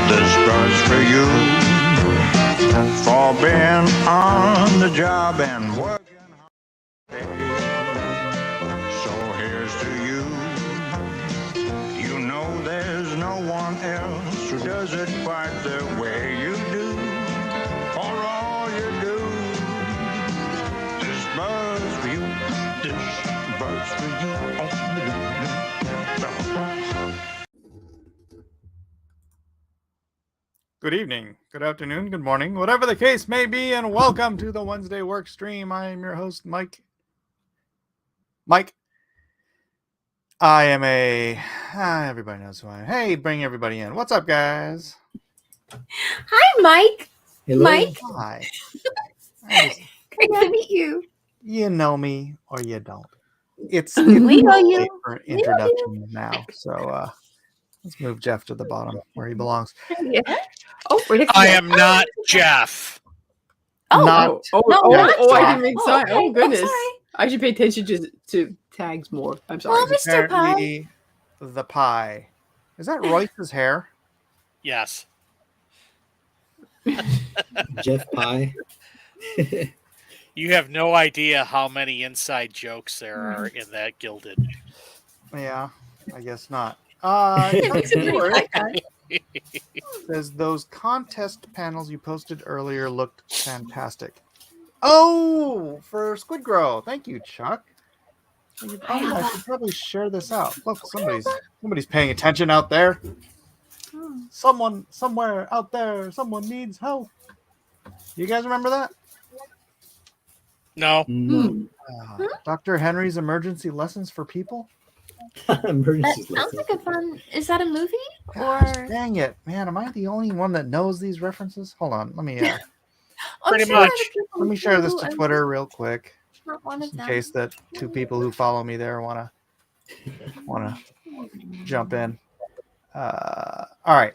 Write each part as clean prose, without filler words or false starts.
This goes for you for being on the job and working hard. So here's to you. You know there's no one else who does it quite the way you do. For all you do. This buzz for you. This buzz for you. Good evening, good afternoon, good morning, whatever the case may be, and welcome to the Wednesday work stream. I am your host, Mike. I am everybody knows who I am. Hey, bring everybody in. What's up, guys? Hi, Mike. Hello. Mike. Hi. Great to meet you. You know me or you don't. It's We know you. late for introduction now, so let's move Jeff to the bottom where he belongs. Yeah. Oh, I am not Jeff. Oh, Not- I didn't make sign. okay. Oh, goodness. Sorry. I should pay attention to tags more. I'm sorry. Well, Mr. Pie. Apparently, the pie. Is that Royce's hair? Yes. Jeff Pie. You have no idea how many inside jokes there are in that Gilded. Yeah, I guess not. Makes it pretty like that. Says those contest panels you posted earlier looked fantastic. Oh, for Squid Grow. Thank you, Chuck. Oh, I should probably share this out. Look, somebody's paying attention out there. Someone somewhere out there, someone needs help. You guys remember that? No. No. Dr. Henry's Emergency Lessons for People? That Emergency sounds lesson. like a fun. Is that a movie Gosh, or? dang it, man! Am I the only one that knows these references? Hold on, let me I'm Pretty sure other much. people let me share this do, to and Twitter real quick, Not one of in them. case that two people who follow me there wanna jump in. All right,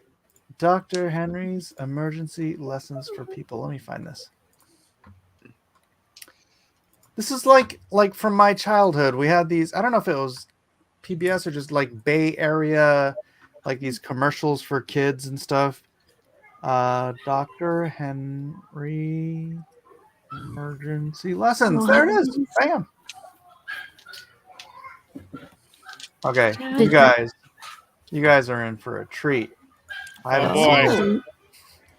Dr. Henry's Emergency Lessons for People. Let me find this. This is like from my childhood. We had these. I don't know if it was PBS or just like Bay Area, like these commercials for kids and stuff. Dr. Henry Emergency Lessons. There it is. Bam. Okay, you guys are in for a treat. I haven't boy. seen this.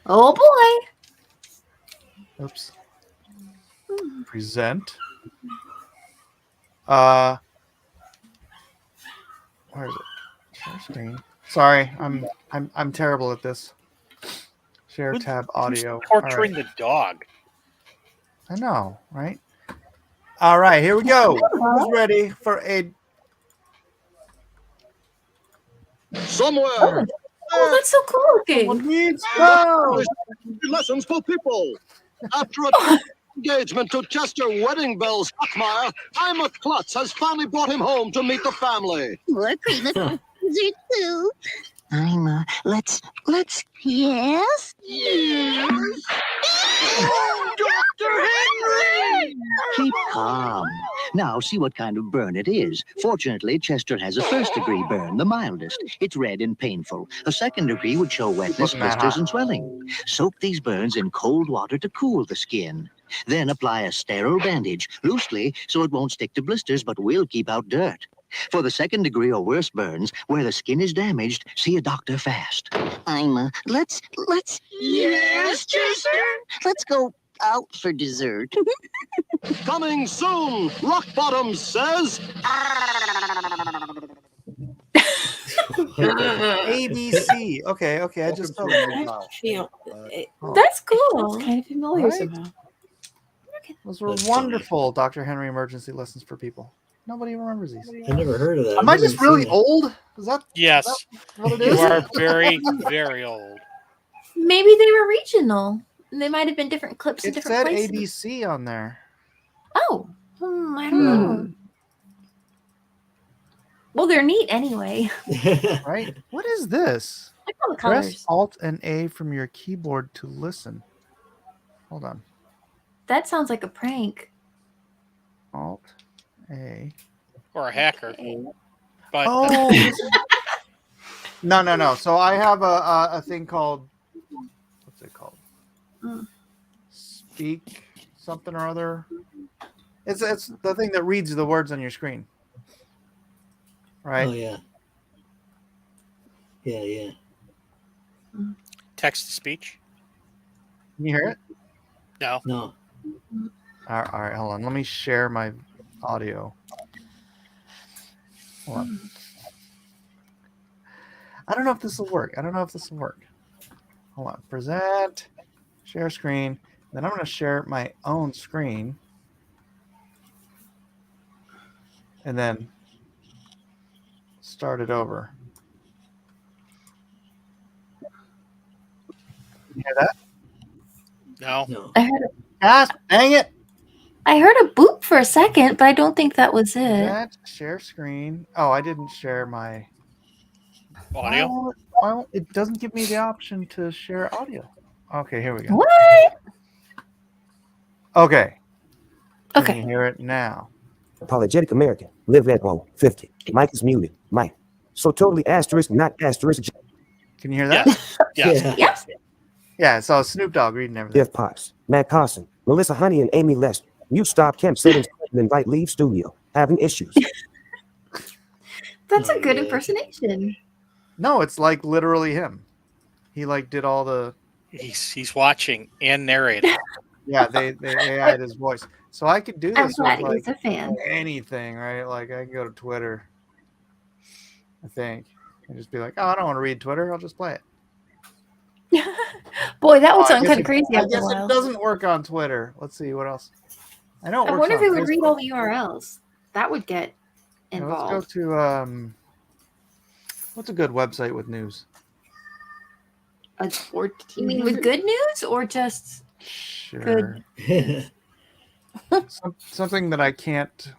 Oh boy. Oops. Present. Where is it? Share screen. Sorry, I'm terrible at this. Share tab audio. Who's All torturing right. the dog. I know, right? All right, here we go. Who's ready for a Somewhere. Oh, that's so cool looking. Someone needs help? Lessons for people. After a engagement to Chester Wedding Bells Hotmire, Ima Klutz has finally brought him home to meet the family. More cream and dessert too. Ima, let's. Yes? Yes. Dr. Henry! Keep calm. Now see what kind of burn it is. Fortunately, Chester has a first-degree burn, the mildest. It's red and painful. A second degree would show wetness, Wasn't that blisters, hot? and swelling. Soak these burns in cold water to cool the skin. Then apply a sterile bandage, loosely, so it won't stick to blisters, but will keep out dirt. For the second degree or worse burns, where the skin is damaged, see a doctor fast. Ima, let's. Yes, Chester? Let's go out for dessert. Coming soon, Rock Bottom says. ABC. Okay, I just saw that. That's cool. Kind of familiar Right? somehow. Those were That's wonderful Dr. Henry Emergency Lessons for People. Nobody remembers these. I never heard of that. Am I I've never just really seen it. old? Is that Yes. what it You is? are very, very old. Maybe they were regional. They might have been different clips in It different said places. ABC on there. Oh, I don't know. Well, they're neat anyway. Right? What is this? Look at all the Press colors. Alt and A from your keyboard to listen. Hold on. That sounds like a prank. Alt A. Or a hacker. Okay. But Oh, No. So I have a thing called, what's it called? Mm. Speak something or other. It's the thing that reads the words on your screen, right? Oh yeah. Yeah. Text to speech? Can you hear it? No. No. All right, hold on. Let me share my audio. Hold on. I don't know if this will work. Hold on. Present, share screen. Then I'm going to share my own screen. And then start it over. You hear that? No. No. Gosh, dang it. I heard a boop for a second, but I don't think that was it. Present, share screen. Oh, I didn't share my Audio? Well, it doesn't give me the option to share audio. Okay, here we go. What? Okay. Can Okay. you hear it now? Apologetic American. Live at 50. Mike is muted. Mike. So totally asterisk, not asterisk. Can you hear that? Yes. Yeah. Yes. Yeah, so Snoop Dogg reading everything. Jeff Potts. Matt Carson. Melissa Honey and Amy Lester. You stop Kemp settings and invite leave studio. Having issues. That's a Oh, good yeah. impersonation. No, it's like literally him. He like did all the He's watching and narrating. yeah, they AI'd his voice. So I could do I'm this glad with he was like a fan. anything, right? Like I can go to Twitter, I think, and just be like, oh, I don't want to read Twitter, I'll just play it. Boy, that would I sound guess kind of crazy I after a guess it while. doesn't work on Twitter. Let's see what else. I know it I works wonder on if it would read Facebook. all the URLs. That would get Yeah, let's involved. go to what's a good website with news? A You mean with good news or just Sure. Good. Something that I can't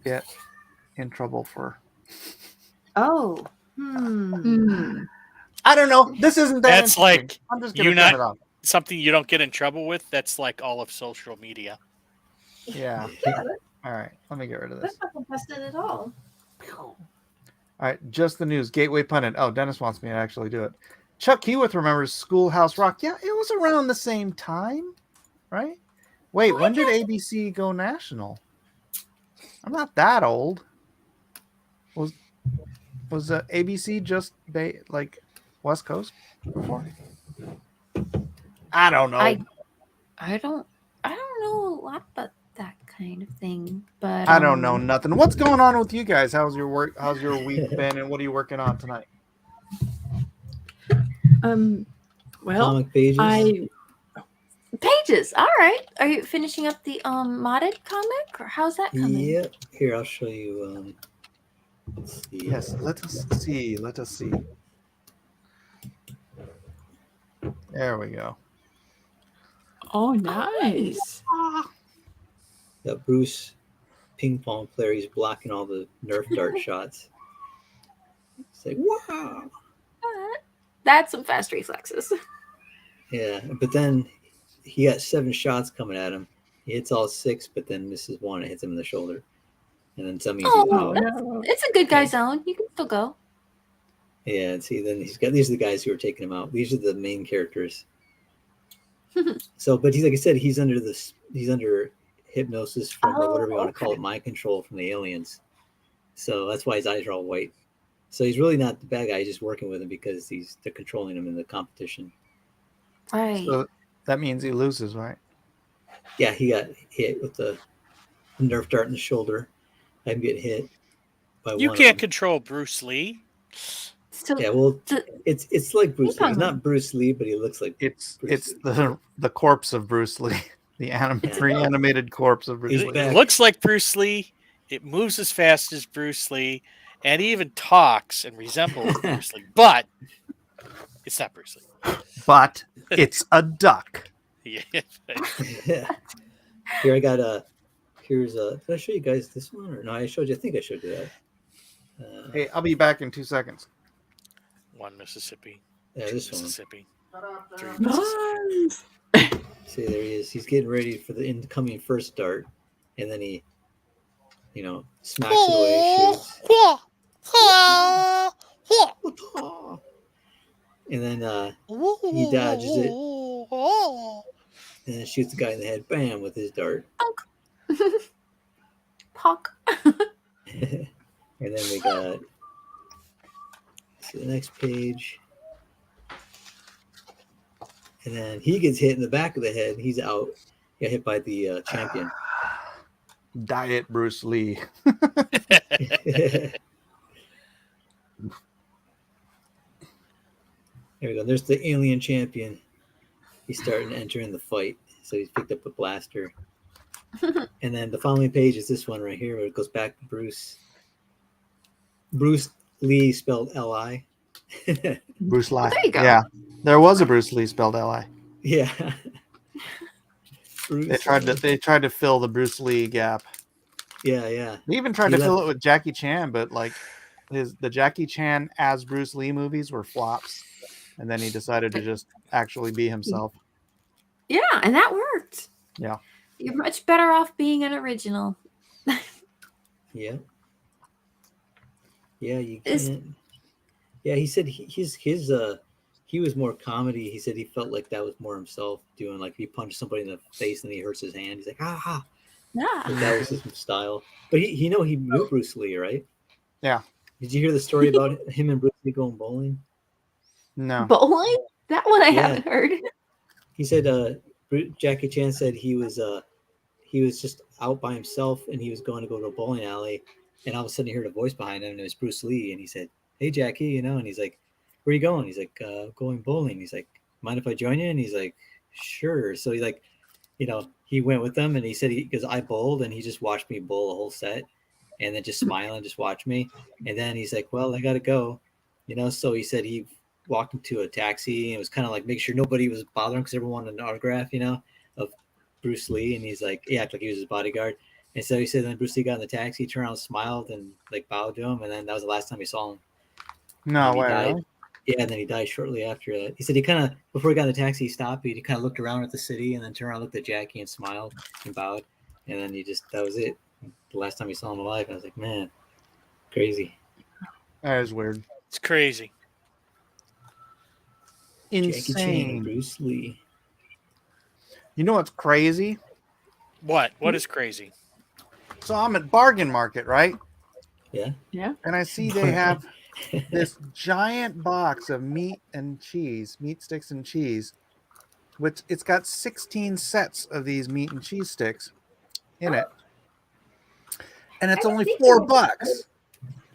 get in trouble for. oh? I don't know. This isn't that That's interesting. like I'm just gonna you turn not it off. something you don't get in trouble with. That's like all of social media. Yeah. All right. Let me get rid of this. That's not contested at all. All right. Just the news. Gateway pundit. Oh, Dennis wants me to actually do it. Chuck Hewitt remembers Schoolhouse Rock. Yeah, it was around the same time, right? Wait, when did ABC go national? I'm not that old. Was ABC just like West Coast before? I don't know. I don't know a lot about that kind of thing, but I don't know nothing. What's going on with you guys? How's your work? How's your week been? And what are you working on tonight? Well, Comic pages. Pages. All right. Are you finishing up the modded comic, or how's that coming? Yep. Here, I'll show you. Let's see. Yes, let us see. Let us see. There we go. Oh, nice. That Bruce ping pong player, he's blocking all the Nerf dart shots. It's like, wow. That's some fast reflexes. Yeah, but then he got 7 shots coming at him. He hits all 6, but then misses 1 and hits him in the shoulder. And then some easy Oh, out. it's a good guy zone. You can still go. Yeah, and see, then these are the guys who are taking him out. These are the main characters. So, but he's like I said, he's under hypnosis from or whatever you want to call it, mind control from the aliens. So that's why his eyes are all white. So he's really not the bad guy. He's just working with him because they're controlling him in the competition. Right. So that means he loses, right? Yeah, he got hit with the Nerf dart in the shoulder. I'm getting hit by You one. can't control Bruce Lee. So Yeah, well, it's like Bruce Lee. He's not Bruce Lee, but he looks like It's Bruce the corpse of Bruce Lee, the reanimated corpse of Bruce Lee. It looks like Bruce Lee. It moves as fast as Bruce Lee, and he even talks and resembles Bruce Lee. But it's not Bruce Lee. But it's a duck. Yeah. Here I got here's a. Did I show you guys this one or no? I think I showed you that. Hey, I'll be back in 2 seconds. 1 Mississippi. Yeah, 2 this one. Mississippi. 3 Mississippi. Nice. See, there he is. He's getting ready for the incoming first dart, and then he, smacks it away. Shoots. Well, And then he dodges it and then shoots the guy in the head, bam, with his dart. Pock. And then we got the next page. And then he gets hit in the back of the head. He's out. Got hit by the champion. Diet Bruce Lee. There we go. There's the alien champion. He's starting to enter in the fight. So he's picked up a blaster. And then the following page is this one right here where it goes back to Bruce. Bruce Lee spelled L-I. Bruce Lee. There you go. Yeah. There was a Bruce Lee spelled L-I. Yeah. They tried to fill the Bruce Lee gap. Yeah, yeah. They even tried to fill it with Jackie Chan, but like the Jackie Chan as Bruce Lee movies were flops. And then he decided to just actually be himself. Yeah, and that worked. Yeah. You're much better off being an original. Yeah. Yeah, you can't. Yeah, he said he was more comedy. He said he felt like that was more himself doing, like, he punched somebody in the face and he hurts his hand. He's like, ah. Yeah. Like that was his style. But he knew Bruce Lee, right? Yeah. Did you hear the story about him and Bruce Lee going bowling? No. Bowling? That one I haven't heard. He said Jackie Chan said he was just out by himself and he was going to go to a bowling alley, and all of a sudden he heard a voice behind him and it was Bruce Lee, and he said, "Hey Jackie," and he's like, "Where are you going?" He's like, "Going bowling." He's like, "Mind if I join you?" And he's like, "Sure." So he's like, he went with them, and he said because I bowled, and he just watched me bowl a whole set, and then just smile and just watch me, and then he's like, "Well, I gotta go," So he said he walked into a taxi, and it was kind of like make sure nobody was bothering because everyone wanted an autograph, of Bruce Lee, and he's like, he acted like he was his bodyguard. And so he said then Bruce Lee got in the taxi, turned around, smiled, and like bowed to him, and then that was the last time he saw him. No And he way. died. Really? Yeah, and then he died shortly after that. He said he kind of, before he got in the taxi, he stopped, he kind of looked around at the city, and then turned around, looked at Jackie, and smiled and bowed, and then that was it. The last time he saw him alive, and I was like, man, crazy. That is weird. It's crazy. Jackie Chan and Insane. Bruce Lee. You know what's crazy? What is crazy? So I'm at Bargain Market, right? Yeah. Yeah. And I see they have this giant box of meat sticks and cheese, which it's got 16 sets of these meat and cheese sticks in it. And it's only $4.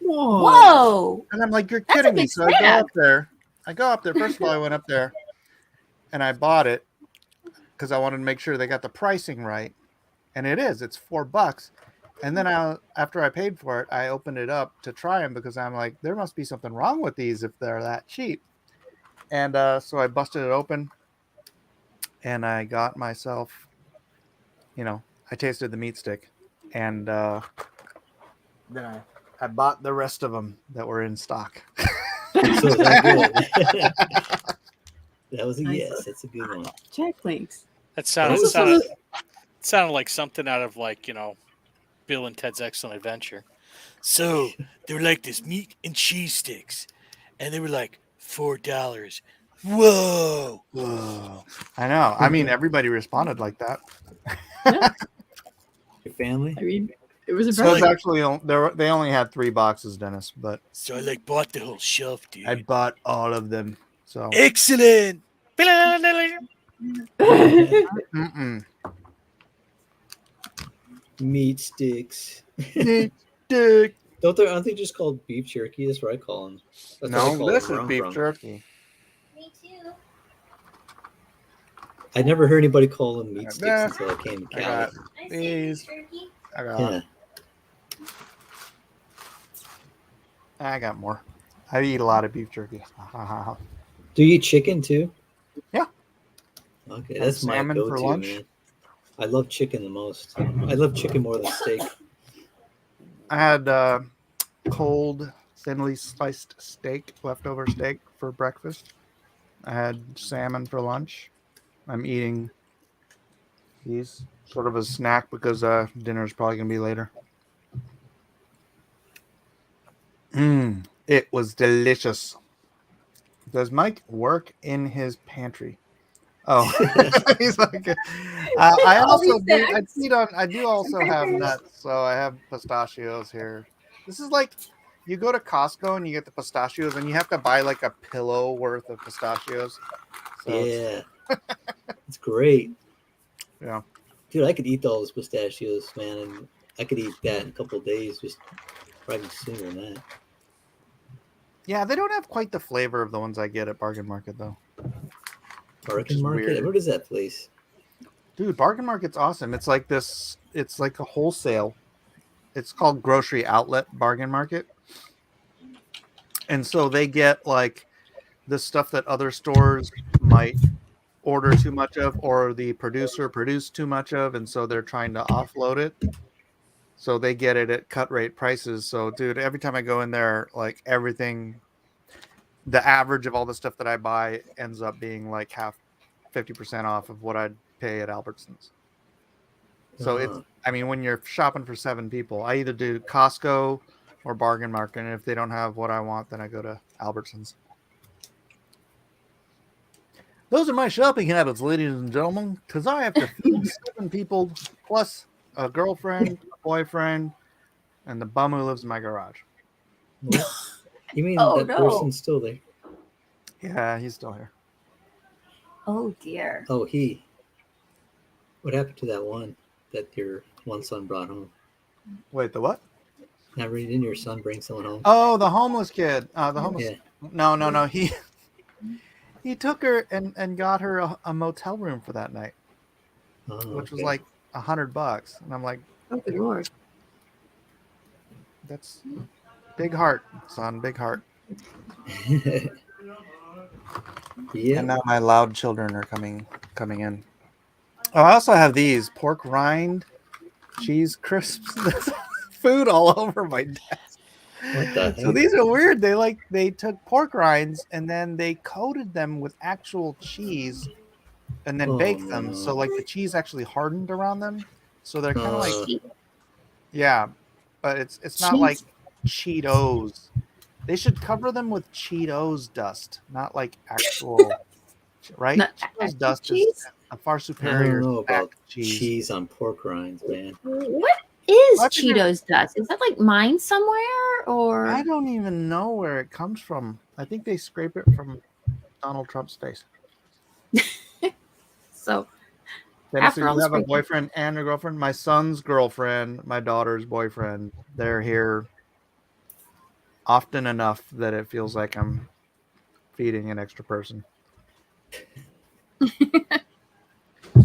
Whoa. And I'm like, you're That's a kidding me. big So I go snack. up there. First of all, I went up there and I bought it because I wanted to make sure they got the pricing right. And it's $4. And then after I paid for it, I opened it up to try them because I'm like, there must be something wrong with these if they're that cheap. And so I busted it open and I got myself, I tasted the meat stick, and then I bought the rest of them that were in stock. So that good. That was a yes. That's a good one. Jack Links. That sounded like something out of Bill and Ted's Excellent Adventure. So they were like this meat and cheese sticks, and they were like $4. Whoa! I know. I mean, everybody responded like that. Your family? I mean, it was a So it's brother. actually they only had 3 boxes, Dennis, but So I bought the whole shelf, dude. I bought all of them. So Excellent. mm-mm. Meat sticks. Meat stick. Aren't they just called beef jerky? That's what I call them. That's what I No, call this them is where I'm beef from. jerky. Me too. I never heard anybody call them meat sticks Yeah. until I came to I Cali. got these. Yeah. I got more. I eat a lot of beef jerky. Do you eat chicken too? Yeah. Okay, And that's my salmon go-to, for lunch. man. I love chicken the most. I love chicken more than steak. I had cold, thinly sliced leftover steak for breakfast. I had salmon for lunch. I'm eating these sort of a snack because dinner is probably going to be later. It was delicious. Does Mike work in his pantry? Oh, he's like, I All also these do. snacks. I do also have nuts, so I have pistachios here. This is like, you go to Costco and you get the pistachios, and you have to buy like a pillow worth of pistachios. So Yeah, it's great. yeah, Dude, I could eat all those pistachios, man, and I could eat that in a couple of days, just probably sooner than that. yeah, they don't have quite the flavor of the ones I get at Bargain Market though, which Bargain is Market? weird. What is that place? Dude, Bargain Market's awesome. It's like this. It's like a wholesale. It's called Grocery Outlet Bargain Market, and so they get like the stuff that other stores might order too much of, or the producer produced too much of, and so they're trying to offload it. So they get it at cut rate prices. So, dude, every time I go in there, like everything, the average of all the stuff that I buy ends up being like 50% off of what I'd pay at Albertsons. So it's, Uh, I mean, when you're shopping for 7 people, I either do Costco or Bargain Market, and if they don't have what I want, then I go to Albertsons. Those are my shopping habits, ladies and gentlemen, because I have to feed 7 people plus a girlfriend, a boyfriend, and the bum who lives in my garage. what? You mean Oh that no. person's still there? Yeah, he's still here. Oh dear. Oh, he. What happened to that one that your one son brought home? Wait, the what? Not really, didn't your son bring someone home? Oh, the homeless kid. The homeless. Yeah. No. He took her and got her a motel room for that night, Oh, which was okay. like $100, and I'm like, Oh, good lord. that's big heart, son, big heart. Yeah. And now my loud children are coming in. Oh, I also have these pork rind cheese crisps. There's food all over my desk. What the So heck? these are weird. They took pork rinds and then they coated them with actual cheese and then Oh, baked them. no. So like the cheese actually hardened around them. So they're kind of like, yeah, but it's not like Cheetos. They should cover them with Cheetos dust, not like actual, right? Not Cheetos actual dust cheese? is a far I superior don't know snack about to cheese. cheese on pork rinds, man. What is Well, I figured- Cheetos dust? Is that like mine somewhere or? I don't even know where it comes from. I think they scrape it from Donald Trump's face. So Dennis, after do all you this have a breaking- boyfriend and a girlfriend? My son's girlfriend, my daughter's boyfriend. They're here often enough that it feels like I'm feeding an extra person.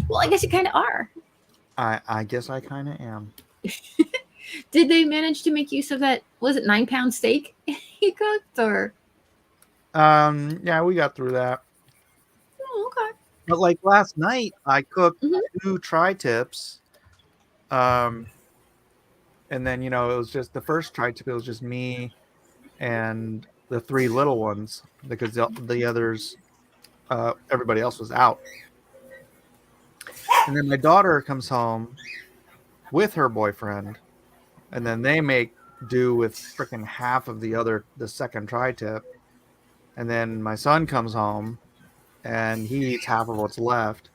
Well, I guess you kind of are. I guess I kind of am. Did they manage to make use of that? Was it 9-pound steak he cooked or? Yeah, we got through that. Oh, okay. But like last night, I cooked Mhm. 2 tri-tips. And then it was just the first tri-tip. It was just me and the 3 little ones because the others, everybody else was out. And then my daughter comes home with her boyfriend, and then they make do with freaking half of the second tri-tip. And then my son comes home, and he eats half of what's left.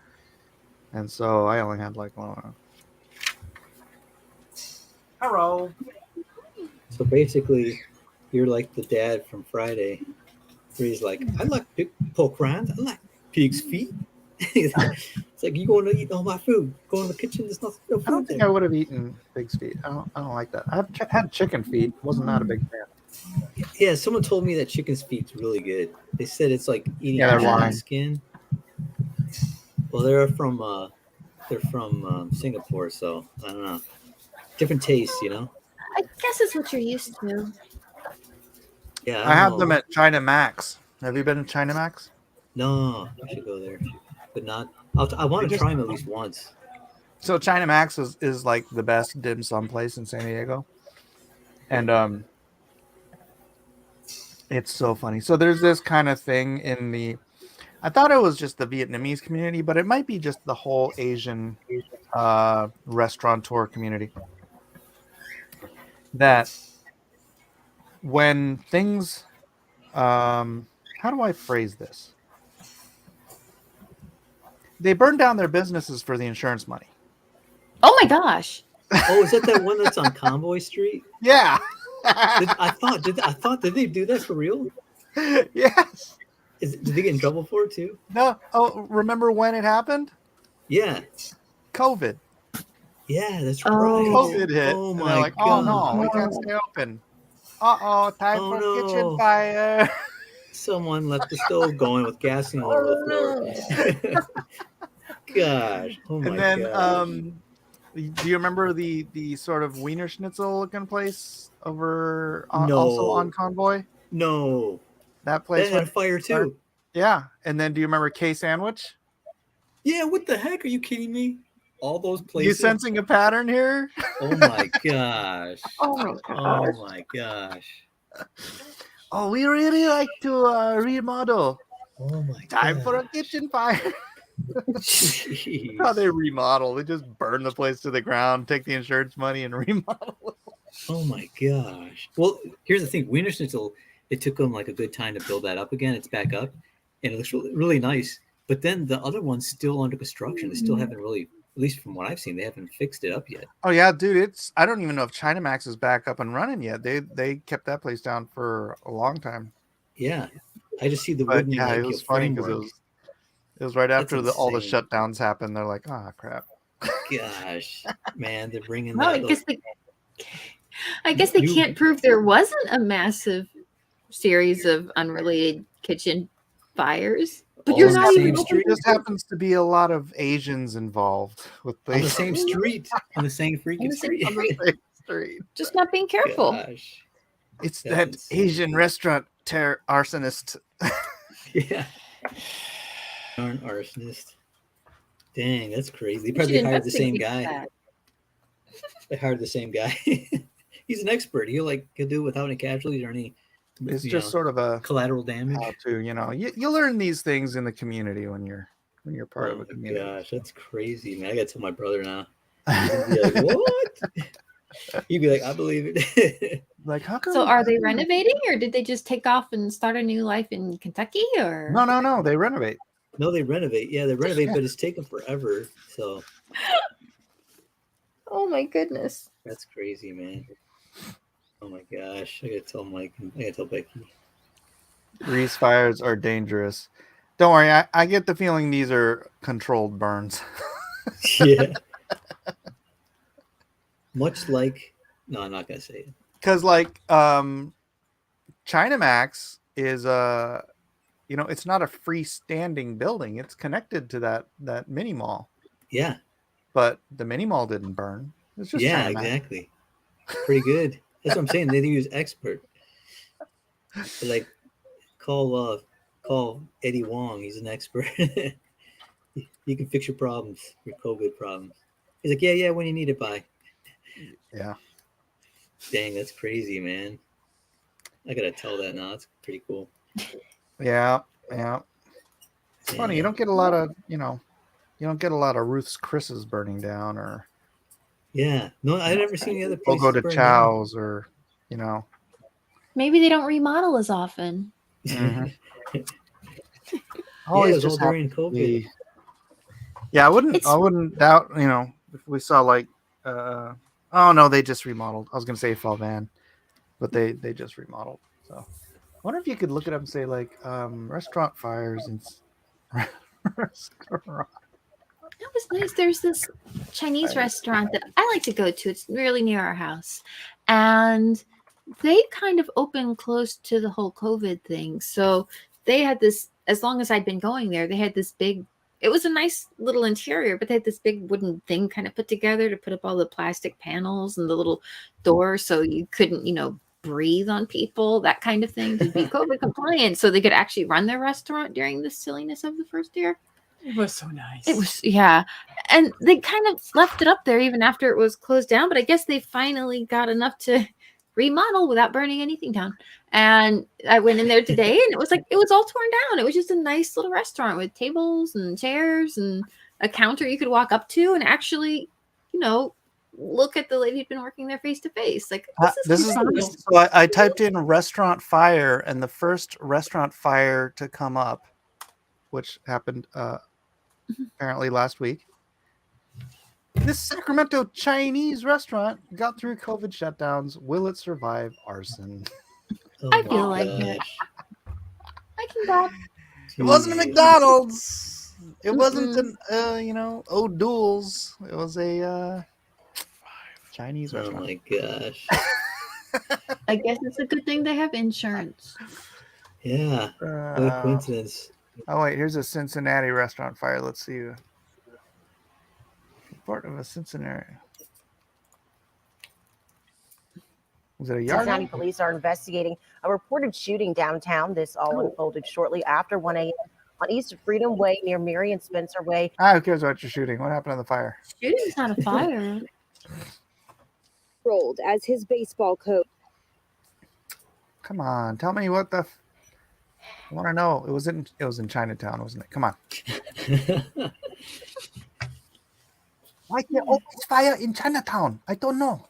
And so I only had like one. Hello. So basically, you're like the dad from Friday, where he's like, I like pork rinds, I like pig's feet. It's like, you going to eat all my food. Go in the kitchen, there's no I don't food think there. I would have eaten pig's feet. I don't like that. I've had chicken feet. Wasn't not a big fan. Yeah, someone told me that chicken's feet's really good. They said it's like eating Yeah, they're chicken lying. skin. Well, they're from Singapore, so I don't know. Different tastes, I guess it's what you're used to. Yeah, I have don't them know. at China Max. Have you been to China Max? No, I should go there, but not. I want to just- try them at least once. So China Max is like the best dim sum place in San Diego. And it's so funny. So there's this kind of thing I thought it was just the Vietnamese community, but it might be just the whole Asian restaurateur community. That when things how do I phrase this? They burned down their businesses for the insurance money. Oh my gosh. Oh, is that one that's on Convoy Street? Yeah. I thought did they do that for real? Yes. Did they get in trouble for it too? No. Oh, remember when it happened? Yeah. COVID. Yeah, that's Oh. right. COVID hit. Oh and they're my like, god. oh no, we can't stay open. Time Oh, for kitchen no. fire. Someone left the stove going with gasoline all over the floor. Gosh. Oh my And then gosh. do you remember the sort of Wiener Schnitzel looking place over No. also on Convoy? No. That place That had a fire too. Yeah. And then do you remember K Sandwich? Yeah, what the heck? Are you kidding me? All those places. You sensing a pattern here? Oh my gosh. Oh my gosh. Oh my gosh. Oh, we really like to remodel. Oh my Time gosh. for a kitchen fire. Jeez. How they remodel. They just burn the place to the ground, take the insurance money, and remodel. Oh my gosh. Well, here's the thing. Wiener Schnitzel, it took them like a good time to build that up again. It's back up, and it looks really, really nice. But then the other one's still under construction. They still haven't really, at least from what I've seen, they haven't fixed it up yet. Oh yeah, dude. I don't even know if China Max is back up and running yet. They kept that place down for a long time. Yeah, I just see the But wooden. yeah, like, it was funny because framework. it was right after That's all the insane. shutdowns happened. They're like, oh crap. Gosh, man, they're bringing Well, that. I guess they You- can't prove there wasn't a massive series of unrelated kitchen fires. But All you're on the not same even street? There just happens to be a lot of Asians involved with on the same street, on the same freaking On the same street. on the same street. just not being careful. Gosh, It's That's that insane. Asian restaurant arsonist. yeah. Darn arsonist. Dang, that's crazy. They We probably should hired the same investigate guy. that. They hired the same guy. He's an expert. He'll do it without any casualties or any It's you just know, sort of a collateral damage. how to, you learn these things in the community when you're part Oh of a my community. gosh, that's crazy, man. I gotta tell my brother now. He's gonna be like, what? He'd be like, I believe it. Like, how come? So are they renovating or did they just take off and start a new life in Kentucky or No. They renovate. No, they renovate. Yeah, they renovate, but it's taken forever. So Oh my goodness. that's crazy, man. Oh my gosh. I gotta tell Mike. I gotta tell Becky. Grease fires are dangerous. Don't worry. I get the feeling these are controlled burns. Yeah. Much like no, I'm not gonna say it. Because China Max is it's not a freestanding building. It's connected to that mini mall. Yeah. But the mini mall didn't burn. It's just Yeah, China Max. exactly. Pretty good. That's what I'm saying. They use expert. But like call Eddie Wong. He's an expert. He can fix your problems, your COVID problems. He's like, yeah, when you need it by. Yeah. Dang, that's crazy, man. I gotta tell that now. That's pretty cool. Yeah. It's funny. You don't get a lot of Ruth's Chris's burning down, or Yeah. No, I've never seen the other we'll places. go to burn Chow's, or Maybe they don't remodel as often. down. always Yeah, it was just all during happens to COVID. be- Yeah, I wouldn't doubt, if we saw oh no, they just remodeled. I was gonna say Fall Van, but they just remodeled. So I wonder if you could look it up and say restaurant fires and restaurant. That was nice. There's this Chinese restaurant that I like to go to. It's really near our house. And they kind of opened close to the whole COVID thing. So they had this, as long as I'd been going there, they had this big, it was a nice little interior, but they had this big wooden thing kind of put together to put up all the plastic panels and the little door so you couldn't, breathe on people, that kind of thing, to be COVID compliant so they could actually run their restaurant during the silliness of the first year. It was so nice. It was, yeah. And they kind of left it up there even after it was closed down, but I guess they finally got enough to remodel without burning anything down. And I went in there today and it was all torn down. It was just a nice little restaurant with tables and chairs and a counter you could walk up to and actually, look at the lady who'd been working there face to face. Like, This is great. so I typed in restaurant fire, and the first restaurant fire to come up, which happened apparently last week. This Sacramento Chinese restaurant got through COVID shutdowns. Will it survive arson? Oh I my feel like it. gosh. I can bop. It wasn't a Jeez. McDonald's. It wasn't an O'Doul's. It was a Chinese Oh restaurant. my gosh. I guess it's a good thing they have insurance. Yeah. What a coincidence. Oh wait, here's a Cincinnati restaurant fire. Let's see. Report of a Cincinnati. Was it a yard? Cincinnati police are investigating a reported shooting downtown. This all unfolded shortly after 1 a.m. on East Freedom Way near Mary and Spencer Way. Who cares about your shooting? What happened to the fire? Shooting's not a fire. Rolled as his baseball coach. Come on, tell me what the. I want to know. It was in Chinatown, wasn't it? Come on. Why can't always fire in Chinatown? I don't know.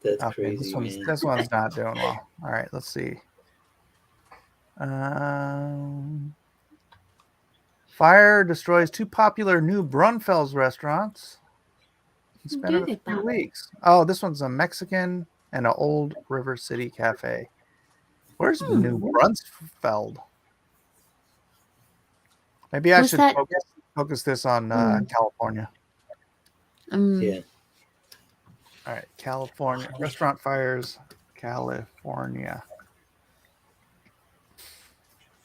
That's Okay, crazy, man. this one's not doing well. All right, let's see. Fire destroys 2 popular new Brunfels restaurants. It's been a few weeks. Oh, this one's a Mexican and an old River City Cafe. Where's New Brunsfeld? Maybe I should focus this on California. Yeah. All right, California. Restaurant fires, California.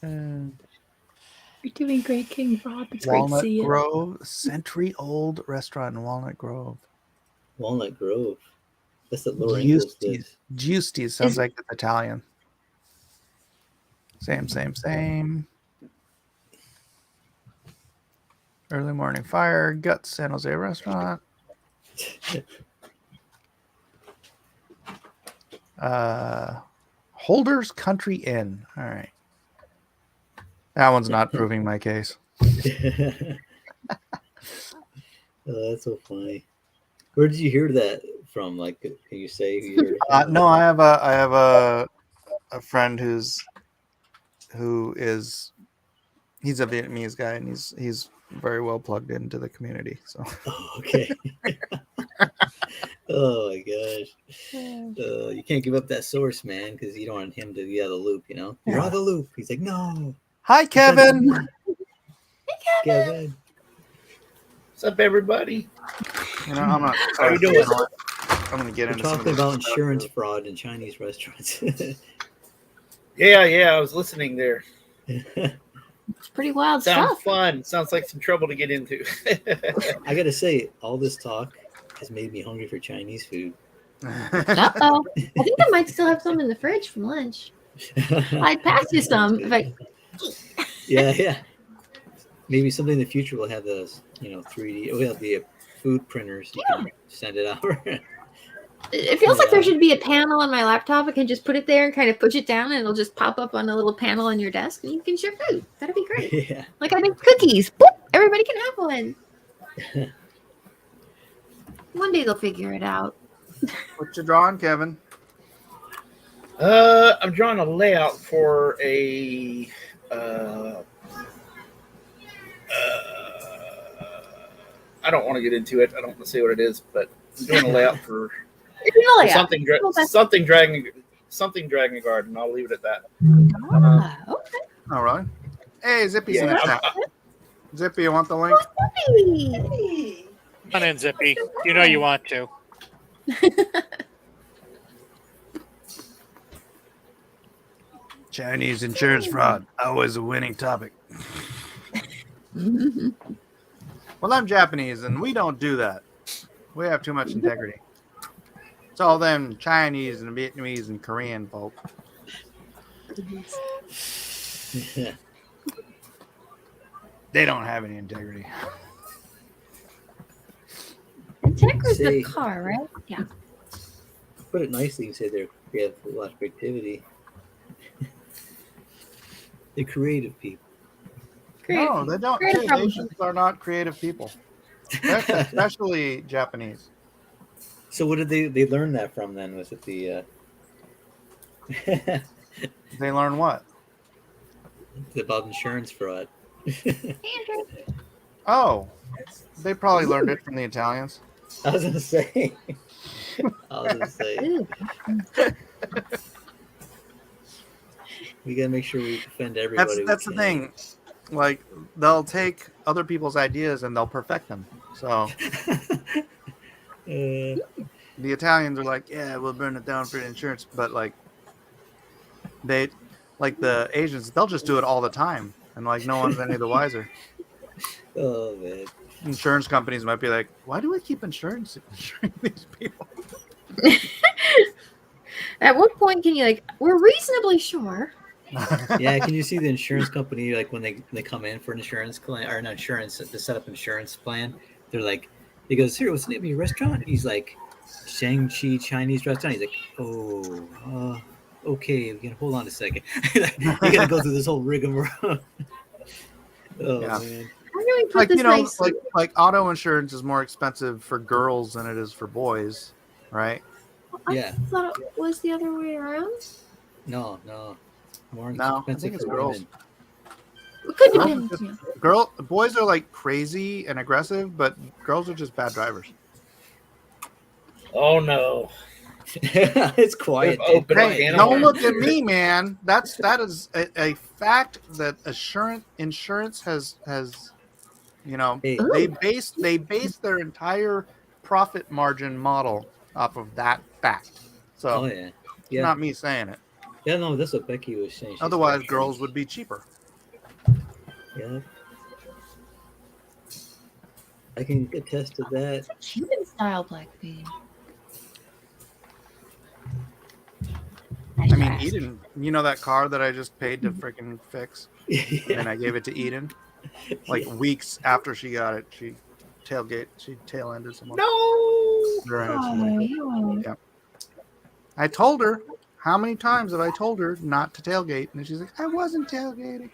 You're doing great, King Rob. It's great to Walnut see you. Grove, century-old restaurant in Walnut Grove. Walnut Grove. That's the Lower Ingles place. Giusti's sounds like it's Italian. Same. Early morning fire, Guts, San Jose restaurant. Holder's Country Inn. All right. That one's not proving my case. Oh, that's so funny. Where did you hear that from? Like, can you say who you heard it from? No, I have a friend who's he's a Vietnamese guy, and he's very well plugged into the community. So Oh, okay. Oh my gosh. You can't give up that source, man, because you don't want him to be out of the loop, you know? You're out of the loop. He's like, no. Hi, Kevin. Kevin. What's up, everybody? You know, I'm not. How you doing? I'm gonna get We're into some of talking this about stuff. insurance fraud in Chinese restaurants. Yeah, I was listening there. It's pretty wild Sounds stuff. fun. Sounds like some trouble to get into. I gotta say, all this talk has made me hungry for Chinese food. Uh-oh. I think I might still have some in the fridge from lunch. I'd pass you some if I. Yeah. Maybe someday in the future we'll have those, 3D. We'll have the food printers. You can send it out. It feels like there should be a panel on my laptop. I can just put it there and kind of push it down, and it'll just pop up on a little panel on your desk, and you can share food. That'd be great. Yeah. Like I make cookies. Boop, everybody can have one. One day they'll figure it out. What you drawing, Kevin? I'm drawing a layout for a. I don't want to get into it. I don't want to say what it is, but I'm doing a layout for. It's in the layout. Something Dragon Garden. I'll leave it at that. Okay. All right. Hey, Zippy's in the Yeah, chat. Zippy, you want the link? Come on in, Zippy. You know you want to. Chinese insurance fraud, always a winning topic. Well, I'm Japanese, and we don't do that. We have too much integrity. It's all them Chinese and Vietnamese and Korean folk. They don't have any integrity. Integra's the Say- car, right? Yeah. Put it nicely, you say they have a lot of creativity. They're creative people. No, they don't. Creative Asians are not creative people. especially Japanese. So what did they learn that from then? Was it the They learn what? about insurance fraud? Oh, they probably learned it from the Italians. I was gonna say. I was gonna say. Ew. We gotta make sure we defend everybody. That's the thing. Like they'll take other people's ideas and they'll perfect them. So the Italians are like, yeah, we'll burn it down for insurance, but like they, like the Asians, they'll just do it all the time, and like no one's any the wiser. Oh man. Insurance companies might be like, why do we keep insuring these people? At what point can you like? We're reasonably sure. Yeah, can you see the insurance company like when they come in for an insurance claim or an insurance to set up an insurance plan? They're like, he goes, here, what's the name of your restaurant? He's like, Shang-Chi Chinese restaurant. He's like, oh, okay, we can hold on a second. You gotta go through this whole rigmarole. Oh Yeah. man. How do we put Like this you know, nice? like auto insurance is more expensive for girls than it is for boys, right? Yeah. I thought it was the other way around. No. More No, I expensive think it's for girls. women. It could Girls depend. are just- boys are like crazy and aggressive, but girls are just bad drivers. Oh no. It's quiet. We've opened a Hey, can of don't worms. look at me, man. That is a fact that insurance has Hey, they base their entire profit margin model off of that fact. So oh yeah. it's Yeah. not me saying it. Yeah, no, that's what Becky was saying. She's Otherwise, like, girls would be cheaper. yeah. I can attest to that. Cuban style black bean. I mean, Eden, you know that car that I just paid to freaking fix, and then I gave it to Eden, like weeks after she got it. She tail ended someone. No. Rear-ended somebody. Yeah. I told her, how many times have I told her not to tailgate? And she's like, I wasn't tailgating.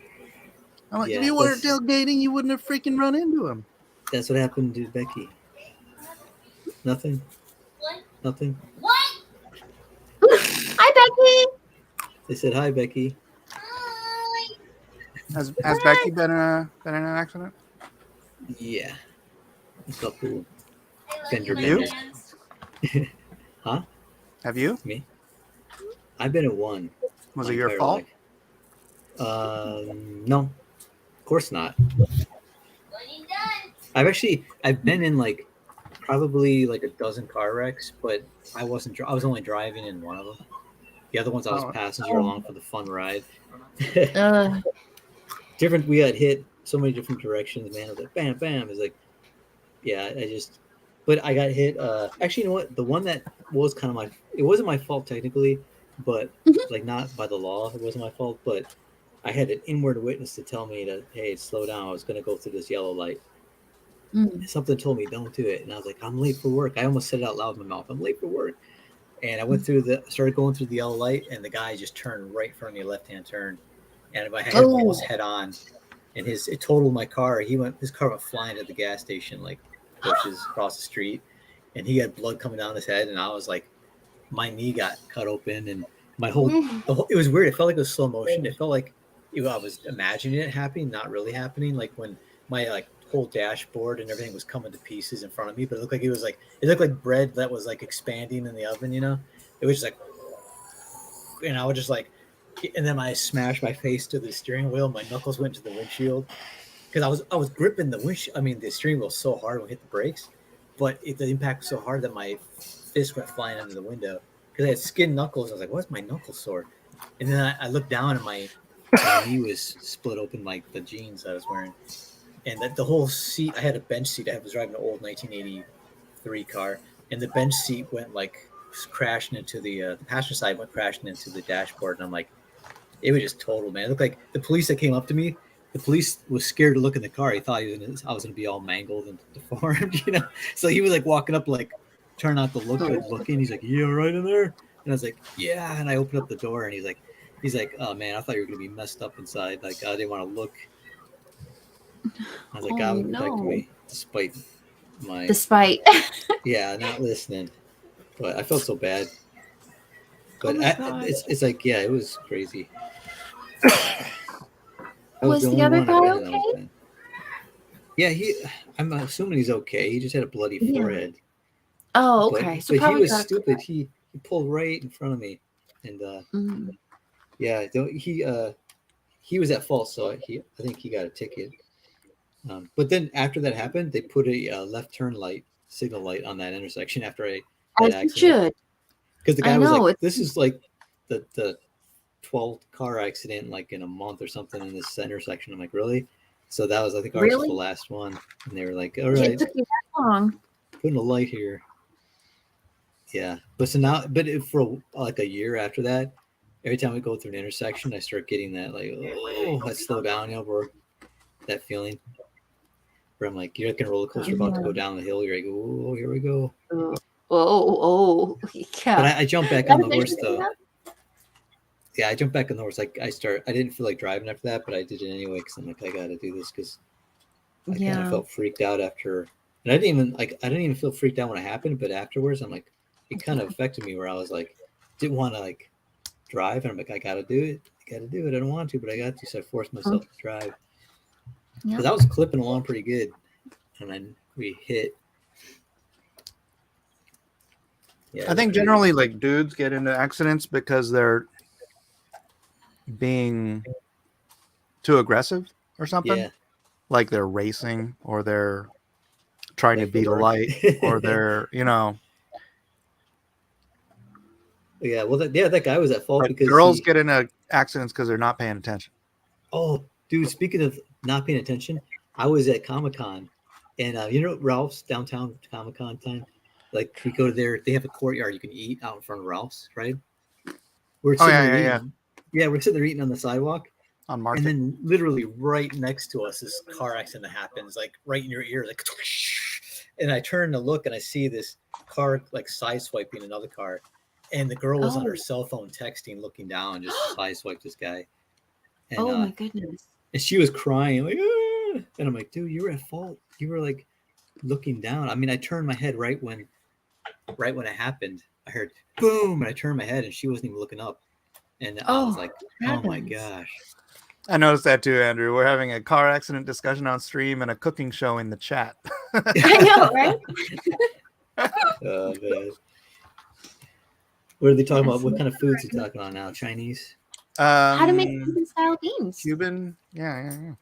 I'm like, Yeah, if you weren't that's- tailgating, you wouldn't have freaking run into him. That's what happened to Becky. Nothing. Nothing. Hi, Becky. They said hi, Becky. Has Becky been in an accident? Yeah. A couple fender You? benders. Huh? Have you? Me? I've been in one. Was my it your entire fault? life. No. Of course not. I've been in like probably like a dozen car wrecks, but I was only driving in one of them. The other ones I was passenger along for the fun ride. We got hit so many different directions, man. I was like, bam, bam. It's like, yeah, but I got hit. Actually, you know what? The one that was kind of it wasn't my fault technically, but like not by the law, it wasn't my fault. But I had an inward witness to tell me that, hey, slow down. I was going to go through this yellow light. Something told me don't do it, and I was like, I'm late for work. I almost said it out loud in my mouth. I'm late for work, and I started going through the yellow light, and the guy just turned right in front of me, left-hand turn, and my head was head on, and it totaled my car. His car went flying to the gas station, like bushes across the street, and he had blood coming down his head, and I was like, my knee got cut open, and it was weird. It felt like it was slow motion. It felt like I was imagining it happening, not really happening. Like when my whole dashboard and everything was coming to pieces in front of me, but it looked like bread that was like expanding in the oven. It was just like, and I was just like, and then I smashed my face to the steering wheel. My knuckles went to the windshield because I was gripping the steering wheel so hard when I hit the brakes, but the impact was so hard that my fist went flying under the window because I had skin knuckles. I was like, what's my knuckle sore? And then I looked down and my knee was split open like the jeans I was wearing. And the whole seat, I had a bench seat. I was driving an old 1983 car, and the bench seat went crashing into the passenger side, went crashing into the dashboard. And I'm like, it was just total, man. It looked like the police that came up to me, the police was scared to look in the car. He thought I was going to be all mangled and deformed, So he was like walking up, like trying not to look good looking. He's like, "You all right in there?" And I was like, "Yeah." And I opened up the door, and he's like, "Oh man, I thought you were going to be messed up inside. Like I didn't want to look." I was like, God would protect me, despite my Despite. yeah, not listening. But I felt so bad. But my God. it's like, yeah, it was crazy. I was Was the the only other one guy I've been in that okay? whole thing. Yeah, I'm assuming he's okay. He just had a bloody Yeah. forehead. Oh, But okay. So but he probably was got a stupid. He pulled right in front of me, and Mm. yeah, he was at fault. So I think he got a ticket. But then after that happened, they put a left turn light signal light on that intersection after that As you accident, should. because the I guy was know. like, It's "This is like the 12th car accident like in a month or something in this intersection." I'm like, "Really?" So that was, I think, ours was the really. last one, and they were like, "All It right, took you that long. putting a light here." Yeah, but so now, for like a year after that, every time we go through an intersection, I start getting that like, oh, let's slow down, or that feeling where I'm like, you're like in a roller coaster about to go down the hill. You're like, oh, here we go. Oh, yeah. But I jump back That on the horse eventually though. Yeah, I jumped back on the horse. Like I didn't feel like driving after that, but I did it anyway because I'm like, I got to do this because I kind of felt freaked out after, and I didn't even feel freaked out when it happened, but afterwards, I'm like, it kind of affected me where I was like, didn't want to like drive, and I'm like, I got to do it. I don't want to, but I got to, so I forced myself to drive. Yeah. Because I was clipping along pretty good, and then we hit. Yeah, I think generally like dudes get into accidents because they're being too aggressive or something. Yeah. Like they're racing or they're trying to beat a light or they're, Yeah, well, that guy was at fault because girls get into accidents because they're not paying attention. Oh, dude, speaking of not paying attention, I was at Comic-Con, and Ralph's downtown Comic-Con time? Like, we go there, they have a courtyard you can eat out in front of Ralph's, right? We're sitting there eating. Yeah, we're sitting there eating on the sidewalk. On Market. And then literally right next to us, this car accident happens, like right in your ear, like, and I turn to look and I see this car like side swiping another car. And the girl was on her cell phone texting, looking down, just side swiped this guy. And, my goodness. And she was crying, like, ah! And I'm like, dude, you were at fault. You were like looking down. I mean, I turned my head right when it happened. I heard boom, and I turned my head, and she wasn't even looking up. And I was like, oh my gosh. I noticed that too, Andrew. We're having a car accident discussion on stream and a cooking show in the chat. I know, right? Oh man. What are they talking about? What kind of foods are you talking about now? Chinese? How to make Cuban style beans. Cuban, yeah.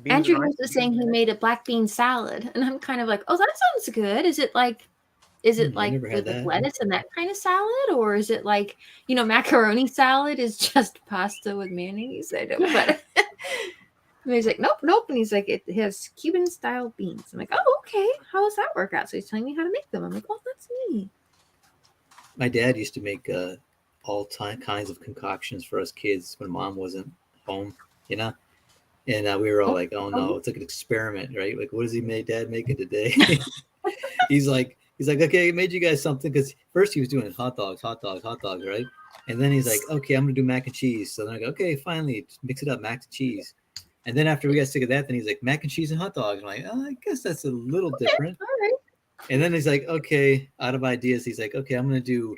Andrew was saying he made a black bean salad, and I'm kind of like, oh, that sounds good. Is it like with like lettuce and that kind of salad, or is it like macaroni salad is just pasta with mayonnaise? I don't. But and he's like, nope, and he's like, it has Cuban style beans. I'm like, oh, okay. How does that work out? So he's telling me how to make them. I'm like, oh, that's neat. My dad used to make all kinds of concoctions for us kids when mom wasn't home, and we were all like, oh no, it's like an experiment, right? Like, what is dad making today? he's like, okay, I made you guys something, because first he was doing hot dogs, right? And then he's like, okay, I'm gonna do mac and cheese. So then I go, okay, finally, mix it up, mac and cheese. And then after we got sick of that, then he's like, mac and cheese and hot dogs. I'm like, oh, I guess that's a little different. All right. And then he's like, okay, out of ideas, he's like, okay, I'm going to do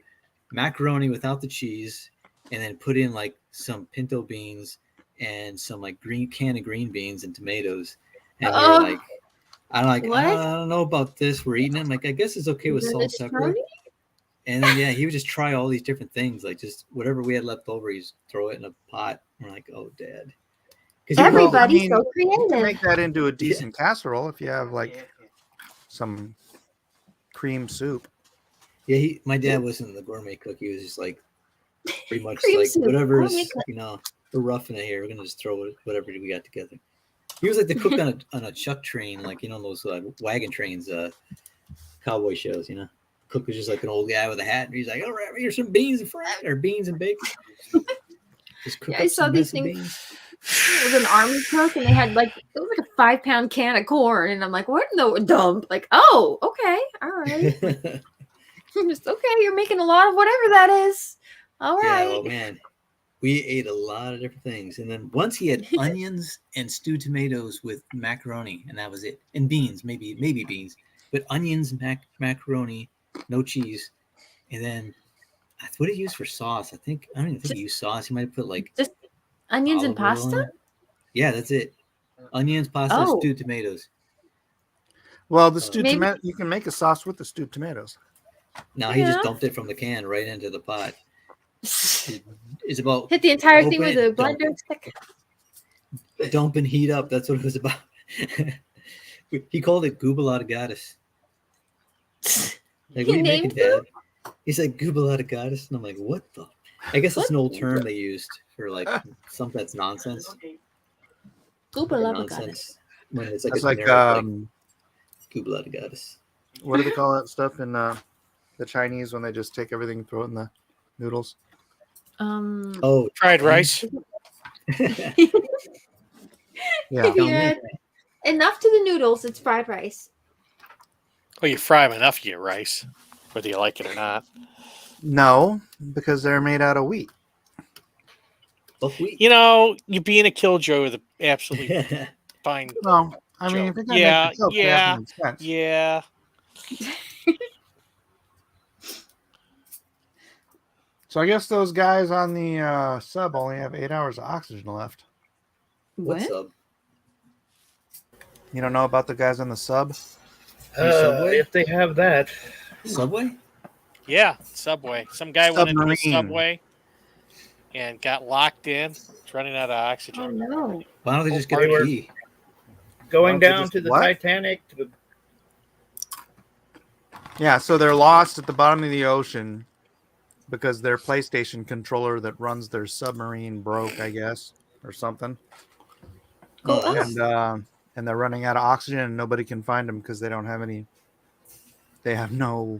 macaroni without the cheese, and then put in like some pinto beans and some like can of green beans and tomatoes. And we're like, I don't know about this. We're eating it. I'm like, I guess it's okay with salt, pepper. And then, yeah, he would just try all these different things, like just whatever we had left over, he'd throw it in a pot. We're like, oh, Dad. Everybody's so You can creative. make that into a decent casserole if you have like some cream soup. Yeah, my dad wasn't the gourmet cook. He was just like pretty much Cream like soup, whatever's, gourmet we're roughing it here. We're gonna just throw whatever we got together. He was like the cook on a chuck train, like those wagon trains, cowboy shows. Cook was just like an old guy with a hat, and he's like, all right, here's some beans and fries, or beans and bacon. Just cook I saw these things. It was an army cook, and they had it was like a 5-pound can of corn, and I'm like, what in the dump? Like, oh, okay, all right. I'm just okay. You're making a lot of whatever that is. All right. Yeah, oh man, We ate a lot of different things, and then once he had onions and stewed tomatoes with macaroni, and that was it. And beans, maybe beans, but onions, macaroni, no cheese, and then what did he use for sauce? I don't even think he used sauce. He might have put like Just onions and olive oil in pasta? it. Yeah, that's it. Onions, pasta, Oh. stewed tomatoes. Well, the stewed Maybe- tomato, you can make a sauce with the stewed tomatoes. Now he just Yeah. dumped it from the can right into the pot. It's about Hit the entire thing open with it, a blender stick. dump and heat up. That's what it was about. He called it goobelotagatus. Like, He what are you making, named Dad? He's like goobelotagatus, and I'm like, what the? I guess it's an old term they used for like something that's nonsense. Nonsense when it's like It's a like generic goobelotagatus. what do they call that stuff in the Chinese when they just take everything and throw it in the noodles? Oh, Fried rice. Yeah. If you add enough to the noodles, it's fried rice. Well, you fry them enough, you get rice, whether you like it or not. No, because they're made out of wheat. Buckwheat. You know, you being a killjoy with an absolutely fine. No, I mean, joke. if you're gonna make the joke, it has to make sense. yeah. So I guess those guys on the sub only have 8 hours of oxygen left. What's up? You don't know about the guys on the sub? Subway? If they have that. Subway? Yeah, Subway. Some guy went into a Submarine. Subway and got locked in. It's running out of oxygen. Oh no! Why don't they just get They a were key? going Why don't they down just to the what? Titanic. To the, Yeah, so they're lost at the bottom of the ocean because their PlayStation controller that runs their submarine broke, I guess, or something. Go up. And they're running out of oxygen, and nobody can find them because they don't have any. They have no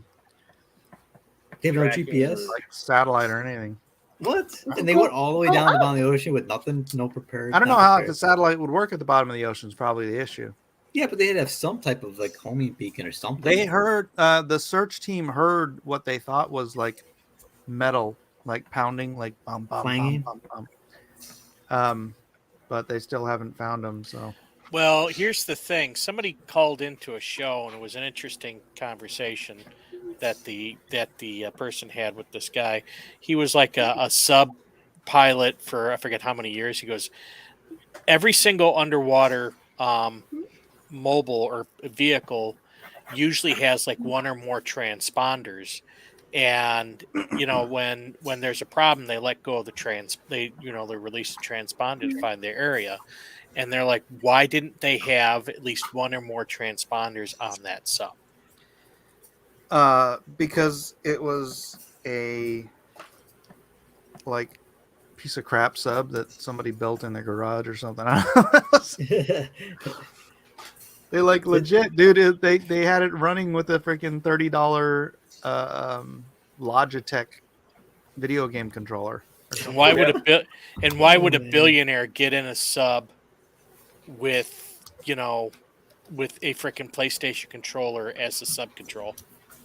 They have no Tracking GPS. like satellite or anything. What? And they went all the way down to the bottom of the ocean with nothing, no prepared. I don't know not how prepared. the satellite would work at the bottom of the ocean. Is probably the issue. Yeah, but they'd have some type of like homing beacon or something. They heard the search team heard what they thought was like metal, like pounding, like bum bum Clanging? bum bum bum. But they still haven't found them. So Well, here's the thing. Somebody called into a show, and it was an interesting conversation that the person had with this guy. He was like a sub pilot for I forget how many years. He goes, every single underwater mobile or vehicle usually has like one or more transponders, and when there's a problem, they let go of the they release the transponder to find their area. And they're like, why didn't they have at least one or more transponders on that sub? because it was a like piece of crap sub that somebody built in their garage or something. They like legit, dude. They had it running with a freaking $30 Logitech video game controller. And why would a billionaire get in a sub with with a freaking PlayStation controller as the sub control?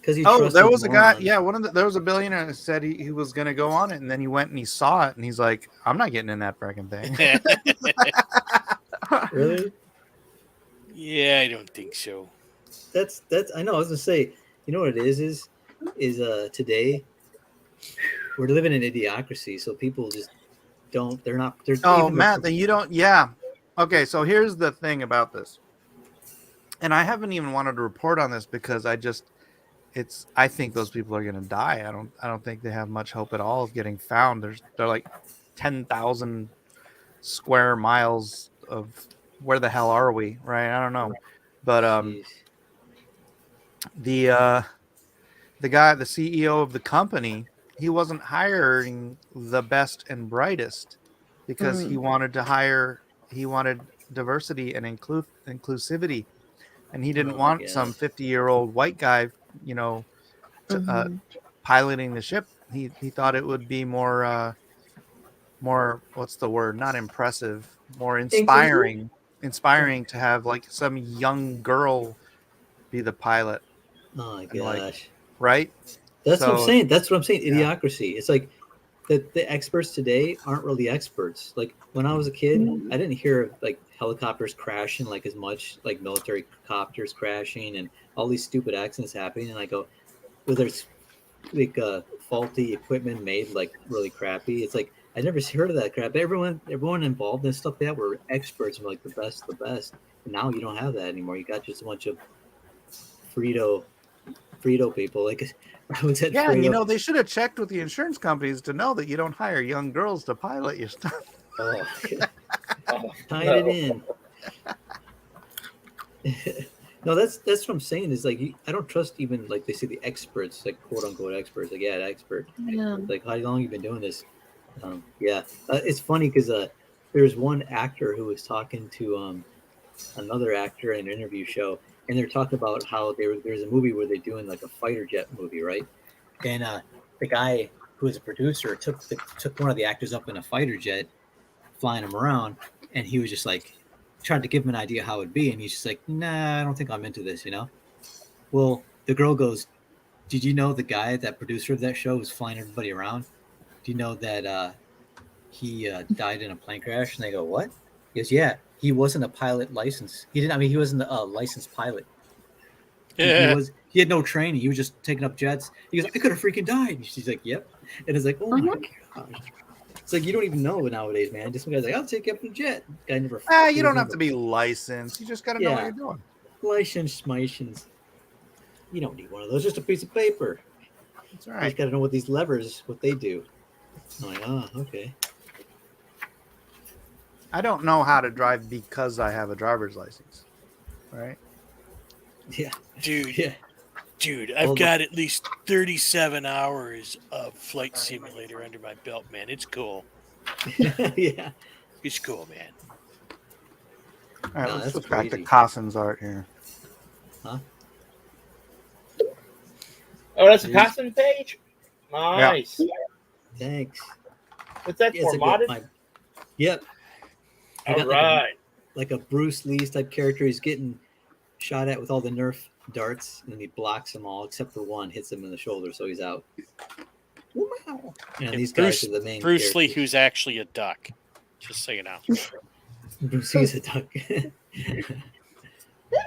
Because there was a guy. Yeah, there was a billionaire that said he was going to go on it, and then he went and he saw it, and he's like, "I'm not getting in that freaking thing." Really? Yeah, I don't think so. That's. I know. I was gonna say. You know what it is today we're living in idiocracy, so people just don't. They're not. They're. Oh, Matt, then you don't. Yeah. Okay, so here's the thing about this, and I haven't even wanted to report on this because I think those people are going to die. I don't think they have much hope at all of getting found. They're like 10,000 square miles of where the hell are we, right? I don't know, but the guy, the CEO of the company, he wasn't hiring the best and brightest because he wanted diversity and inclusivity, and he didn't want some 50-year-old white guy, piloting the ship. He thought it would be more what's the word? Not impressive, more inspiring to have like some young girl be the pilot. Oh my And, gosh! Right? That's what I'm saying. Idiocracy. It's like the experts today aren't really experts. Like when I was a kid, I didn't hear of like helicopters crashing like as much, like military copters crashing and all these stupid accidents happening. And I go, well, there's like faulty equipment made like really crappy. It's like I never heard of that crap. Everyone involved in stuff like that were experts and were like the best. And now you don't have that anymore. You got just a bunch of Frito people. Like I was at Yeah, and Frito. they should have checked with the insurance companies to know that you don't hire young girls to pilot your stuff. Oh, Oh, tied no. it in. No, that's what I'm saying. Is like I don't trust even like they say the experts, like quote unquote experts. Like yeah, the expert. Yeah. Like how long you been doing this? Yeah, it's funny because there's one actor who was talking to another actor in an interview show, and they're talking about how there's a movie where they're doing like a fighter jet movie, right? And the guy who was a producer took one of the actors up in a fighter jet, flying him around, and he was just like tried to give him an idea how it'd be, and he's just like, nah, I don't think I'm into this, Well, the girl goes, did you know the guy, that producer of that show, was flying everybody around? Do you know that he died in a plane crash? And they go, what? He goes, yeah, he wasn't a pilot license. He didn't. I mean, he wasn't a licensed pilot. Yeah. He had no training. He was just taking up jets. He goes, I could have freaking died. And she's like, yep. And it's like, oh my gosh. It's like you don't even know nowadays, man. Just some guy's like, I'll take you up in a jet. Guy never. You don't have to be licensed. You just got to know what you're doing. License. You don't need one of those. Just a piece of paper. That's You right. just got to know what these levers, what they do. I'm like, oh, okay. I don't know how to drive because I have a driver's license. Right? Yeah. Dude. Yeah. Dude, I've got at least 37 hours of flight simulator under my belt, man. It's cool. Yeah. It's cool, man. All right, No, let's that's look back to crazy. Cosson's art here. Huh? Oh, that's a It is. passing page? Nice. Thanks. What's that Yes, for? I got Modded? my- Yep. I All got right. like a Bruce Lee type character. He's getting shot at with all the Nerf darts, and he blocks them all except for one, hits him in the shoulder, so he's out. Wow. And these guys are the main Bruce Lee, characters. who's actually a duck. Just so you know. Bruce Lee's a duck. That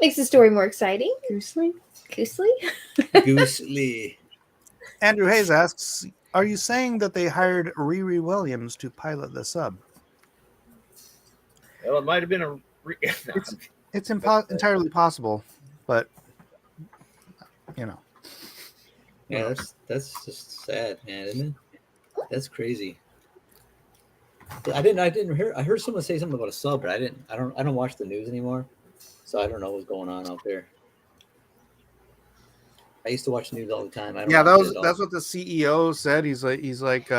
makes the story more exciting. Goosely? Goosely? Goose Lee. Andrew Hayes asks, are you saying that they hired Riri Williams to pilot the sub? Well, it might have been a. It's entirely possible, but Yeah, that's just sad, man, isn't it? That's crazy. I didn't hear. I heard someone say something about a sub, but I don't watch the news anymore, so I don't know what's going on out there. I used to watch the news all the time. I don't watch it at all. that's what the CEO said. He's like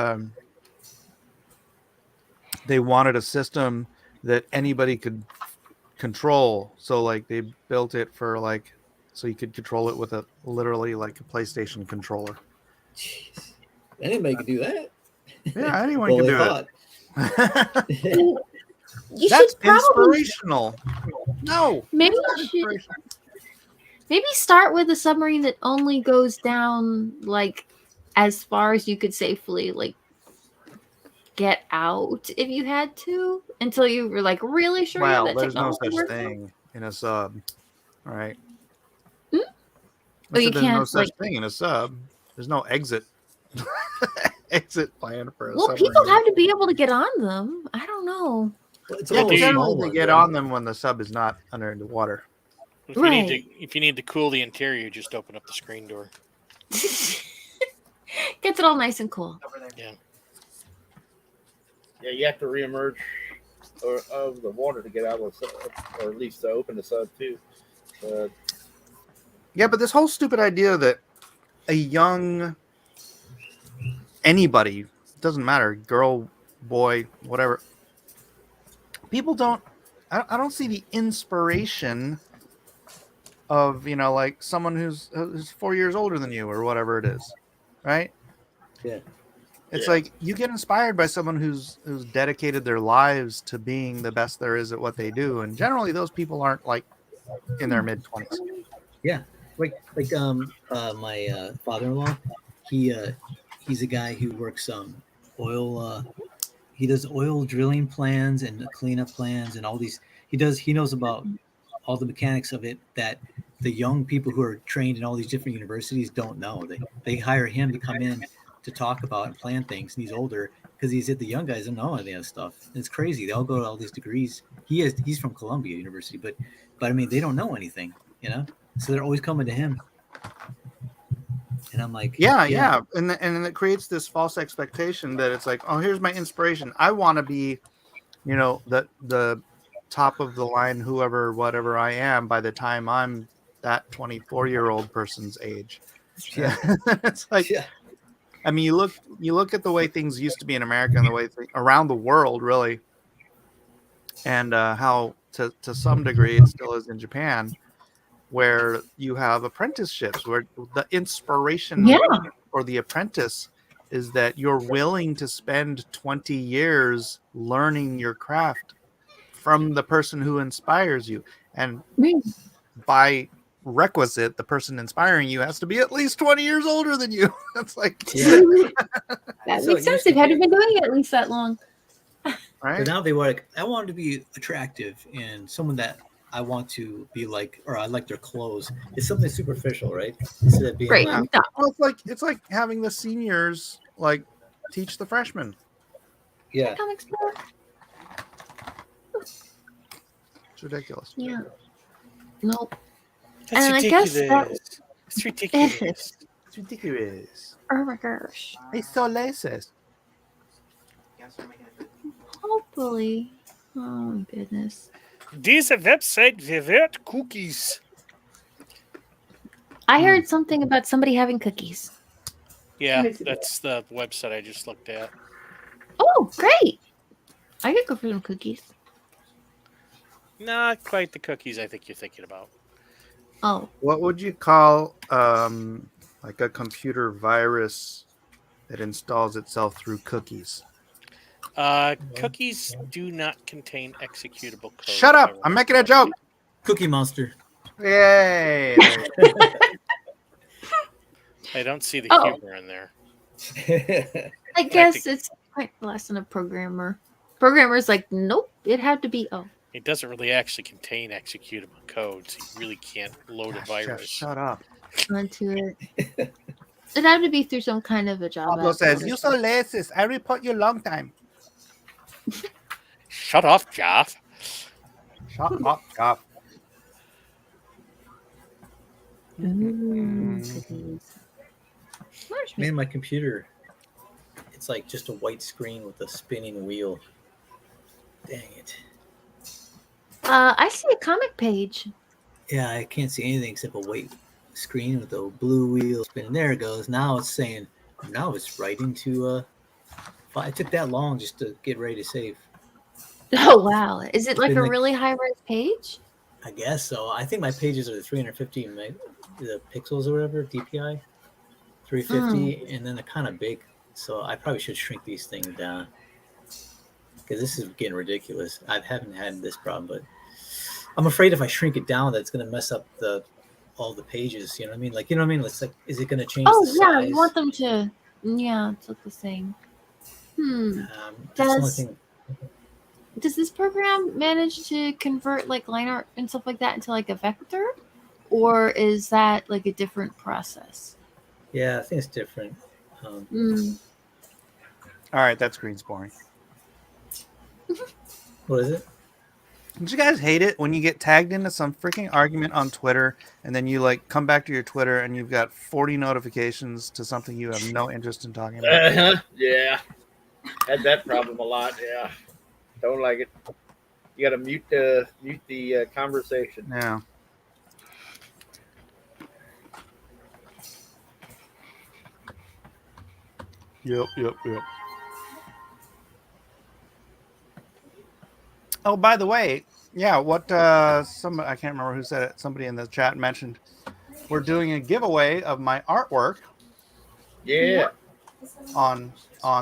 they wanted a system that anybody could control, so like they built it for like so you could control it with a literally like a PlayStation controller. Jeez. Anybody could do that. Yeah, anyone Well, can they do thought. You That's should probably inspirational. No, maybe that's you not should maybe start with a submarine that only goes down like as far as you could safely like get out if you had to until you were like really sure you Well, had that there's no technology such working. thing in a sub. All right. Hmm? I Oh, you said there's no can't, such like- thing in a sub. There's no exit plan for a Well, submarine. people have to be able to get on them. I don't know. Well, it's Yeah, all a generally small they one, get though. on them when the sub is not under the water. If you need to cool the interior, just open up the screen door. Gets it all nice and cool. Yeah. Yeah, you have to reemerge of the water to get out of the sub, or at least to open the sub too. Yeah, but this whole stupid idea that a young anybody, doesn't matter, girl, boy, whatever, people don't, I don't see the inspiration of, like someone who's 4 years older than you or whatever it is, right? Yeah. It's like you get inspired by someone who's dedicated their lives to being the best there is at what they do, and generally those people aren't like in their mid-20s. Yeah, like my father-in-law, he's a guy who works oil. He does oil drilling plans and cleanup plans and all these. He knows about all the mechanics of it that the young people who are trained in all these different universities don't know. They hire him to come in to talk about and plan things, and he's older because the young guys don't know any of that stuff. And it's crazy. They all go to all these degrees. He's from Columbia University, but I mean they don't know anything, So they're always coming to him. And I'm like, yeah. And it creates this false expectation that it's like, oh, here's my inspiration. I want to be, the top of the line, whatever I am by the time I'm that 24-year-old person's age. Yeah. It's like, I mean, you look at the way things used to be in America and the way around the world, really, and how to some degree it still is in Japan, where you have apprenticeships, where the inspiration for the apprentice is that you're willing to spend 20 years learning your craft from the person who inspires you. And by requisite, the person inspiring you has to be at least 20 years older than you. That's like, that makes sense. They've had to been doing it at least that long. Right. But now I want to be attractive and someone that I want to be like, or I like their clothes. It's something superficial, right? Instead of being well, it's like having the seniors like teach the freshmen. Yeah. It's ridiculous. Yeah. Nope. That's and ridiculous. I guess it's ridiculous. It's ridiculous. Oh my gosh. It's so racist. Hopefully. Oh my goodness. This website revert cookies. I heard something about somebody having cookies. Yeah, that's the website I just looked at. Oh, great. I could go for some cookies. Not quite the cookies I think you're thinking about. Oh. What would you call like a computer virus that installs itself through cookies? Cookies do not contain executable code. Shut up! I'm making a joke. Cookie Monster. Yay! I don't see the humor in there. I guess it's quite less than a programmer. Programmer's like, nope, it had to be It doesn't really actually contain executable code, so you really can't load a virus. Shut up. onto it. It had to be through some kind of a job. Pablo says, "You're so racist. I report you long time." Shut up, Jeff. Shut up, Jeff. Man, my computer, it's like just a white screen with a spinning wheel. Dang it. I see a comic page. Yeah, I can't see anything except a white screen with a blue wheel spinning. There it goes. Now it's saying, now it's writing to, it took that long just to get ready to save. Oh, wow. Is it like a really high-res page? I guess so. I think my pages are 350 the pixels or whatever, DPI. 350, and then they're kind of big. So I probably should shrink these things down. Because this is getting ridiculous. I haven't had this problem, but I'm afraid if I shrink it down, that's going to mess up all the pages. You know what I mean? Like, It's like, is it going to change the size? Oh, yeah. You want them to, to look the same. Does this program manage to convert like line art and stuff like that into like a vector? Or is that like a different process? Yeah, I think it's different. All right, that screen's boring. What is it? Don't you guys hate it when you get tagged into some freaking argument on Twitter and then you like come back to your Twitter and you've got 40 notifications to something you have no interest in talking about? Yeah. Had that problem a lot. Yeah. Don't like it. You got to mute the conversation. Yeah. Yep. Oh, by the way, yeah, what I can't remember who said it. Somebody in the chat mentioned we're doing a giveaway of my artwork. Yeah. On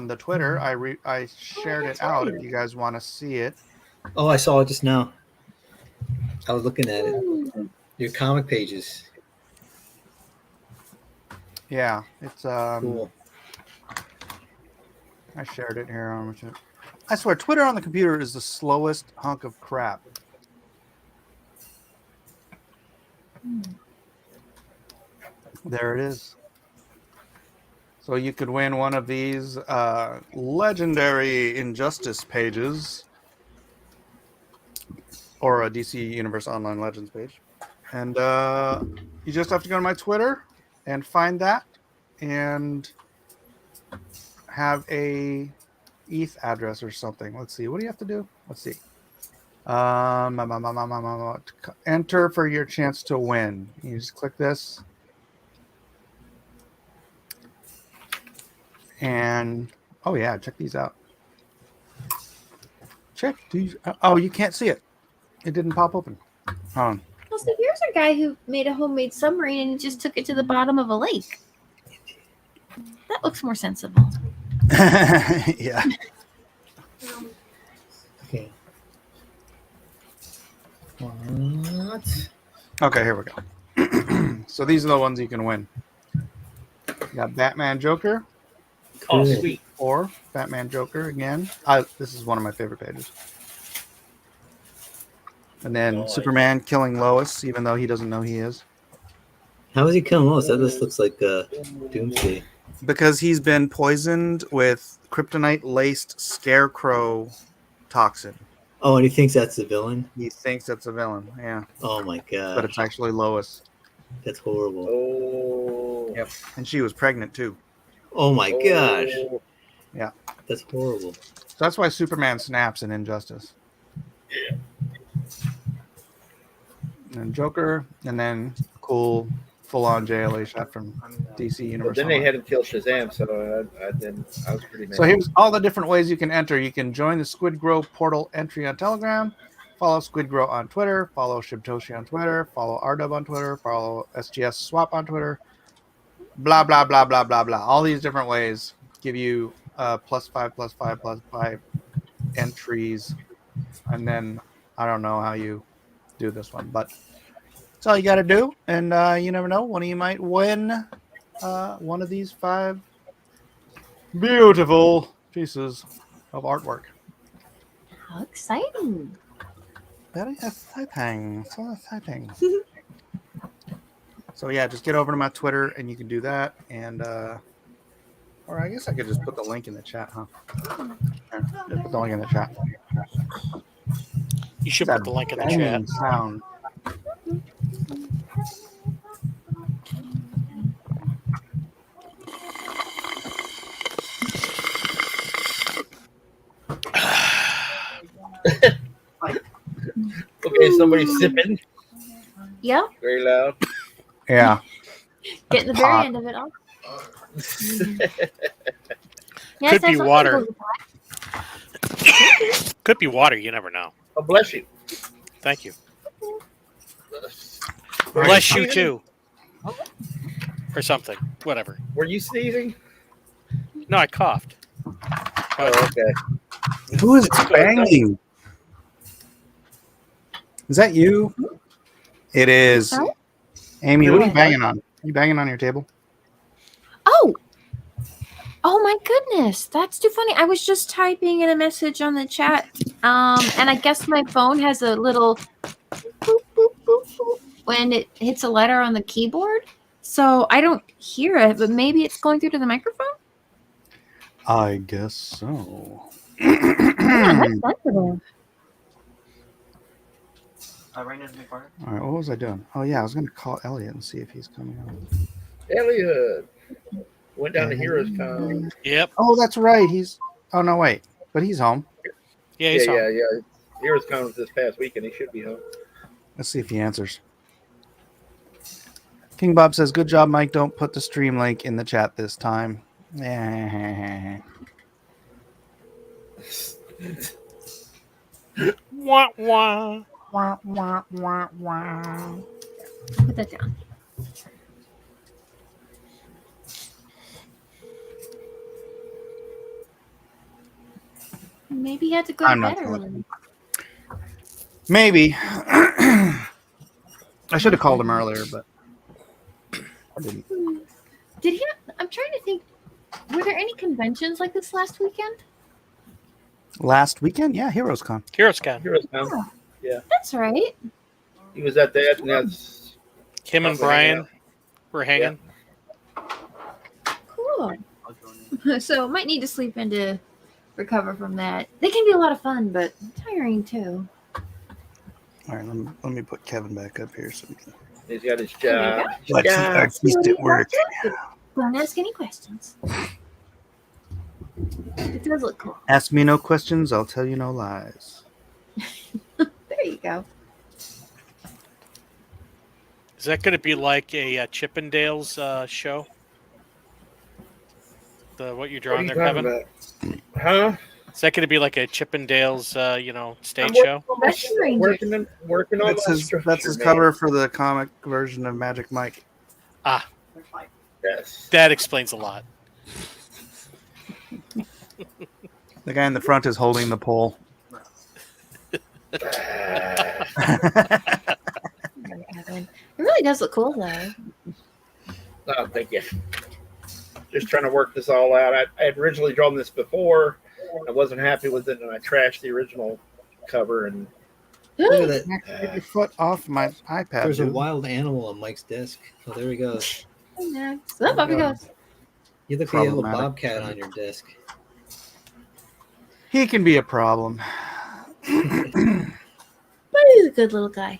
the Twitter, I shared it out. If you guys want to see it. Oh, I saw it just now. I was looking at it. Your comic pages. Yeah, it's cool. I shared it here on my chat. I swear, Twitter on the computer is the slowest hunk of crap. There it is. So you could win one of these legendary Injustice pages or a DC Universe Online Legends page. And you just have to go to my Twitter and find that and have a ETH address or something. Let's see. What do you have to do? Let's see. Enter for your chance to win. You just click this. And oh yeah, check these out. Check these out. Oh, you can't see it. It didn't pop open. Hold on. Also, here's a guy who made a homemade submarine and just took it to the bottom of a lake. That looks more sensible. Yeah. Okay. What? Okay, here we go. So these are the ones you can win. You got Batman Joker. Oh, sweet. Or Batman Joker again. This is one of my favorite pages. And then Superman killing Lois, even though he doesn't know he is. How is he killing Lois? That just looks like Doomsday. Because he's been poisoned with kryptonite-laced scarecrow toxin. Oh, and he thinks that's the villain? He thinks that's a villain, yeah. Oh my god. But it's actually Lois. That's horrible. Oh. Yep. And she was pregnant too. Oh my gosh. Yeah. That's horrible. So that's why Superman snaps in Injustice. Yeah. And Joker, and then cool full-on JLA shot from DC Universe. But then they had to kill Shazam, so I was pretty mad. So here's all the different ways you can enter. You can join the Squid Grow portal entry on Telegram, follow Squid Grow on Twitter, follow Shibtoshi on Twitter, follow RDub on Twitter, follow SGS Swap on Twitter, blah, blah, blah, blah, blah, blah. All these different ways give you +5 entries. And then I don't know how you do this one, but that's all you got to do. And you never know, one of you might win one of these 5 beautiful pieces of artwork. How exciting! Very exciting. So exciting. So yeah, just get over to my Twitter and you can do that. And or I guess I could just put the link in the chat, huh? Here, just put the link in the chat. You should put the link in the chat. Sound. Okay, somebody's sipping. Yeah. Very loud. Yeah. Getting the very end of it all. Could be water. Could be water. You never know. Oh, bless you. Thank you. Bless you too. Or something. Whatever. Were you sneezing? No, I coughed. Oh, okay. Who is banging? Is that you? It is. Huh? Amy, what are you banging on? You banging on your table? Oh! Oh my goodness, that's too funny. I was just typing in a message on the chat, and I guess my phone has a little boop, boop, boop, boop when it hits a letter on the keyboard. So I don't hear it, but maybe it's going through to the microphone? I guess so. Yeah, that's sensitive. All right, what was I doing? Oh yeah, I was going to call Elliot and see if he's coming on. Elliot went down to Heroes Con. Yep. Oh, that's right. He's. Oh no, wait. But he's home. Yeah, he's home. Yeah. Heroes Con was this past weekend. He should be home. Let's see if he answers. King Bob says, "Good job, Mike. Don't put the stream link in the chat this time." Wah wah. Wah, wah, wah, wah. Put that down. Maybe you had to go I'm to not bed telling early. Maybe. I should have called him earlier, but I didn't. Did he? I'm trying to think. Were there any conventions like this last weekend? Last weekend, yeah, Heroes Con. Heroes Con. Heroes Con. Yeah. That's right. He was at that, and that's Him and probably hanging Brian out. were hanging. Cool. So might need to sleep in to recover from that. They can be a lot of fun, but tiring too. All right, let me put Kevin back up here so we can. He's got his There you job. go. Let's Yeah. he's at work. Don't ask any questions. It does look cool. Ask me no questions, I'll tell you no lies. There you go. Is that going to be like a Chippendales show? What you're drawing there, Kevin? About? Huh? Is that going to be like a Chippendales, stage I'm show? working on That's his cover for the comic version of Magic Mike. Ah, Yes. that explains a lot. The guy in the front is holding the pole. It really does look cool, though. Oh, thank you. Just trying to work this all out. I had originally drawn this before. I wasn't happy with it, and I trashed the original cover. And Look at that. Get your foot off my iPad. There's a dude. wild animal on Mike's desk. Oh, there he goes. Next. Up he goes. You look like a little Problematic. bobcat on your desk. He can be a problem. But he's a good little guy.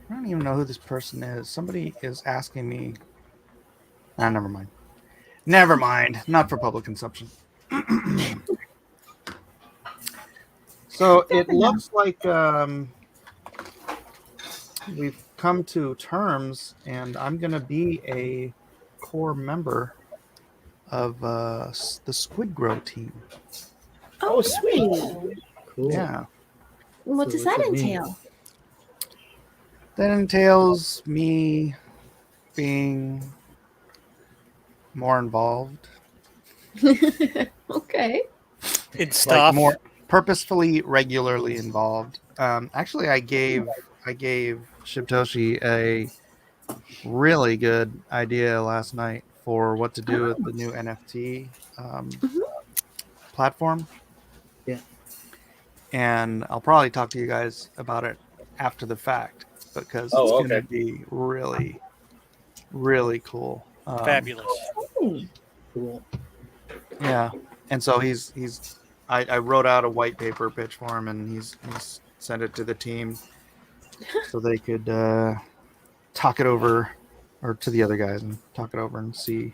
I don't even know who this person is. Somebody is asking me. Never mind. Never mind. Not for public consumption. So it looks like we've come to terms, and I'm going to be a core member of the Squid Grow team. Oh, sweet. Cool. Yeah. What So does what's that that mean? entail? That entails me being more involved, Okay. In stuff. like more purposefully, regularly involved. Actually, I gave Shibtoshi a really good idea last night for what to do with the new NFT platform. Yeah. And I'll probably talk to you guys about it after the fact because Oh, it's going okay. to be really, really cool. Fabulous. Cool. Yeah, and so I wrote out a white paper pitch for him, and he's sent it to the team so they could talk it over, or to the other guys and talk it over and see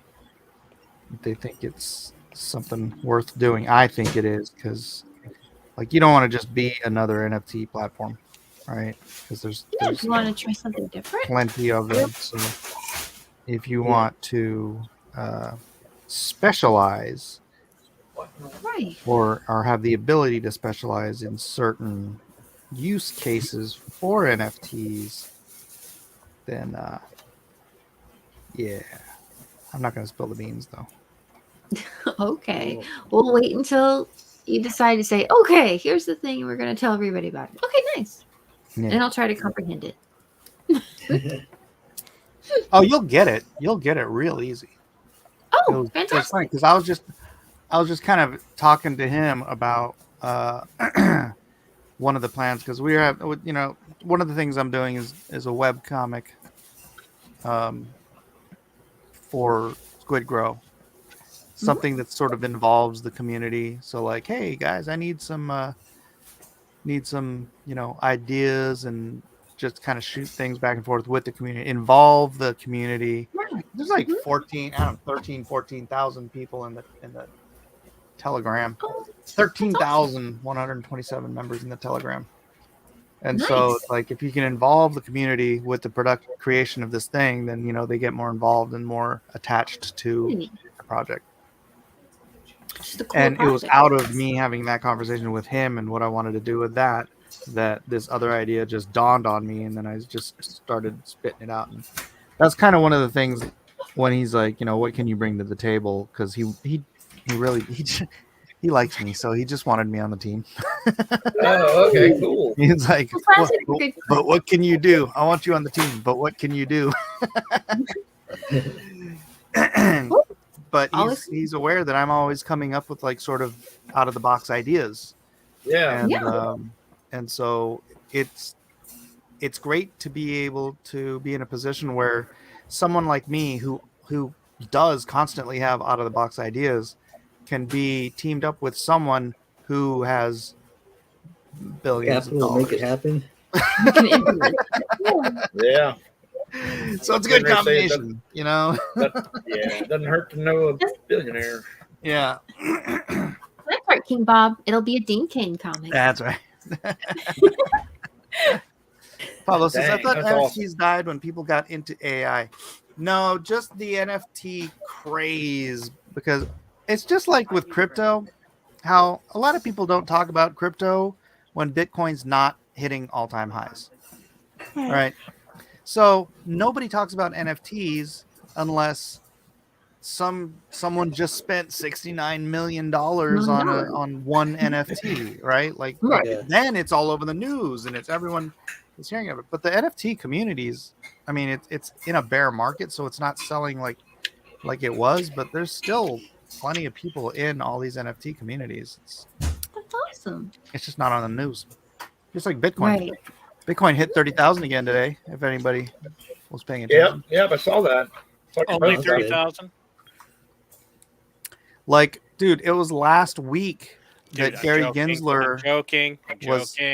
if they think it's something worth doing. I think it is, because like you don't want to just be another NFT platform, right? Because there's You want to try something different? plenty of them. So if you want to specialize Right. or have the ability to specialize in certain use cases for NFTs, then yeah, I'm not going to spill the beans though. Okay. We'll wait until you decide to say, okay, here's the thing we're going to tell everybody about it. Okay, nice. Yeah. And I'll try to comprehend it. Oh, you'll get it. You'll get it real easy. Oh, It's fantastic. funny because I was just kind of talking to him about one of the plans, because we have, one of the things I'm doing is a web comic for Squid Grow, something that sort of involves the community. So like, hey guys, I need some ideas, and just kind of shoot things back and forth with the community, involve the community. There's like 14,000 people in the Telegram. 13,127 members in the Telegram. And so Nice. like if you can involve the community with the creation of this thing, then they get more involved and more attached to the project. Just a cool And it was project. out of me having that conversation with him and what I wanted to do with that this other idea just dawned on me, and then I just started spitting it out. And that's kind of one of the things when he's like, what can you bring to the table? Because he He likes me, so he just wanted me on the team. Oh, okay, cool. He's like, Well, sounds like a good but what can you do? I want you on the team, but what can you do? But he's aware that I'm always coming up with like sort of out of the box ideas. Yeah. And so it's great to be able to be in a position where someone like me who does constantly have out of the box ideas can be teamed up with someone who has billions Capital of to make dollars. it happen. Yeah. So it's a good combination, you know. It doesn't hurt to know a billionaire. Yeah. That part, King Bob. It'll be a Dean Kane comic. That's right. Pablo says, I thought NFTs died when people got into AI. No, just the NFT craze, because it's just like with crypto, how a lot of people don't talk about crypto when Bitcoin's not hitting all-time highs. Right? So nobody talks about NFTs unless someone just spent $69 million on one NFT, right? Like then it's all over the news and it's everyone is hearing of it. But the NFT communities, I mean, it's in a bear market, so it's not selling like it was, but there's still plenty of people in all these NFT communities. That's awesome. It's just not on the news. Just like Bitcoin. Right. Bitcoin hit 30,000 again today, if anybody was paying attention. Yep, I saw that. Only 30,000? Like, dude, it was last week that Gary I'm Gensler joking.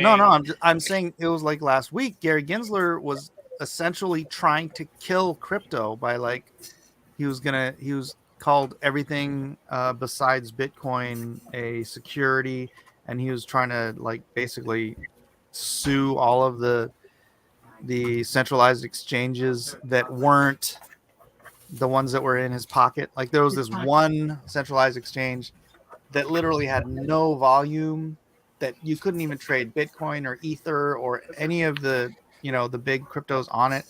No, I'm saying it was like last week. Gary Gensler was essentially trying to kill crypto by like he was called everything besides Bitcoin a security, and he was trying to like basically sue all of the centralized exchanges that weren't the ones that were in his pocket. Like there was this one centralized exchange that literally had no volume, that you couldn't even trade Bitcoin or Ether or any of the, the big cryptos on it.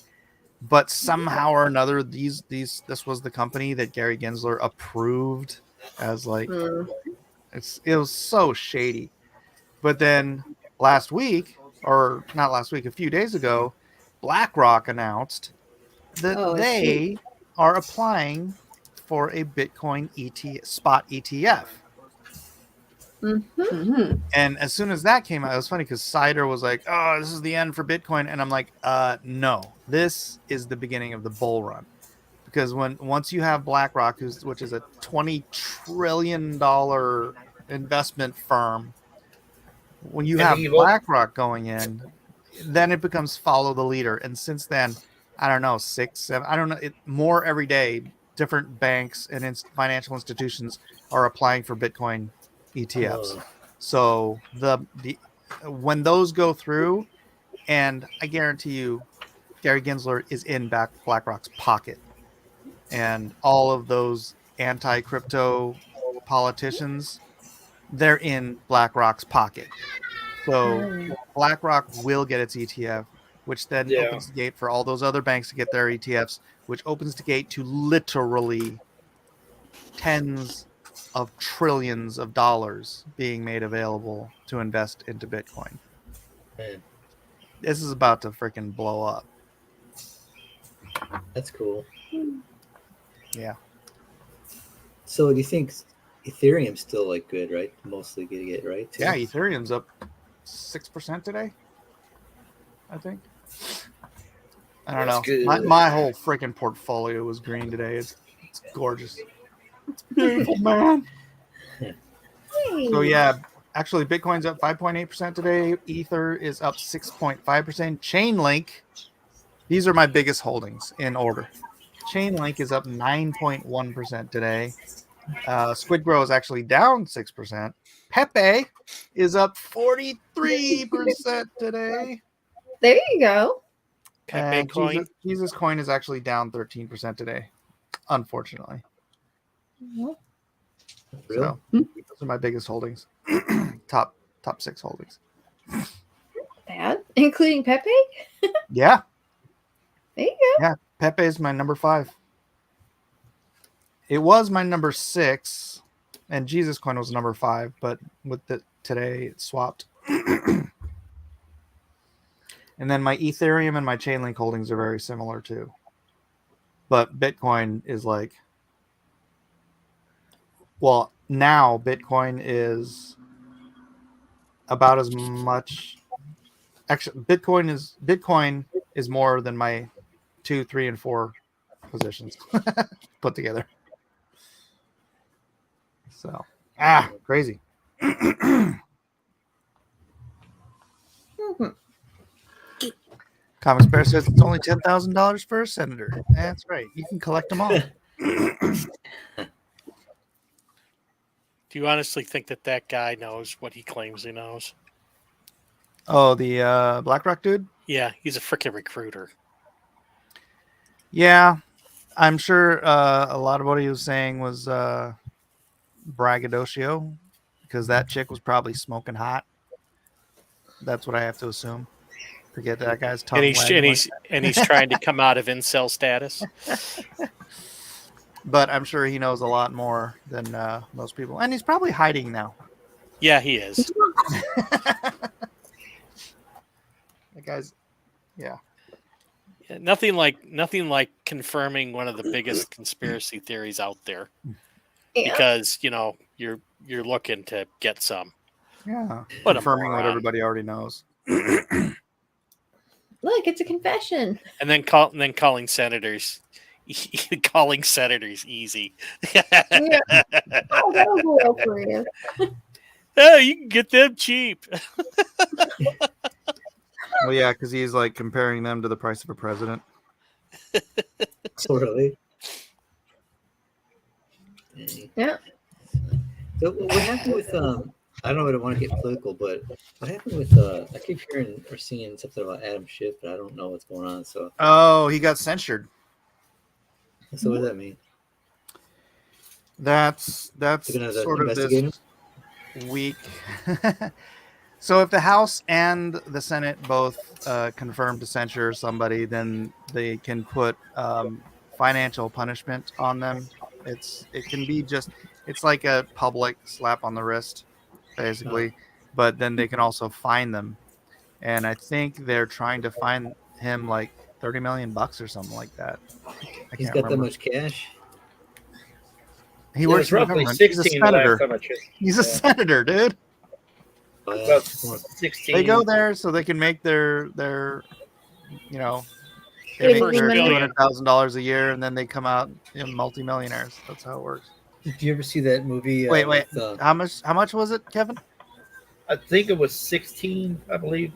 But somehow or another, this was the company that Gary Gensler approved as like, it was so shady. But then last week, or not last week, a few days ago, BlackRock announced that they are applying for a Bitcoin spot ETF. Mm-hmm. And as soon as that came out, it was funny because Cider was like, "Oh, this is the end for Bitcoin," and I'm like, "No, this is the beginning of the bull run." Because once you have BlackRock, which is a $20 trillion investment firm, when you have BlackRock going in, then it becomes follow the leader. And since then, I don't know, 6, 7, I don't know, more every day. Different banks and financial institutions are applying for Bitcoin ETFs. So when those go through, and I guarantee you, Gary Gensler is in BlackRock's pocket, and all of those anti-crypto politicians, they're in BlackRock's pocket. So BlackRock will get its ETF, which then opens the gate for all those other banks to get their ETFs, which opens the gate to literally tens of trillions of dollars being made available to invest into Bitcoin. Man. This is about to freaking blow up. That's cool. Yeah. So do you think Ethereum's still like good, right? Mostly getting it right. Yeah, Ethereum's up 6% today, I think. I don't know. My whole freaking portfolio was green today. It's gorgeous. It's beautiful, man. So yeah, actually Bitcoin's up 5.8% today. Ether is up 6.5%. Chainlink, these are my biggest holdings in order. Chainlink is up 9.1% today. Squid Grow is actually down 6%. Pepe is up 43% today. There you go. Pepe coin. Jesus coin is actually down 13% today, unfortunately. So those are my biggest holdings. top 6 holdings. Bad, including Pepe. Yeah. There you go. Yeah, Pepe is my number 5. It was my number 6 and Jesus coin was number 5, but with the today it swapped. And then my Ethereum and my Chainlink holdings are very similar too. But Bitcoin is like, well, now Bitcoin is about as much. Actually, Bitcoin is more than my 2, 3, and 4 positions put together. So, crazy. Comics Bear says it's only $10,000 for a senator. That's right. You can collect them all. Do you honestly think that guy knows what he claims he knows? Oh, the BlackRock dude? Yeah, he's a freaking recruiter. Yeah, I'm sure a lot of what he was saying was braggadocio, because that chick was probably smoking hot. That's what I have to assume. Forget that guy's tongue And he's trying to come out of incel status. But I'm sure he knows a lot more than most people, and he's probably hiding now. Yeah, he is. That guy's, yeah. Nothing like confirming one of the biggest conspiracy theories out there, because you're looking to get some. Yeah, What confirming what everybody already knows. Look, it's a confession. And then calling senators, calling senators easy. Yeah. Oh, that was a little creative. Oh, you can get them cheap. Well, yeah, because he's like comparing them to the price of a president. Totally. Yeah. So what happened with I don't want to get political, but what happened with I keep hearing or seeing something about Adam Schiff, but I don't know what's going on. So he got censured. So what does that mean? That's sort of this week. So if the House and the Senate both confirm to censure somebody, then they can put financial punishment on them. It can be it's like a public slap on the wrist, basically. But then they can also fine them, and I think they're trying to fine him like $30 million or something like that. He's got that much cash. He works for the government. He's a senator. He's a senator, dude. About 16. They go there so they can make their they make their $200,000 a year, and then they come out multimillionaires. That's how it works. Did you ever see that movie? Wait. How much was it, Kevin? I think it was 16. I believe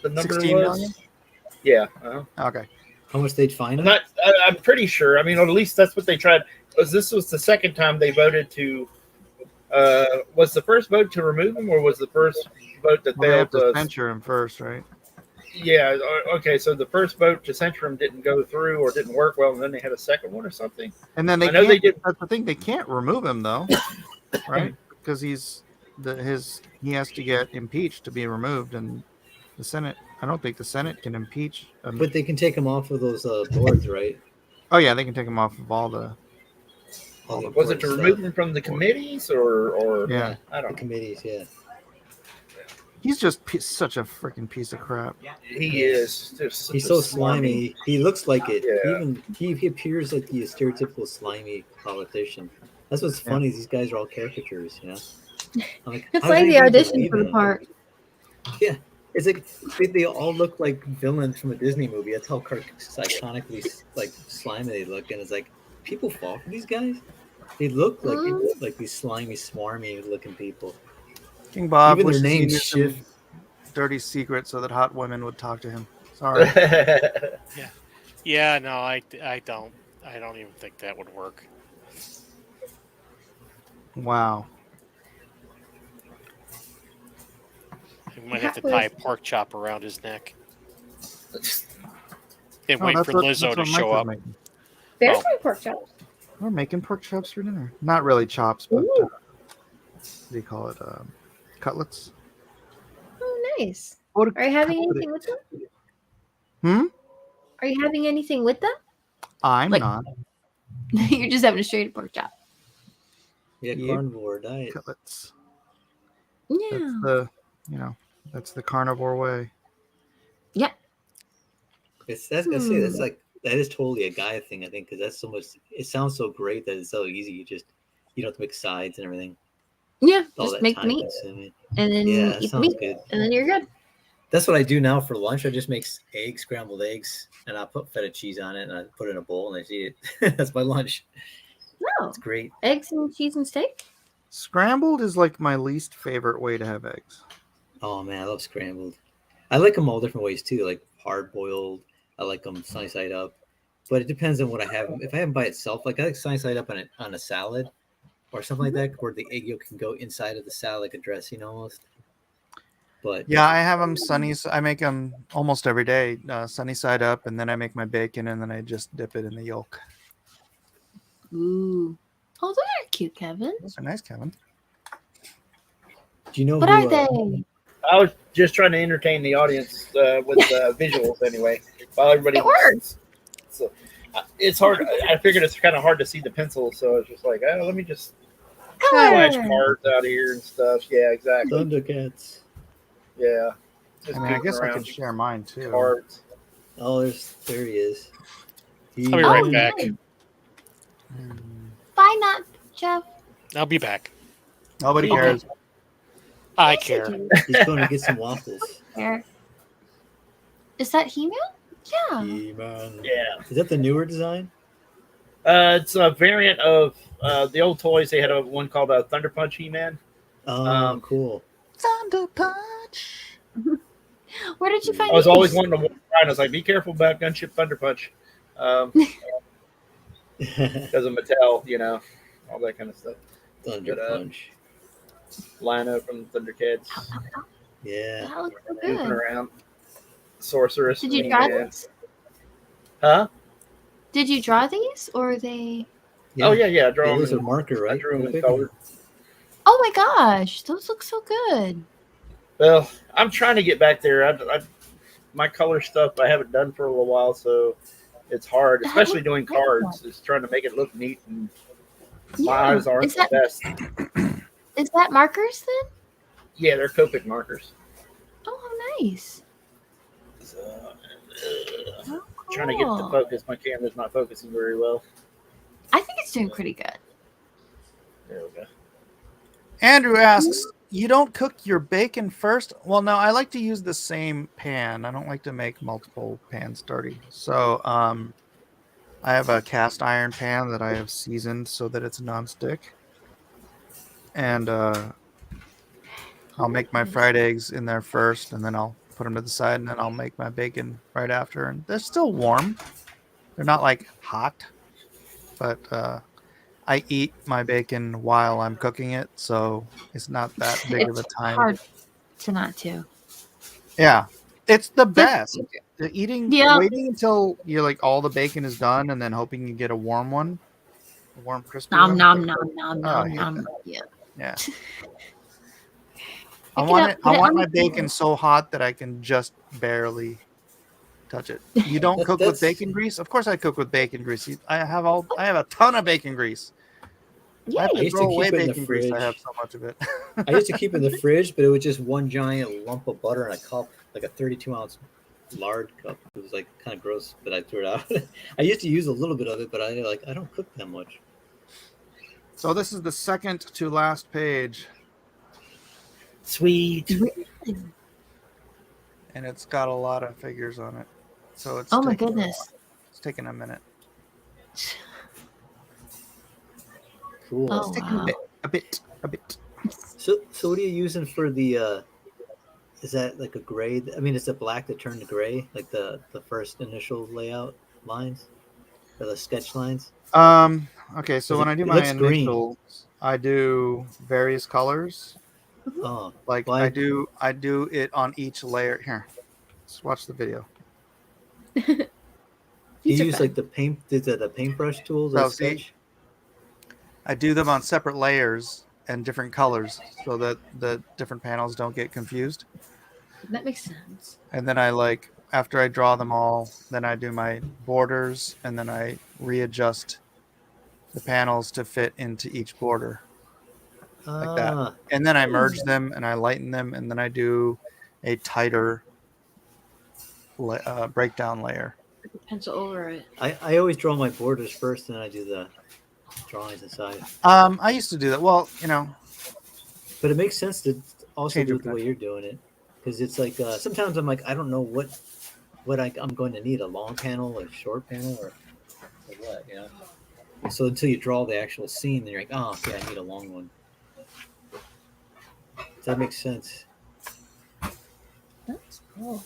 the number 16 was. million? Yeah. Okay. How much they'd fine him? I'm pretty sure. I mean, at least that's what they tried. Because this was the second time they voted to. Was the first vote to remove him, or was the first vote that they failed have to censure him first, right? Yeah. Okay. So the first vote to censure him didn't go through or didn't work well, and then they had a second one or something. And then they did. That's the thing. They can't remove him though, right? Because he has to get impeached to be removed, and the Senate. I don't think the Senate can impeach. But they can take him off of those boards, right? Oh yeah, they can take him off of all the. Was it to remove him from the committees or yeah? I don't know. The committees, yeah. He's just such a freaking piece of crap. He is. He's so slimy. He looks like it. Yeah. He appears like the stereotypical slimy politician. That's what's funny. These guys are all caricatures, you know. It's like the audition for the part. Yeah, it's like they all look like villains from a Disney movie. That's how iconically like slimy they look, and it's like people fall for these guys. They look like these slimy, swarmy looking people. King Bob even wishes their names he knew Schiff. some dirty secret so that hot women would talk to him. Sorry. Yeah. No, I don't even think that would work. Wow. He might have to tie a pork chop around his neck and wait for Lizzo to show up. There's my pork chops. We're making pork chops for dinner. Not really chops, but what do you call it? Cutlets. Oh, nice. Are you having anything with them? Are you having anything with them? I'm not. You're just having a straight pork chop. Yeah, Yep. carnivore diet. Cutlets. Yeah. That's the carnivore way. Yeah. I say that's like that is totally a guy thing, I think, because that's so much. It sounds so great that it's so easy. You don't have to make sides and everything. Yeah. All Just that make the time meat, consuming. and then Yeah, that eat the sounds meat, good. and then you're good. That's what I do now for lunch. I just make eggs, scrambled eggs, and I put feta cheese on it, and I put it in a bowl, and I eat it. That's my lunch. No. It's great. Eggs and cheese and steak. Scrambled is like my least favorite way to have eggs. Oh man, I love scrambled. I like them all different ways too, like hard boiled. I like them sunny side up, but it depends on what I have. If I have them by itself, like I like sunny side up on a salad or something like that, where the egg yolk can go inside of the salad like a dressing almost. But Yeah, I have them sunny. I make them almost every day, sunny side up, and then I make my bacon, and then I just dip it in the yolk. Ooh. Oh, those are cute, Kevin. Those are nice, Kevin. do you know What who? are they? I was just trying to entertain the audience with visuals anyway, while everybody. It works. So it's hard. I figured it's kind of hard to see the pencil, so it's just like, oh, let me just flash cards out here and stuff. Yeah, exactly. Thundercats. Yeah. Just I mean, I guess I around could share mine too. cards. Oh, there he is. I'll be right back. Bye, not Jeff. I'll be back. Nobody Okay. cares. I care. He's going to get some waffles. There. Is that He-Man? Yeah. He-Man. Yeah. Is that the newer design? It's a variant of the old toys. They had one called Thunder Punch He-Man. Oh, cool. Thunder Punch. Where did you find I was these? always wanting to walk around. I was like, be careful about Gunship Thunder Punch. Because of Mattel, all that kind of stuff. Thunder Punch. Lino from Thundercats. Yeah. That looks so Moving good. around. Sorceress. Did you draw He-Man. these? Huh? Did you draw these, or are they? Oh, yeah. I draw them Those are in, marker, right? I drew them in Okay. color. Oh my gosh, those look so good. Well, I'm trying to get back there. My color stuff I haven't done for a little while, so it's hard, especially doing cards. It's trying to make it look neat, and my eyes aren't the best. Is that markers then? Yeah, they're Copic markers. Oh, how nice. So, Oh, trying to get the cool. focus. My camera's not focusing very well. I think it's doing pretty good. There we go. Andrew asks, you don't cook your bacon first? Well, no, I like to use the same pan. I don't like to make multiple pans dirty. So I have a cast iron pan that I have seasoned so that it's nonstick. And I'll make my fried eggs in there first, and then I'll put them to the side, and then I'll make my bacon right after. And they're still warm. They're not like hot, but I eat my bacon while I'm cooking it, so it's not that big of a It's time. hard to not to. Yeah, it's the best. Waiting until you're like all the bacon is done, and then hoping you get a warm one, a warm crispy Nom one. nom nom nom Oh, I nom hate nom. that. Yeah. Yeah. Pick I it want up, it. put I it want on my the bacon table. so hot that I can just barely touch it. You don't cook with bacon grease? Of course, I cook with bacon grease. I have a ton of bacon grease. I have I to used throw to away keep it in the bacon grease. I fridge. have so much of it. I used to keep it in the fridge, but it was just one giant lump of butter in a cup, like a 32-ounce lard cup. It was like kind of gross, but I threw it out. I used to use a little bit of it, but I don't cook that much. So this is the second to last page. Sweet. And it's got a lot of figures on it. So it's Oh my taking- goodness. It's taking a minute. Cool. Oh, It's taking wow. a bit. So what are you using for the? Is that like a gray? I mean, it's a black that turned to gray, like the first initial layout lines, or the sketch lines. Okay, so Is when it- I do it my looks green. initials, I do various colors. Oh, Like why? I do it on each layer. Here, let's watch the video. Do you use like the paintbrush tools? So Like see, sketch? I do them on separate layers and different colors so that the different panels don't get confused. That makes sense. And then after I draw them all, then I do my borders, and then I readjust the panels to fit into each border. like that. Ah, And then I merge them and I lighten them, and then I do a tighter breakdown layer. Pencil over it. I always draw my borders first, and then I do the drawings inside. I used to do that. Well, But it makes sense to also Change do of it the way you're doing it, because it's like sometimes I'm like, I don't know what I'm going to need, a long panel or short panel or what, And so until you draw the actual scene, then you're like, oh, okay, I need a long one. Does that make sense? That's cool.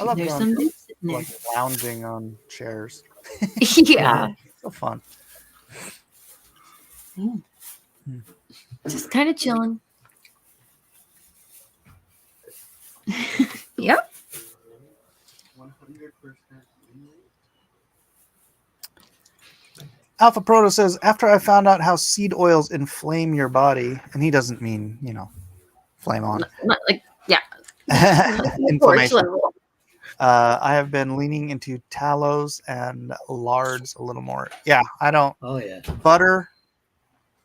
I love There's drawing some bits in there. like lounging on chairs. Yeah. So fun. Just kind of chilling. Yep. 100%. Alpha Proto says, after I found out how seed oils inflame your body, and he doesn't mean, flame on. Not like, yeah. Inflammation. I have been leaning into tallows and lards a little more. Yeah, I don't. Oh yeah. Butter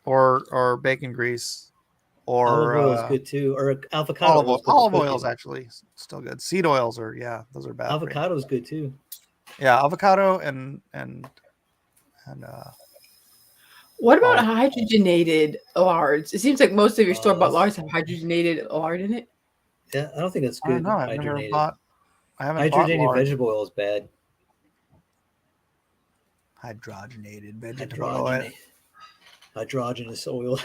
or bacon grease or olive oil is good too, or avocado oil. Olive oil is actually still good. Seed oils are those are bad. Avocado is good too. Yeah, avocado and what about hydrogenated lards? It seems like most of your store-bought lards have hydrogenated lard in it. Yeah, I don't think that's good. I don't know. I've never bought. I haven't hydrogenated bought vegetable oil is bad. Hydrogenated vegetable oil. Hydrogenous oil.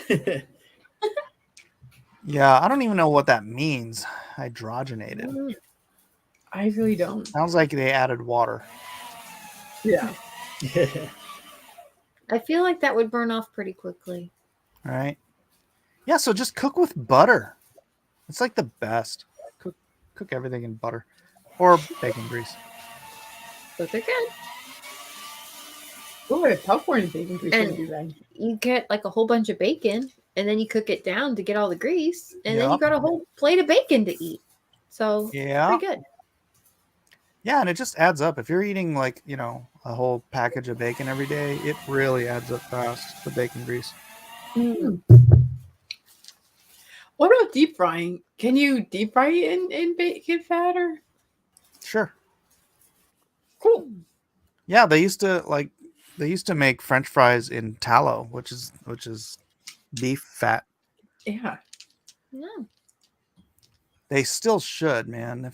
Yeah, I don't even know what that means. Hydrogenated. I really don't. Sounds like they added water. Yeah. I feel like that would burn off pretty quickly. All right. Yeah, so just cook with butter. It's like the best. Cook everything in butter or bacon grease. But they're good. Oh, popcorn and bacon grease wouldn't be bad. You get like a whole bunch of bacon, and then you cook it down to get all the grease, and then you Yep. got a whole plate of bacon to eat. So Yeah. pretty good. Yeah, and it just adds up. If you're eating like, a whole package of bacon every day, it really adds up fast, the bacon grease. What about deep frying? Can you deep fry it in bacon fat or? Sure. Cool. Yeah, they used to make French fries in tallow, which is beef fat. Yeah. No. They still should, man.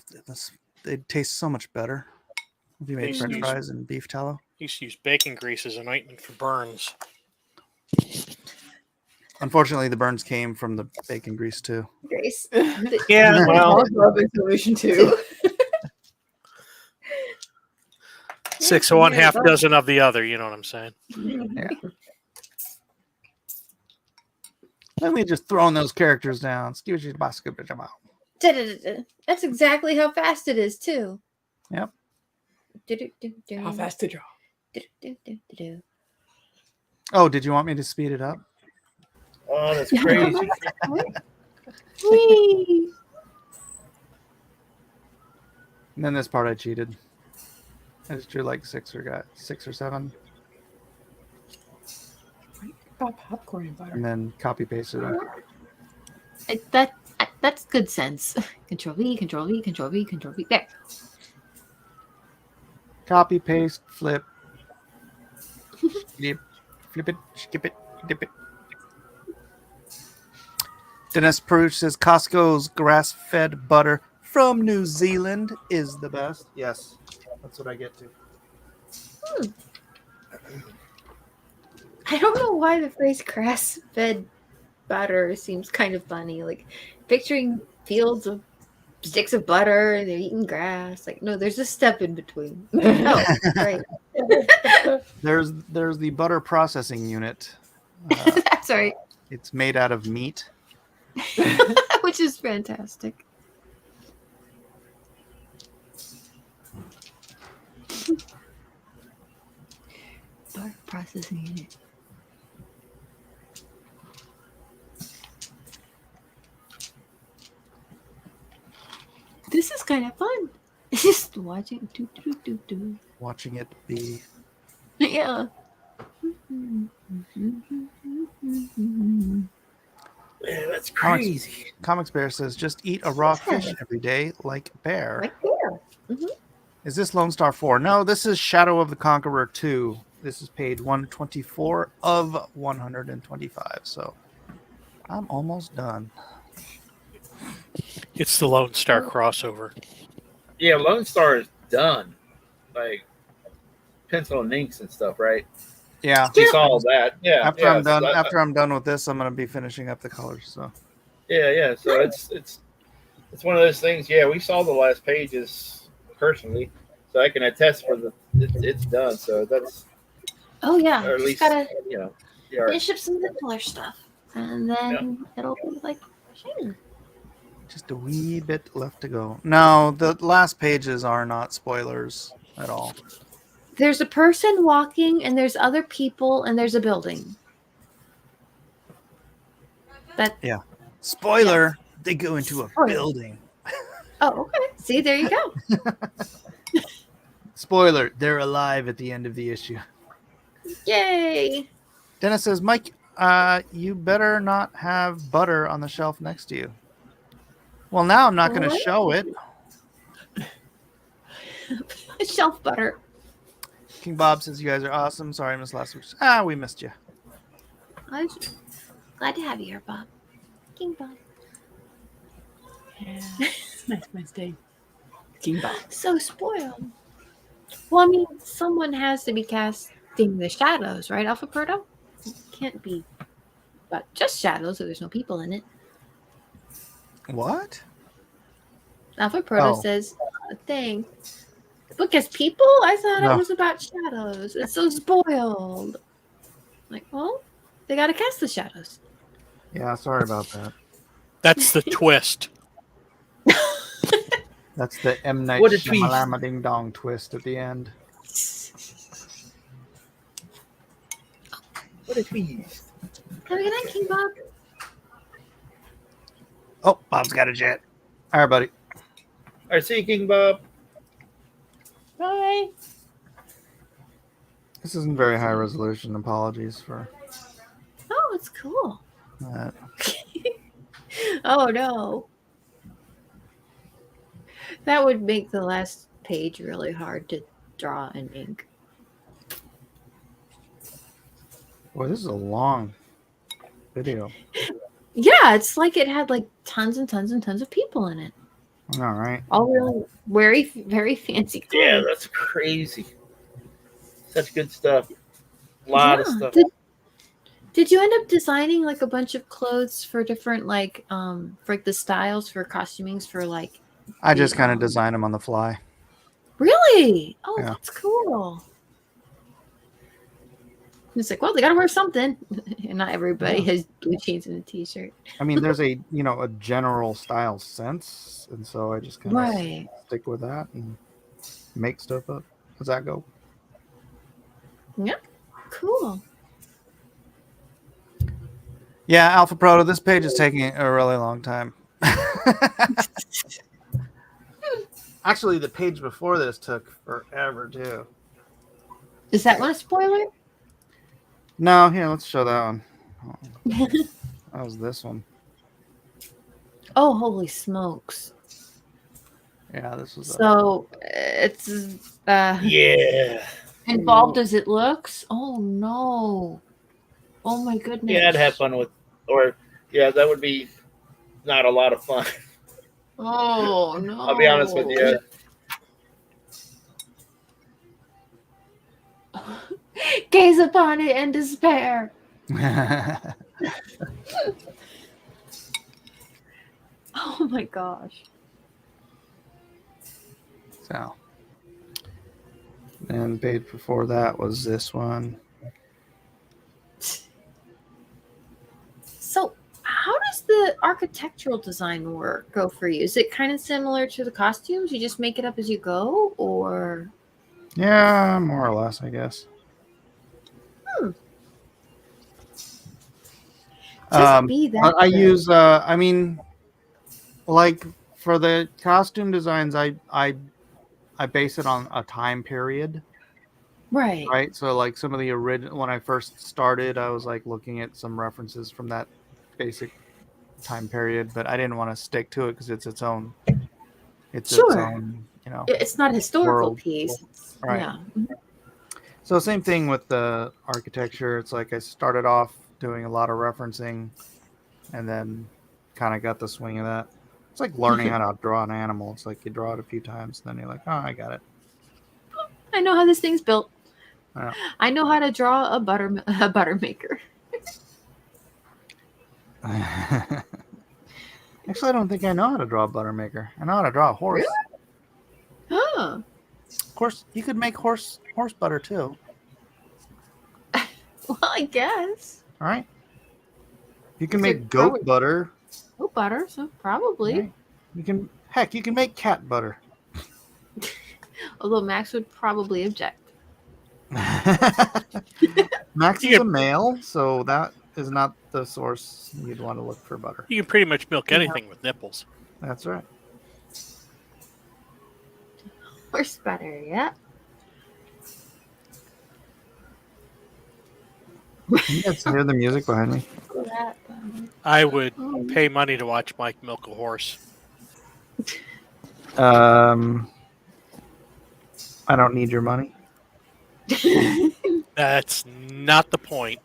They'd taste so much better if you made French fries in beef tallow. Used to use bacon grease as an ointment for burns. Unfortunately, the burns came from the bacon grease too. Grease. Yeah, well, solution too. 6 of one, half dozen of the other. You know what I'm saying? Yeah. Let me just throw those characters down. That's exactly how fast it is too. Yep. How fast to draw? Oh, did you want me to speed it up? Oh, that's crazy. Whee! And then this part I cheated. I just drew like 6 or 7, About popcorn and butter. and then copy pasted them. That's good sense. Control V, Control V, Control V, Control V. There. Copy, paste, flip. Flip it, skip it, dip it. Dennis Peruch says Costco's grass-fed butter from New Zealand is the best. Yes, that's what I get to. I don't know why the phrase grass-fed butter seems kind of funny. Like picturing fields of sticks of butter and they're eating grass. Like, no, there's a step in between. Oh, right. There's the butter processing unit. That's right. It's made out of meat. Which is fantastic. Butter processing unit. This is kind of fun. Just watching. Watching it be Yeah. Yeah, that's crazy. Comics Bear says, just eat a raw fish every day like Bear. Like there. Mm-hmm. Is this Lone Star 4? No, this is Shadow of the Conqueror 2. This is page 124 of 125. So I'm almost done. It's the Lone Star crossover. Yeah, Lone Star is done. Like pencil and inks and stuff, right? Yeah. We saw all that. Yeah. After yeah, I'm done, so that- after I'm done with this, I'm gonna be finishing up the colors. So yeah. So it's one of those things. Yeah, we saw the last pages personally, so I can attest for it's done. So that's Oh yeah. or at Just least gotta yeah. finish up some of the color stuff, and then it'll be like shiny. just a wee bit left to go. No, the last pages are not spoilers at all. There's a person walking, and there's other people, and there's a building. Yeah. Spoiler, they go into a building. Oh, okay. See, there you go. Spoiler, they're alive at the end of the issue. Yay. Dennis says, Mike, you better not have butter on the shelf next to you. Well, now I'm not going to What? show it. Shelf butter. King Bob says, you guys are awesome. Sorry I missed last week. We missed you. I'm glad to have you here, Bob. King Bob. Yeah. Nice Wednesday. King Bob. So spoiled. Well, I mean, someone has to be casting the shadows, right, Alpha Proto? It can't be but just shadows, so there's no people in it. What? Alpha Proto says a thing. Look, as people, I thought No. it was about shadows. It's so spoiled. Like, well, they got to cast the shadows. Yeah, sorry about that. That's the twist. That's the M. Night What a twist. Shyamalan Ding Dong twist at the end. What a twist. Have a good night, King Bob. Oh, Bob's got a jet. All right, buddy. All right, see you, King Bob. Bye. This isn't very high resolution. Apologies for Oh, it's cool. that. Oh, no. That would make the last page really hard to draw in ink. Boy, this is a long video. Yeah, it's like it had like tons and tons and tons of people in it. All right. All really very fancy clothes. Yeah, that's crazy. Such good stuff. A lot of stuff. Did you end up designing like a bunch of clothes for different for like the styles for costumings for like I just kind of design them on the fly. Really? Oh, Yeah. that's cool. It's like, well, they got to wear something, and not everybody has blue jeans and a t-shirt. I mean, there's a general style sense, and so I just kind of Right. stick with that and make stuff up as I go. Yeah, cool. Yeah, Alpha Proto, this page is taking a really long time. Actually, the page before this took forever too. Is that one a spoiler? No, here, let's show that one. That was this one. Oh, holy smokes! Yeah, this was. So it's Yeah. involved as it looks. Oh no! Oh my goodness! Yeah, I'd have fun with, or yeah, that would be not a lot of fun. Oh no! I'll be honest with you. Gaze upon it and despair. Oh my gosh! So, and the page before that was this one. So, how does the architectural design go for you? Is it kind of similar to the costumes? You just make it up as you go, or? Yeah, more or less, I guess. Be that I good. use. I mean, like for the costume designs, I base it on a time period. Right. Right. So like some of the original when I first started, I was like looking at some references from that basic time period, but I didn't want to stick to it because it's its own. It's its Sure. own, It's not a historical world. piece. Right. Yeah. So same thing with the architecture. It's like I started off doing a lot of referencing, and then kind of got the swing of that. It's like learning how to draw an animal. It's like you draw it a few times, and then you're like, oh, I got it. I know how this thing's built. Yeah. I know how to draw a butter maker. Actually, I don't think I know how to draw a butter maker. I know how to draw a horse. Really? Huh. Of course, you could make horse butter too. Well, I guess. All right. You can Is make it goat probably- butter. Goat butter, so probably. Right. You can make cat butter. Although Max would probably object. Max is a male, so that is not the source you'd want to look for butter. You can pretty much milk anything with nipples. That's right. Horse butter, yeah. You guys hear the music behind me? I would pay money to watch Mike milk a horse. I don't need your money. That's not the point.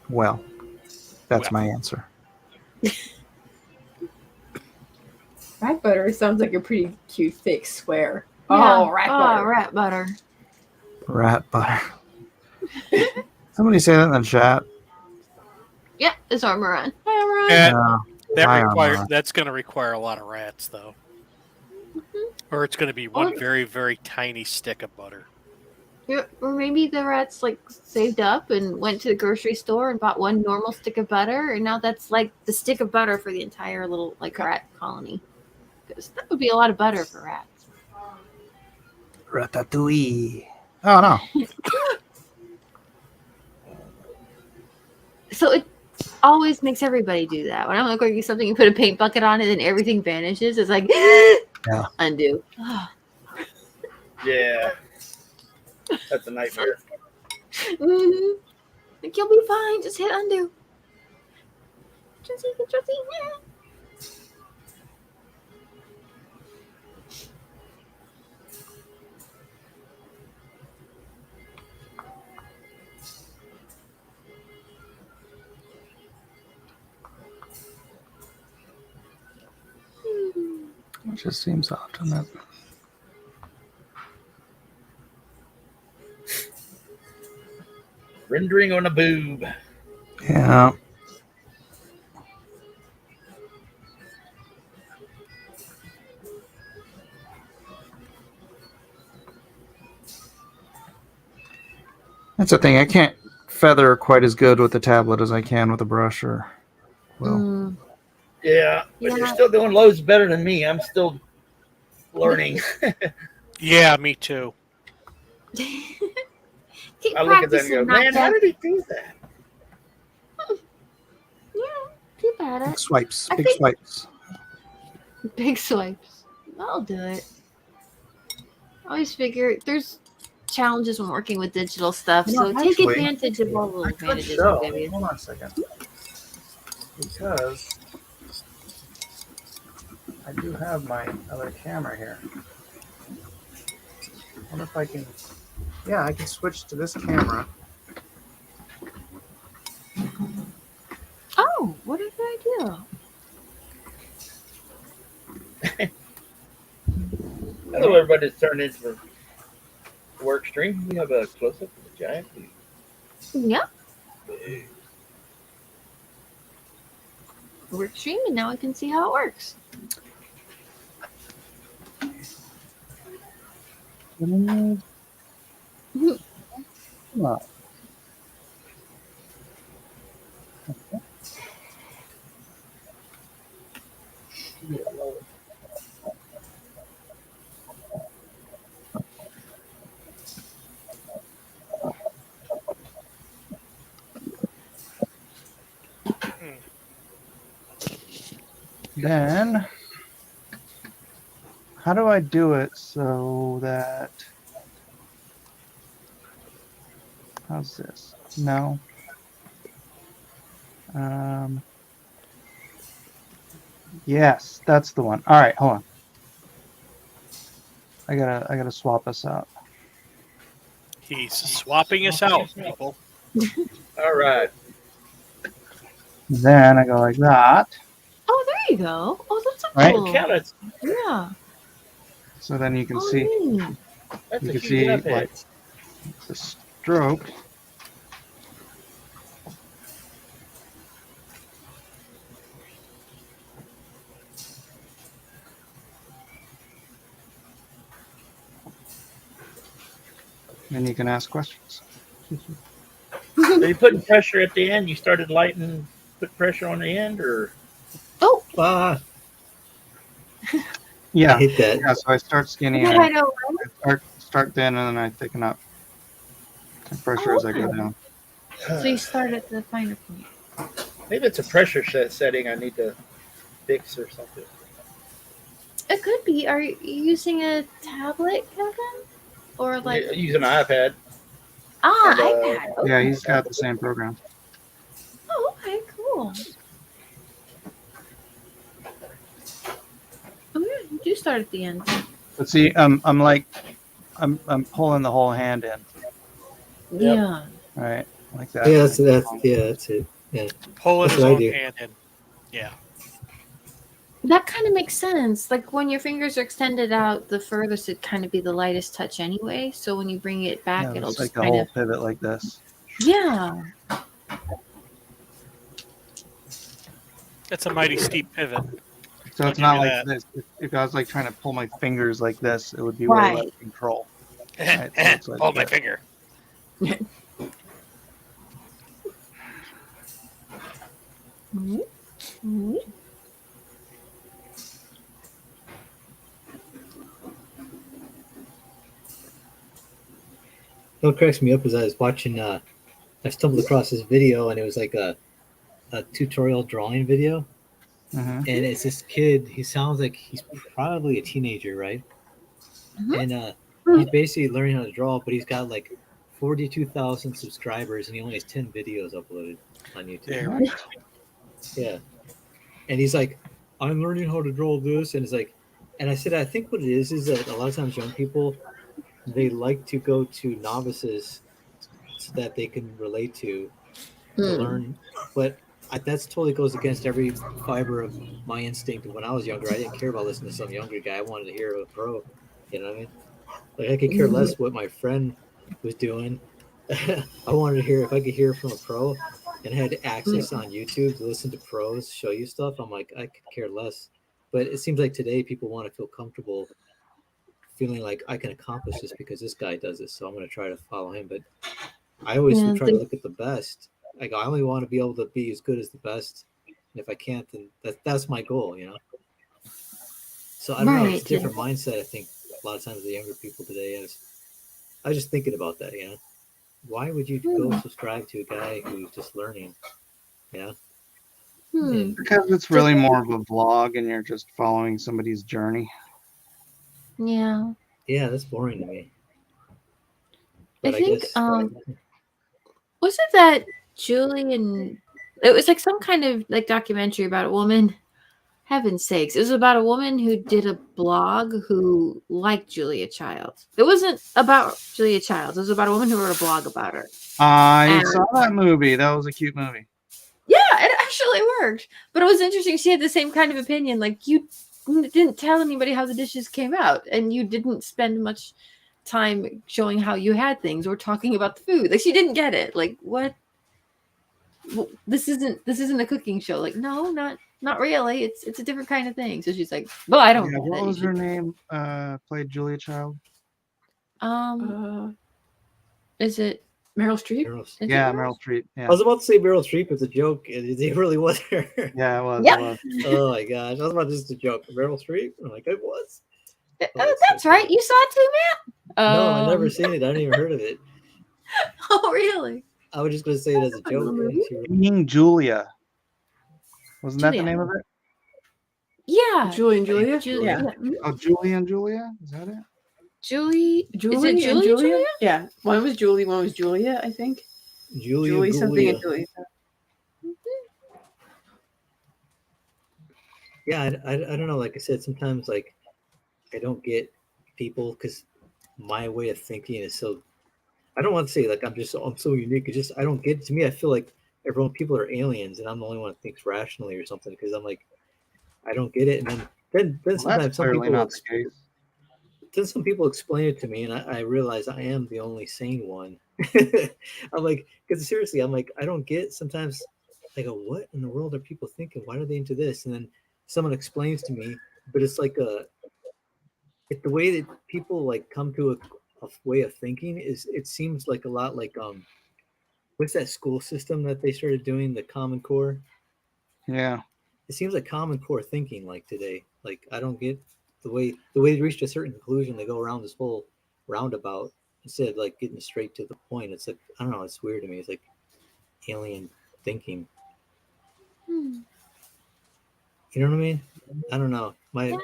Well, that's my answer. Rat butter sounds like a pretty cute, thick swear. Yeah. Oh, rat butter. Rat butter. Rat butter. Somebody say that in the chat. Yeah, it's Armoran. Hi, And Yeah. that's going to require a lot of rats, though. Or it's going to be one very, very tiny stick of butter. Yeah, or maybe the rats like saved up and went to the grocery store and bought one normal stick of butter, and now that's like the stick of butter for the entire little like rat colony. Because that would be a lot of butter for rats. Ratatouille. Oh no. So it always makes everybody do that. When I'm like going something, you put a paint bucket on it, and everything vanishes. It's like undo. Yeah. That's a nightmare. Mm-hmm. Like you'll be fine. Just hit undo. Trusty. It just seems odd, doesn't it? Rendering on a boob. Yeah. That's the thing. I can't feather quite as good with the tablet as I can with a brush or quill. Yeah, but you're still doing loads better than me. I'm still learning. Yeah, me too. Keep I look at that and practicing, go, man, how Nigel. did he do that? Yeah, keep at it. Big swipes. I Big think- swipes. Big swipes. I'll do it. I always figure there's challenges when working with digital stuff, so take actually, advantage of all the little advantages. So, they give you. hold on a second. Because I do have my other camera here. I wonder if I can... Yeah, I can switch to this camera. Oh, what did I do? Hello, everybody. It's turned into a work stream. We have a close up of the giant bee. Yep. We're streaming now. I can see how it works. Then, How do I do it so that... How's this? No. Yes, that's the one. All right, hold on. I gotta swap us out. He's swapping us out, people. All right. Then I go like that. Oh, there you go. Oh, that's a Right? cool. Count it. Yeah. So then you can Oh, see. neat. That's You a can huge see epic. like the stroke. Then you can ask questions. Are you putting pressure at the end? You started lighting, put pressure on the end, or? Oh. Yeah. I hate that. Yeah, so I start skinny Yeah, and I know. I start thin and then I thicken up the pressure as I go down. So you start at the finer point. Maybe it's a pressure setting I need to fix or something. It could be. Are you using a tablet, Kevin? Or like Using an iPad. and, iPad. Okay. Yeah, he's got the same program. Oh, okay, cool. Oh yeah, you do start at the end. But see, I'm pulling the whole hand in. Yeah. Right, like that. Yeah, that's it. Yeah, Pulling that's his what I own do. hand in. Yeah. That kind of makes sense. Like when your fingers are extended out, the furthest it'd kind of be the lightest touch anyway. So when you bring it back, Yeah, it'll it's just like a kind whole of pivot like this. yeah. That's a mighty steep pivot. So I'll it's give not you like that. this. If I was like trying to pull my fingers like this, it would be way less Right. control. Right, so it's like Pull my that. finger. Mm-hmm. What cracks me up is I was watching. I stumbled across this video and it was like a tutorial drawing video, Mm-hmm. and it's this kid. He sounds like he's probably a teenager, right? Mhm. And he's basically learning how to draw, but he's got like 42,000 subscribers and he only has 10 videos uploaded on YouTube. There. Yeah. And he's like, I'm learning how to draw this. And it's like, and I said, I think what it is that a lot of times young people, they like to go to novices so that they can relate to learn. But that's totally goes against every fiber of my instinct. When I was younger, I didn't care about listening to some younger guy. I wanted to hear a pro. You know what I mean? Like I could care less what my friend was doing. I wanted to hear if I could hear from a pro and had access on YouTube to listen to pros show you stuff. I'm like, I could care less. But it seems like today people want to feel comfortable feeling like I can accomplish this because this guy does this. So I'm going to try to follow him. But I always would try to look at the best. Like I only want to be able to be as good as the best. And if I can't, then that's my goal, you know? So I don't know. It's a different mindset. I think a lot of times the younger people today is, I was just thinking about that, you know? Why would you go subscribe to a guy who's just learning? Yeah. Because it's really more of a vlog and you're just following somebody's journey. Yeah. Yeah, that's boring to me. I But think guess, was it that Julie and it was like some kind of like documentary about a woman. Heaven's sakes. It was about a woman who did a blog who liked Julia Childs. It wasn't about Julia Childs. It was about a woman who wrote a blog about her. I saw that movie. That was a cute movie. Yeah, it actually worked. But it was interesting. She had the same kind of opinion. Like, you didn't tell anybody how the dishes came out, and you didn't spend much time showing how you had things or talking about the food. Like, she didn't get it. Like, what? Well, this isn't a cooking show. Like, no, not really. It's a different kind of thing. So she's like, well, I don't. Yeah, what was her name? Played Julia Child. Is it Meryl Streep? Yeah, Meryl Streep. Yeah. I was about to say Meryl Streep is a joke, and it really was her. Yeah, it was. Yep. It was. Oh my gosh, I was about just a joke. Meryl Streep? I'm like, it was. That's right. You saw it too, Matt? No, I never seen it. I didn't even heard of it. Oh, really? I was just going to say it as a joke. Being Julia. Wasn't that the Julia. name of it? Yeah. Julie and Julia. Julia. Yeah. Oh, Julie and Julia? Is that it? Julie. Julie Is it and Julie? Julia? Yeah. One was Julie, one was Julia, I think. Julie something and Julia. Yeah, I don't know. Like I said, sometimes like I don't get people because my way of thinking is so. I don't want to say like I'm so unique. It's just I don't get. To me, I feel like people are aliens, and I'm the only one that thinks rationally or something. Because I'm like, I don't get it, and then Well, sometimes that's some clearly people not the case. then some people explain it to me, and I realize I am the only sane one. I'm like, because seriously, I'm like, I don't get. Sometimes I go, what in the world are people thinking? Why are they into this? And then someone explains to me, but it's like it's the way that people like come to a way of thinking is. It seems like a lot like what's that school system that they started doing, the Common Core? Yeah. It seems like Common Core thinking like today. Like I don't get the way they reached a certain conclusion. They go around this whole roundabout instead of like getting straight to the point. It's like I don't know. It's weird to me. It's like alien thinking. Hmm. You know what I mean? I don't know. Matt,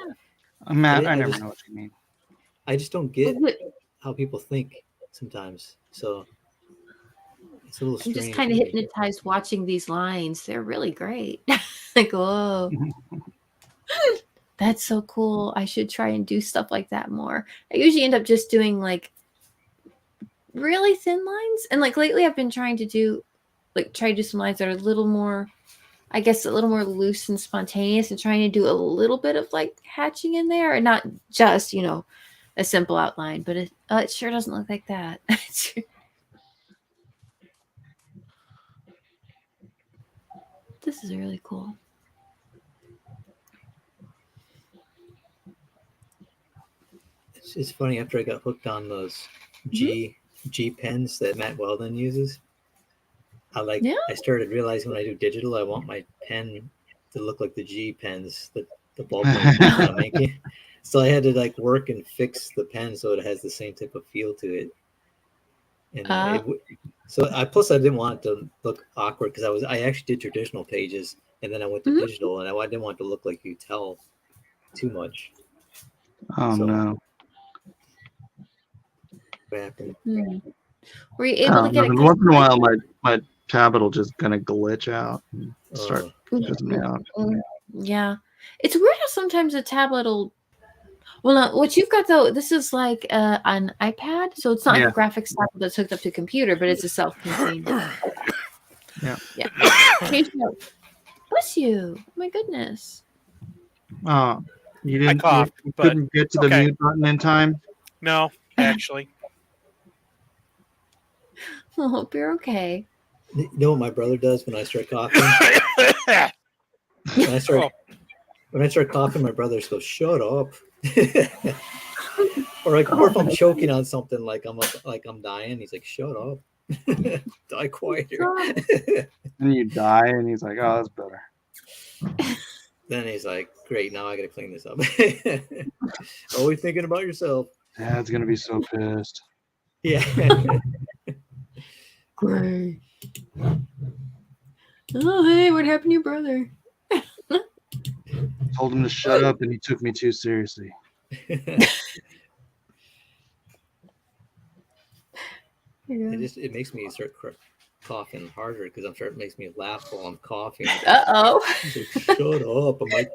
I never know what you mean. I just don't get how people think sometimes. So it's a little I'm strange. just kind of hypnotized watching these lines. They're really great. Like, whoa. That's so cool. I should try and do stuff like that more. I usually end up just doing like really thin lines. And like lately I've been trying to do some lines that are a little more, I guess, a little more loose and spontaneous, and trying to do a little bit of like hatching in there, and not just, a simple outline, but it sure doesn't look like that. This is really cool. It's funny after I got hooked on those G pens that Matt Weldon uses. I started realizing when I do digital, I want my pen to look like the G pens, the ball pens I'm making. So I had to like work and fix the pen so it has the same type of feel to it. And so I didn't want it to look awkward because I actually did traditional pages and then I went to digital, and I didn't want it to look like you tell too much. Oh no. What happened? Were you able to get it? Once in a while, my tablet will just kind of glitch out and start pissing me out. Yeah, it's weird how sometimes a tablet will. Well, no, what you've got though, this is like an iPad, so it's not like a graphics tablet that's hooked up to a computer, but it's a self-contained. Yeah. Bless you! My goodness. Oh, you coughed, couldn't get to the mute button in time? No, actually. I hope you're okay. You know what my brother does when I start coughing? When I start coughing, my brother goes, "Shut up," or if I'm choking on something, like I'm dying, he's like, "Shut up, die quieter." And you die, and he's like, "Oh, that's better." Then he's like, "Great, now I got to clean this up." Always thinking about yourself. Dad's gonna be so pissed. Yeah. Great. Oh, hey, what happened to your brother? Told him to shut up, and he took me too seriously. It makes me start coughing harder because it makes me laugh while I'm coughing. He's like, "Shut up!" I'm like,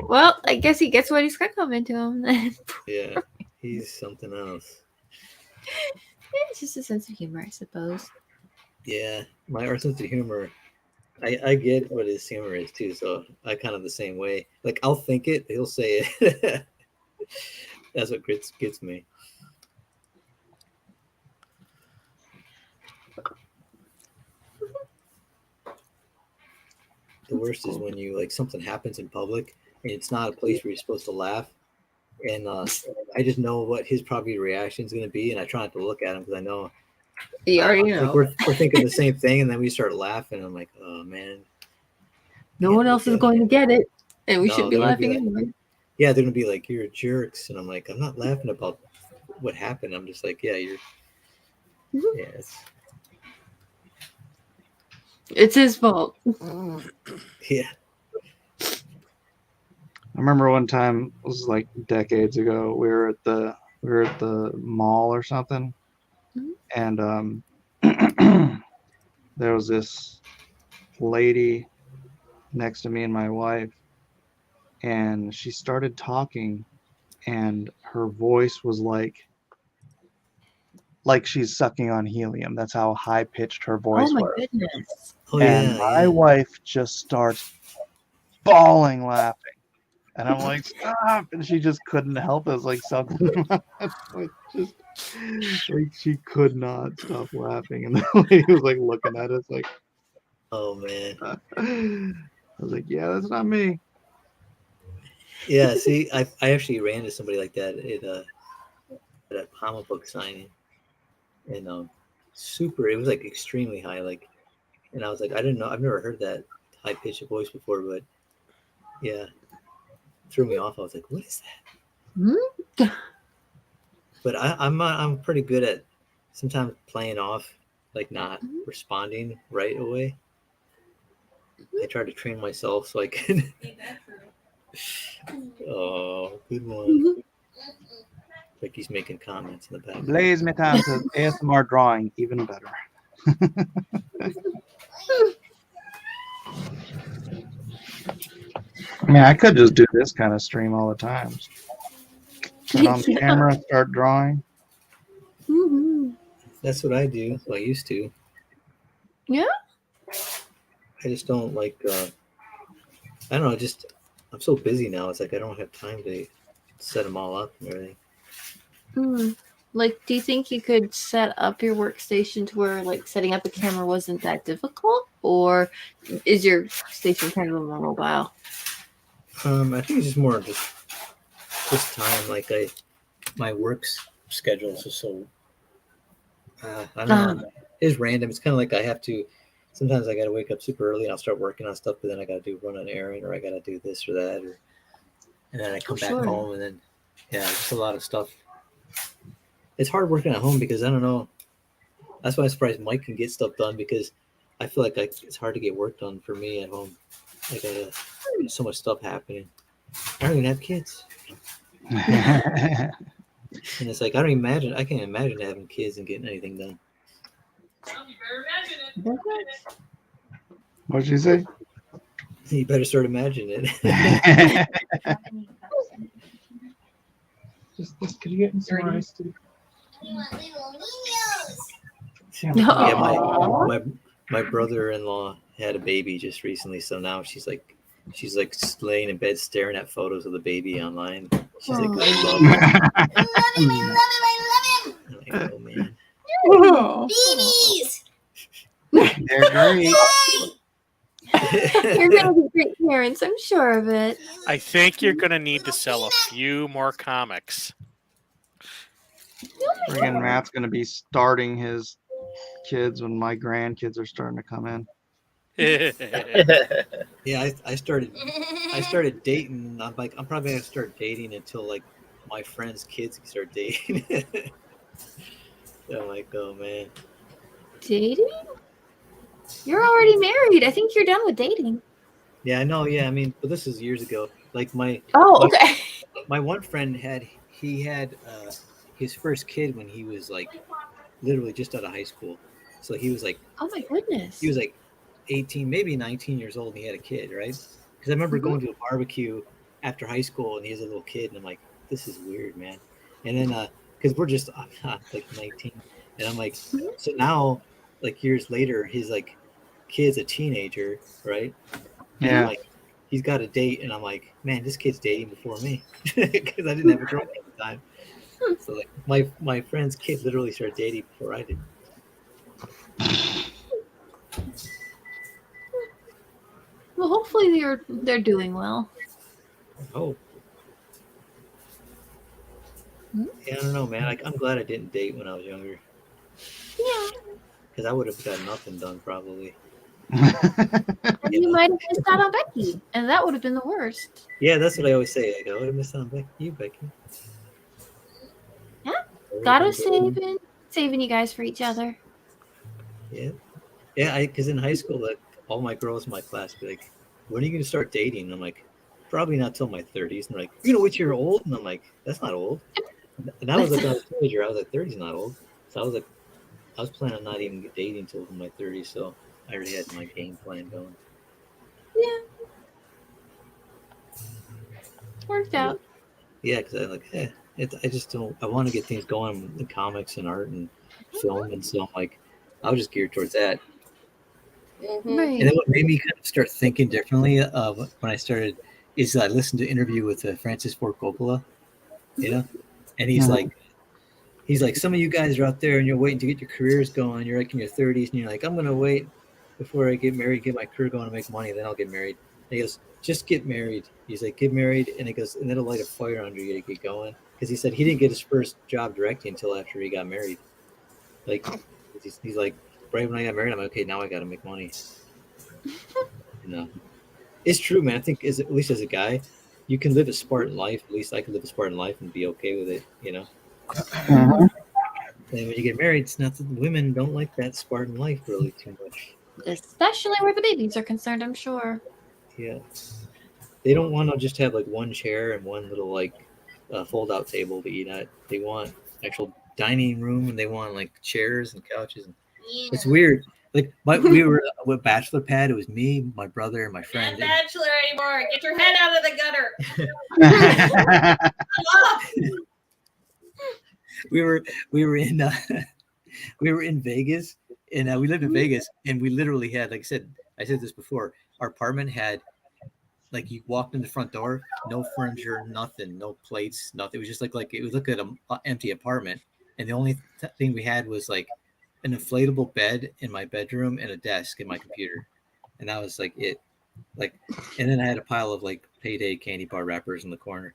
well, I guess he gets what he's got coming to him then. Yeah, he's something else. It's just a sense of humor, I suppose. Yeah, my sense of humor. I get what his humor is too, so I kind of the same way. Like I'll think it, he'll say it. That's what gets me. The worst is when you like something happens in public and it's not a place where you're supposed to laugh, and I just know what his probably reaction is going to be, and I try not to look at him because I know you already know. Like we're thinking the same thing, and then we start laughing. I'm like, oh man. No one else is going to get it, and we should be laughing anyway. Yeah, they're gonna be like, "You're jerks," and I'm like, I'm not laughing about what happened. I'm just like, yeah, you're. Yeah, it's his fault. Yeah. I remember one time, it was like decades ago, we were at the mall or something, and there was this lady next to me and my wife, and she started talking, and her voice was like she's sucking on helium. That's how high pitched her Oh voice my was. goodness. Oh And yeah, my yeah. wife just starts bawling laughing. And I'm like, stop. And she just couldn't help it. It was like something like just like she could not stop laughing. And the lady was like looking at us like Oh man. I was like, yeah, that's not me. Yeah. See, I actually ran to somebody like that at a comic book signing, and super. It was like extremely high, like, and I was like, I didn't know. I've never heard that high pitched voice before, but yeah, threw me off. I was like, what is that? But I'm pretty good at sometimes playing off, like not responding right away. I try to train myself so I can. Oh, good one. Like he's making comments in the background. Blaze Metan says ASMR drawing, even better. I mean, I could just do this kind of stream all the time. Turn on the camera, start drawing. That's what I do. Well, I used to. Yeah. I just don't like. I don't know. Just I'm so busy now. It's like I don't have time to set them all up and everything. Like, do you think you could set up your workstation to where, like, setting up a camera wasn't that difficult, or is your station kind of a more mobile? I think it's just more just time. Like my schedule is just so. I don't know. It's random. It's kind of like I have to. Sometimes I got to wake up super early and I'll start working on stuff, but then I got to run an errand, or I got to do this or that, and then I come back home, and then just a lot of stuff. It's hard working at home because I don't know. That's why I'm surprised Mike can get stuff done, because I feel like it's hard to get work done for me at home. Like there's so much stuff happening. I don't even have kids. And it's like I can't imagine having kids and getting anything done. What'd you say? You better start imagining it. Just could you get some rice too? Yeah, my brother-in-law had a baby just recently, so now she's like laying in bed staring at photos of the baby online. She's like, I love him. I love him. Oh man. Babies. They're great. You're gonna be great parents, I'm sure of it. I think you're gonna need to sell a few more comics. Friggin' Matt's gonna be starting his kids when my grandkids are starting to come in. Yeah, I started dating. I'm like, I'm probably gonna start dating until like my friends' kids can start dating. So I'm like, oh man. Dating? You're already married. I think you're done with dating. Yeah, I know. Yeah, I mean, but this is years ago. Like my one friend had his first kid when he was like literally just out of high school. So he was like, oh my goodness, he was like 18, maybe 19 years old, and he had a kid, right? Because I remember going to a barbecue after high school, and he has a little kid, and I'm like, this is weird, man. And then because we're just like 19, and I'm like, so now like years later, his like kid's a teenager, right? And I'm like, he's got a date, and I'm like, man, this kid's dating before me, because I didn't have a girlfriend at the time. So like my friend's kid literally started dating before I did. Well, hopefully they're doing well. Oh. Yeah, I don't know, man. Like, I'm glad I didn't date when I was younger. Yeah. Because I would have got nothing done, probably. And you might have missed out on Becky, and that would have been the worst. Yeah, that's what I always say. Like, I would have missed out on you, Becky. Yeah. God was saving you guys for each other. Yeah. Yeah, because in high school, like, all my girls in my class be like, when are you going to start dating? And I'm like, probably not till my 30s. And they're like, you know what, you're old? And I'm like, that's not old. And I was like, I was a teenager. I was like, 30's not old. So I was like, I was planning on not even dating until my 30s. So I already had my game plan going. Yeah. Worked out. Yeah, because I like, I just don't. I want to get things going in comics and art and film, and so I'm like, I was just geared towards that. Right. And then what made me kind of start thinking differently when I started is I listened to an interview with Francis Ford Coppola, you know, and he's like, some of you guys are out there and you're waiting to get your careers going. You're like in your 30s and you're like, I'm gonna wait before I get married, get my career going, and make money, then I'll get married. And he goes, just get married. He's like, get married, and he goes, and that'll light a fire under you to get going. Because he said he didn't get his first job directing until after he got married. Like, he's like, right when I got married, I'm like, okay, now I got to make money. It's true, man. I think at least as a guy, you can live a Spartan life. At least I can live a Spartan life and be okay with it, you know. And when you get married, it's nothing. Women don't like that Spartan life really too much. Especially where the babies are concerned, I'm sure. Yeah. They don't want to just have like one chair and one little like fold-out table to eat at. They want actual dining room, and they want like chairs and couches. And it's weird. Like we were with bachelor pad. It was me, my brother, and my friend. Not bachelor anymore. Get your head out of the gutter. we were in Vegas, and we lived in Vegas, and we literally had, like I said this before, our apartment had, like, you walked in the front door, no furniture, nothing, no plates, nothing. It was just like it would look at an empty apartment, and the only thing we had was like an inflatable bed in my bedroom and a desk and my computer, and that was like it. Like, and then I had a pile of like Payday candy bar wrappers in the corner.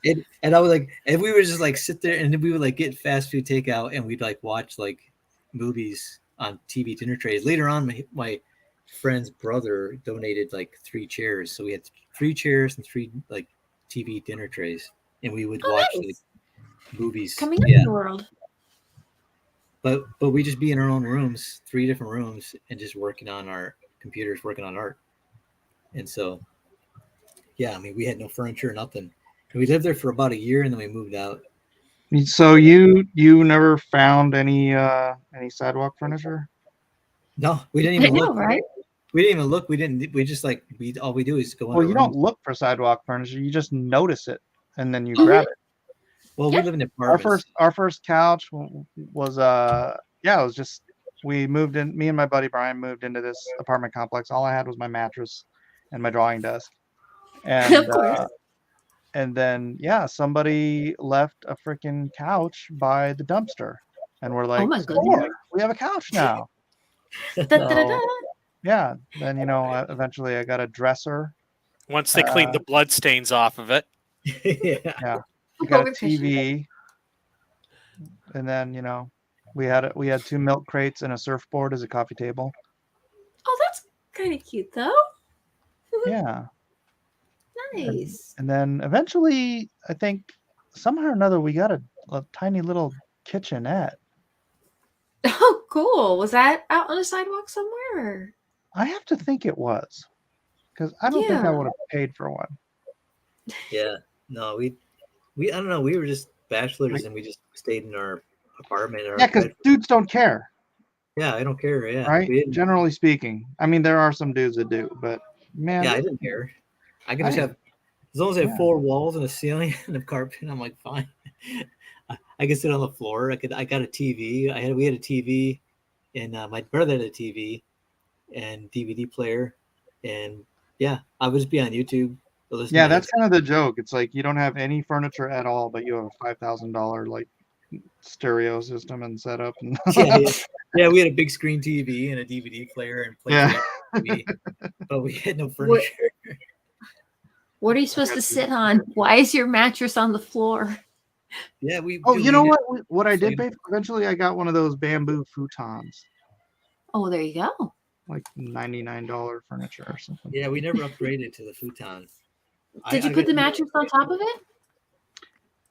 And I was like, and we would just like sit there, and then we would like get fast food takeout, and we'd like watch like movies on TV dinner trays. Later on, my friend's brother donated like 3 chairs, so we had 3 chairs and 3 like TV dinner trays, and we would watch like movies. Coming up in the world. But we just be in our own rooms, 3 different rooms, and just working on our computers, working on art. And so, yeah, I mean, we had no furniture, nothing. And we lived there for about a year, and then we moved out. So you never found any sidewalk furniture? No, we didn't even look. Right? We didn't even look. We just like all we do is go. Well, you don't look for sidewalk furniture. You just notice it, and then you grab it. Well, we live in apartments. Our first couch was it was just, we moved in. Me and my buddy Brian moved into this apartment complex. All I had was my mattress and my drawing desk, and Of course. and then somebody left a freaking couch by the dumpster, and we're like, Oh my goodness. we have a couch now. Da-da-da-da. Yeah, then eventually I got a dresser. Once they cleaned the blood stains off of it. Yeah. We got a TV, and then we had 2 milk crates and a surfboard as a coffee table. Oh, that's kind of cute, though. Yeah. Nice. And then eventually, I think somehow or another, we got a tiny little kitchenette. Oh, cool. Was that out on a sidewalk somewhere? I have to think it was, because I don't think I would have paid for one. Yeah. No, we I don't know. We were just bachelors, and we just stayed in our apartment. Because dudes don't care. Yeah, I don't care. Yeah. Right? Generally speaking. I mean, there are some dudes that do, but man. Yeah, I didn't care. I could just have, as long as I have 4 walls and a ceiling and a carpet, I'm like, fine. I could sit on the floor. I got a TV. We had a TV, and my brother had a TV and DVD player, and I would just be on YouTube. Yeah, that's kind of the joke. It's like you don't have any furniture at all, but you have a $5,000 like stereo system and setup. And yeah, we had a big screen TV and a DVD player and TV, but we had no furniture. What are you supposed to sit on? Why is your mattress on the floor? Yeah, we. Oh, you know what? What I did, babe? Eventually, I got one of those bamboo futons. Oh, there you go. Like $99 furniture or something. Yeah, we never upgraded to the futon. Did you put the mattress on top of it?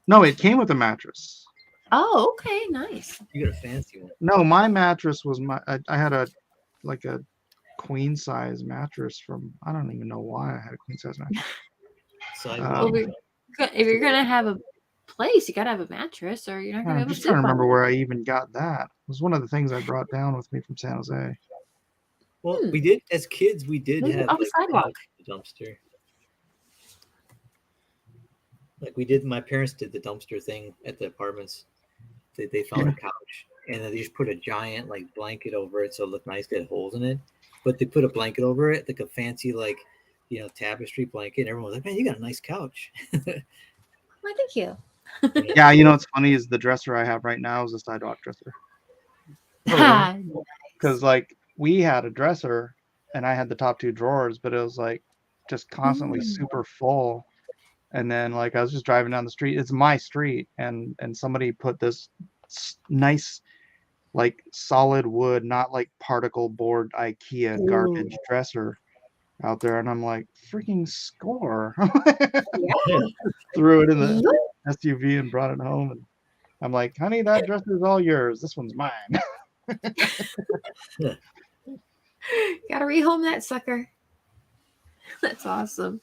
No, it came with a mattress. Oh, okay, nice. You got a fancy one. No, my mattress was I had a queen size mattress from, I don't even know why I had a queen size mattress. Well, if you're gonna have a place, you gotta have a mattress, or you're not gonna be I'm able to just trying sleep to on remember it. where I even got that. It was one of the things I brought down with me from San Jose. Well, we did as kids. We did Maybe have off the sidewalk. the dumpster. Like we did. My parents did the dumpster thing at the apartments. They found a couch and then they just put a giant like blanket over it so it looked nice. They had holes in it, but they put a blanket over it, like a fancy like tapestry blanket. And everyone was like, "Man, you got a nice couch." Why, thank you. Yeah, what's funny is the dresser I have right now is a sidewalk dresser. Because like we had a dresser and I had the top 2 drawers, but it was like just constantly super full. And then like I was just driving down the street. It's my street, and somebody put this nice like solid wood, not like particle board IKEA garbage dresser out there, and I'm like, freaking score. Threw it in the SUV and brought it home, and I'm like, honey, that dresser is all yours. This one's mine. Gotta rehome that sucker. That's awesome.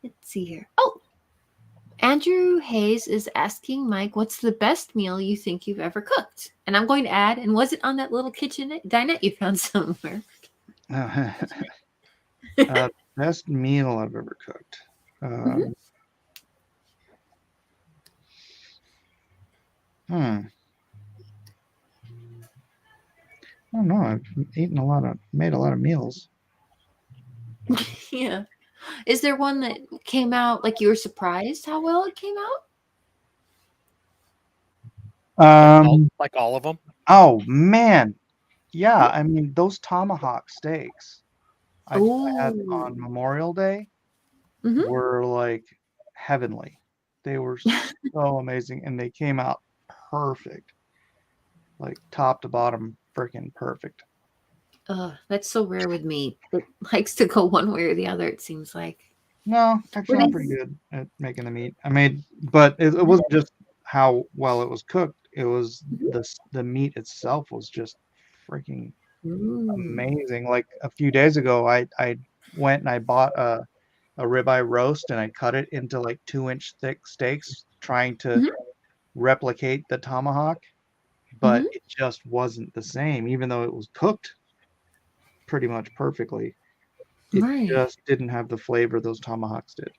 Let's see here. Oh, Andrew Hayes is asking Mike, what's the best meal you think you've ever cooked? And I'm going to add, and was it on that little kitchen dinette you found somewhere? Best meal I've ever cooked. I don't know. I've made a lot of meals. Yeah. Is there one that came out like you were surprised how well it came out? Like all of them? Oh man, yeah. I mean, those tomahawk steaks I had on Memorial Day were like heavenly. They were so amazing, and they came out perfect, like top to bottom, freaking perfect. That's so rare with me. It likes to go one way or the other, it seems like. No, actually, I'm pretty good at making the meat. But it wasn't just how well it was cooked. It was the meat itself was just freaking amazing. Like a few days ago, I went and I bought a ribeye roast and I cut it into like 2-inch thick steaks, trying to replicate the tomahawk, but it just wasn't the same, even though it was cooked pretty much perfectly. It just didn't have the flavor those tomahawks did.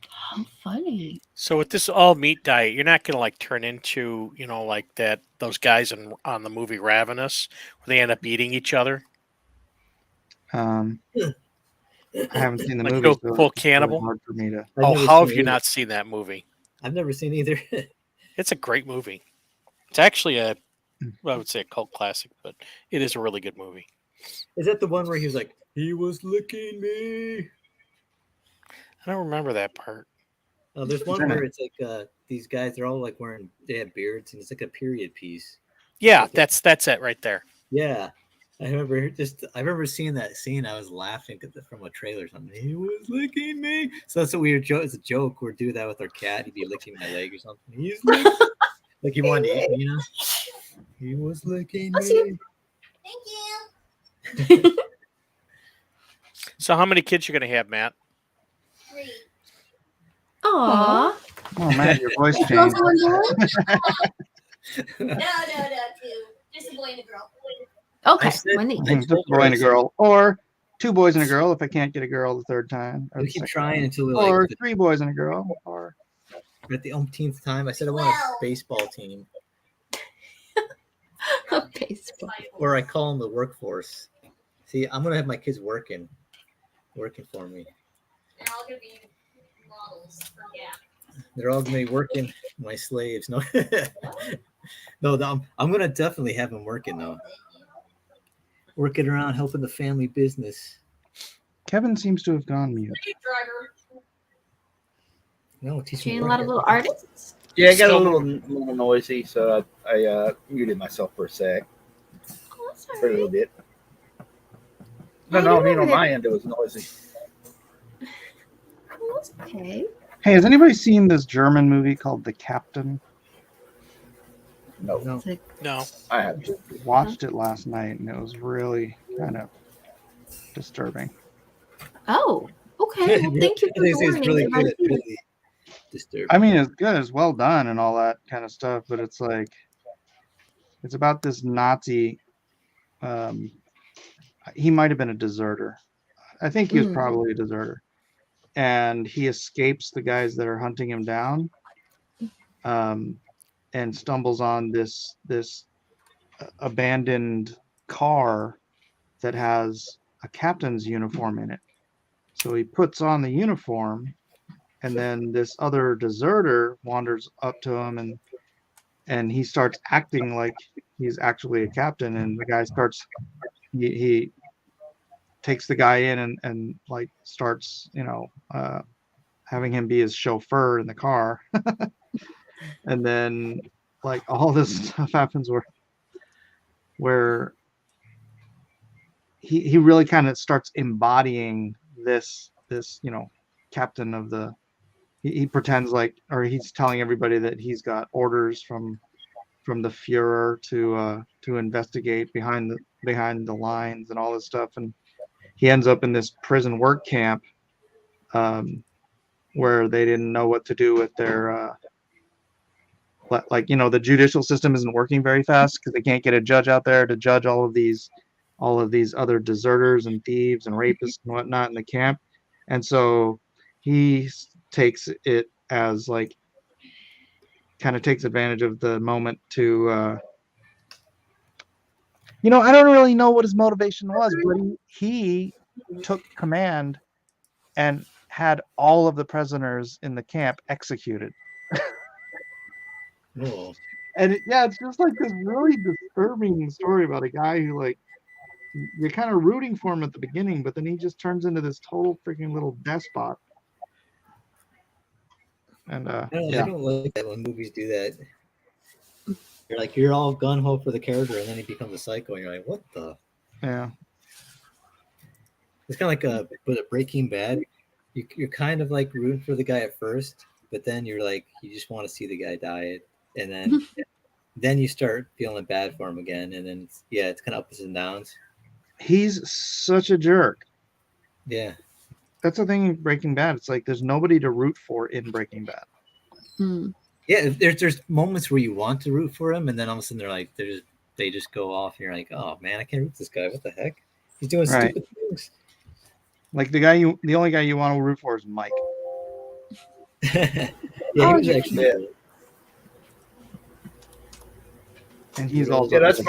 How funny. So with this all meat diet, you're not going to like turn into, like those guys on the movie Ravenous where they end up eating each other. I haven't seen the like movie. Full Cannibal. Really hard for me to... how have you not seen that movie? I've never seen either. It's a great movie. It's actually I would say a cult classic, but it is a really good movie. Is that the one where he was like, he was licking me? I don't remember that part. Oh, there's one where it's like these guys, they're all like they have beards, and it's like a period piece. Yeah, that's it right there. Yeah. I remember seeing that scene. I was laughing from a trailer or something. He was licking me. So that's a weird joke. It's a joke. We'd do that with our cat. He'd be licking my leg or something. He's licking, like he wanted to eat me, He was licking me. Thank you. So how many kids you gonna have, Matt? 3. Aww. Oh man, your voice changed. No, 2. Just a boy and a girl. Okay, just a boy and a girl, or 2 boys and a girl if I can't get a girl the third time. We keep trying until we or 3 boys and a girl, or at the umpteenth time. I said I want a baseball team. A baseball. Or I call them the workforce. See, I'm gonna have my kids working for me. They're all gonna be models for Gap. They're all gonna be working, my slaves. No, no, I'm gonna definitely have them working though. Working around, helping the family business. Kevin seems to have gone mute. No, teaching a lot of little artists. Yeah, I got a little noisy, so I muted myself for a sec. Oh, that's all for a little right. bit. No, I mean on my end it was noisy. Oh, that's okay. Hey, has anybody seen this German movie called The Captain? No. It's like, No. I have. Watched it last night, and it was really kind of disturbing. oh, okay. Well, thank you for the It's warning. really If I good, see it- really disturbing. I mean, it's good, it's well done, and all that kind of stuff. But it's like, it's about this Nazi. He might have been a deserter. I think he was probably a deserter, and he escapes the guys that are hunting him down, and stumbles on this abandoned car that has a captain's uniform in it. So he puts on the uniform, and then this other deserter wanders up to him, and he starts acting like he's actually a captain, and the guy starts he takes the guy in and like starts, having him be his chauffeur in the car. And then like all this stuff happens where he really kind of starts embodying this captain of the he pretends like, or he's telling everybody that he's got orders from the Fuhrer to investigate behind the lines and all this stuff, and he ends up in this prison work camp, where they didn't know what to do with their the judicial system isn't working very fast because they can't get a judge out there to judge all of these other deserters and thieves and rapists and whatnot in the camp. And so he takes it as like, kind of takes advantage of the moment to I don't really know what his motivation was, but he took command and had all of the prisoners in the camp executed. Oh. And it's just like this really disturbing story about a guy who, like, you're kind of rooting for him at the beginning, but then he just turns into this total freaking little despot. And I don't like that when movies do that. You're all gun ho for the character, and then he becomes a psycho, and you're like, what the? Yeah. It's kind of like with a Breaking Bad. You're kind of like rooting for the guy at first, but then you're like, you just want to see the guy die, and then you start feeling bad for him again, and then it's kind of ups and downs. He's such a jerk. Yeah. That's the thing in Breaking Bad. It's like there's nobody to root for in Breaking Bad. Yeah, there's moments where you want to root for him, and then all of a sudden they just go off, and you're like, oh man, I can't root this guy. What the heck? He's doing stupid things. Like the only guy you want to root for is Mike. He was actually. And he's also that's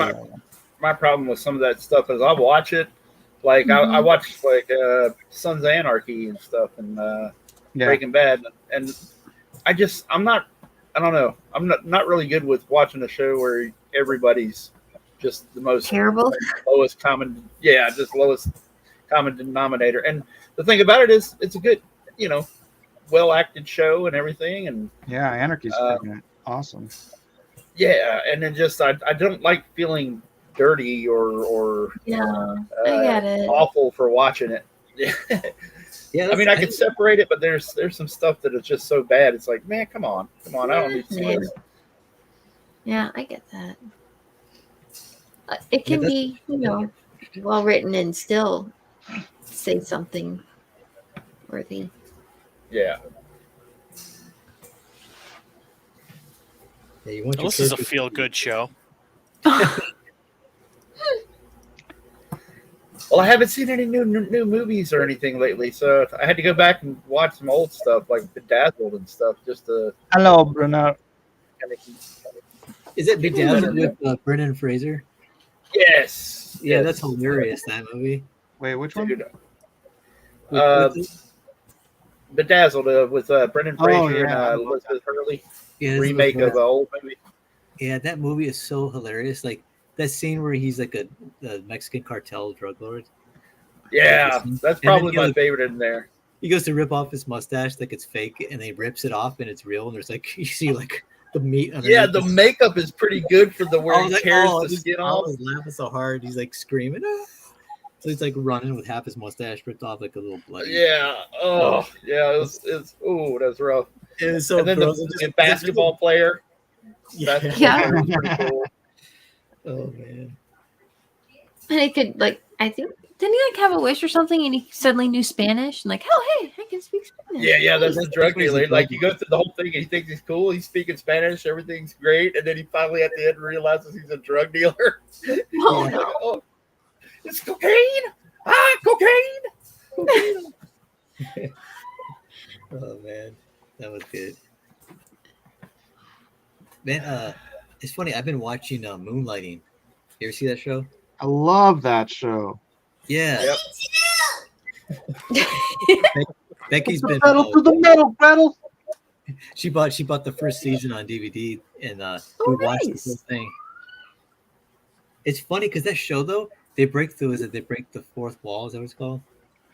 my problem with some of that stuff is I watch it, like I watch like Sons of Anarchy and stuff and Breaking Bad, and I don't know, I'm not really good with watching a show where everybody's just the most terrible, lowest common denominator. And the thing about it is it's a good, well acted show and everything, and Anarchy's awesome. Yeah, and then just I don't like feeling dirty or I get it. awful for watching it. Yeah, I mean I can separate it, but there's some stuff that is just so bad. It's like, man, come on, I don't need to see this. Yeah, I get that. It can be, well written and still say something worthy. Yeah. Yeah, you want this is a feel-good show. Well, I haven't seen any new movies or anything lately, so I had to go back and watch some old stuff like Bedazzled and stuff just to. Hello, Bruno. Is it Bedazzled with Brendan Fraser? Yes. Yeah, that's hilarious. That movie. Wait, which one? Bedazzled with Brendan Fraser and Elizabeth Hurley. Yeah, remake of an old movie. Yeah, that movie is so hilarious. Like that scene where he's like a Mexican cartel drug lord. Yeah, that's probably my favorite in there. He goes to rip off his mustache like it's fake, and he rips it off and it's real. And there's like you see like the meat. Yeah, the makeup is pretty good for the where he tears the skin off. I was laughing so hard. He's like screaming. Ah! So he's like running with half his mustache ripped off like a little bloody. Yeah. Oh, yeah. It was. Oh, that's rough. It was so. And then the basketball player. Basketball Yeah. player was pretty cool. Oh man. And he could I think didn't he have a wish or something and he suddenly knew Spanish and oh hey, I can speak Spanish. Yeah, that's the drug That's dealer. the drug He goes through the whole thing and he thinks he's cool. He's speaking Spanish, everything's great, and then he finally at the end realizes he's a drug dealer. Oh no. Oh, it's cocaine! Cocaine! Oh man, that was good. Man, it's funny. I've been watching Moonlighting. You ever see that show? I love that show. Yeah. Becky's been Pedal to the metal, Gretel. she bought the first season on DVD and we watched the whole thing. It's funny because that show though they break the fourth wall? Is that what it's called?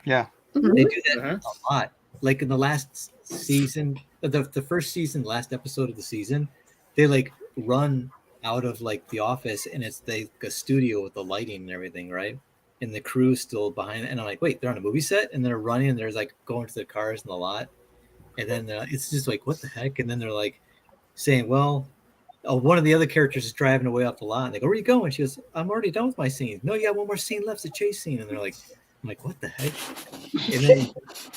Yeah. They do that a lot. Like in the last season, the first season, last episode of the season, they run out of the office and it's a studio with the lighting and everything, right? And the crew's still behind it. And I'm like, wait, they're on a movie set and they're running and there's going to the cars in the lot. And then it's just what the heck? And then they're saying, well, one of the other characters is driving away off the lot. And they go, where are you going? She goes, I'm already done with my scene. No, you got one more scene left, the chase scene. And they're I'm like, what the heck? And then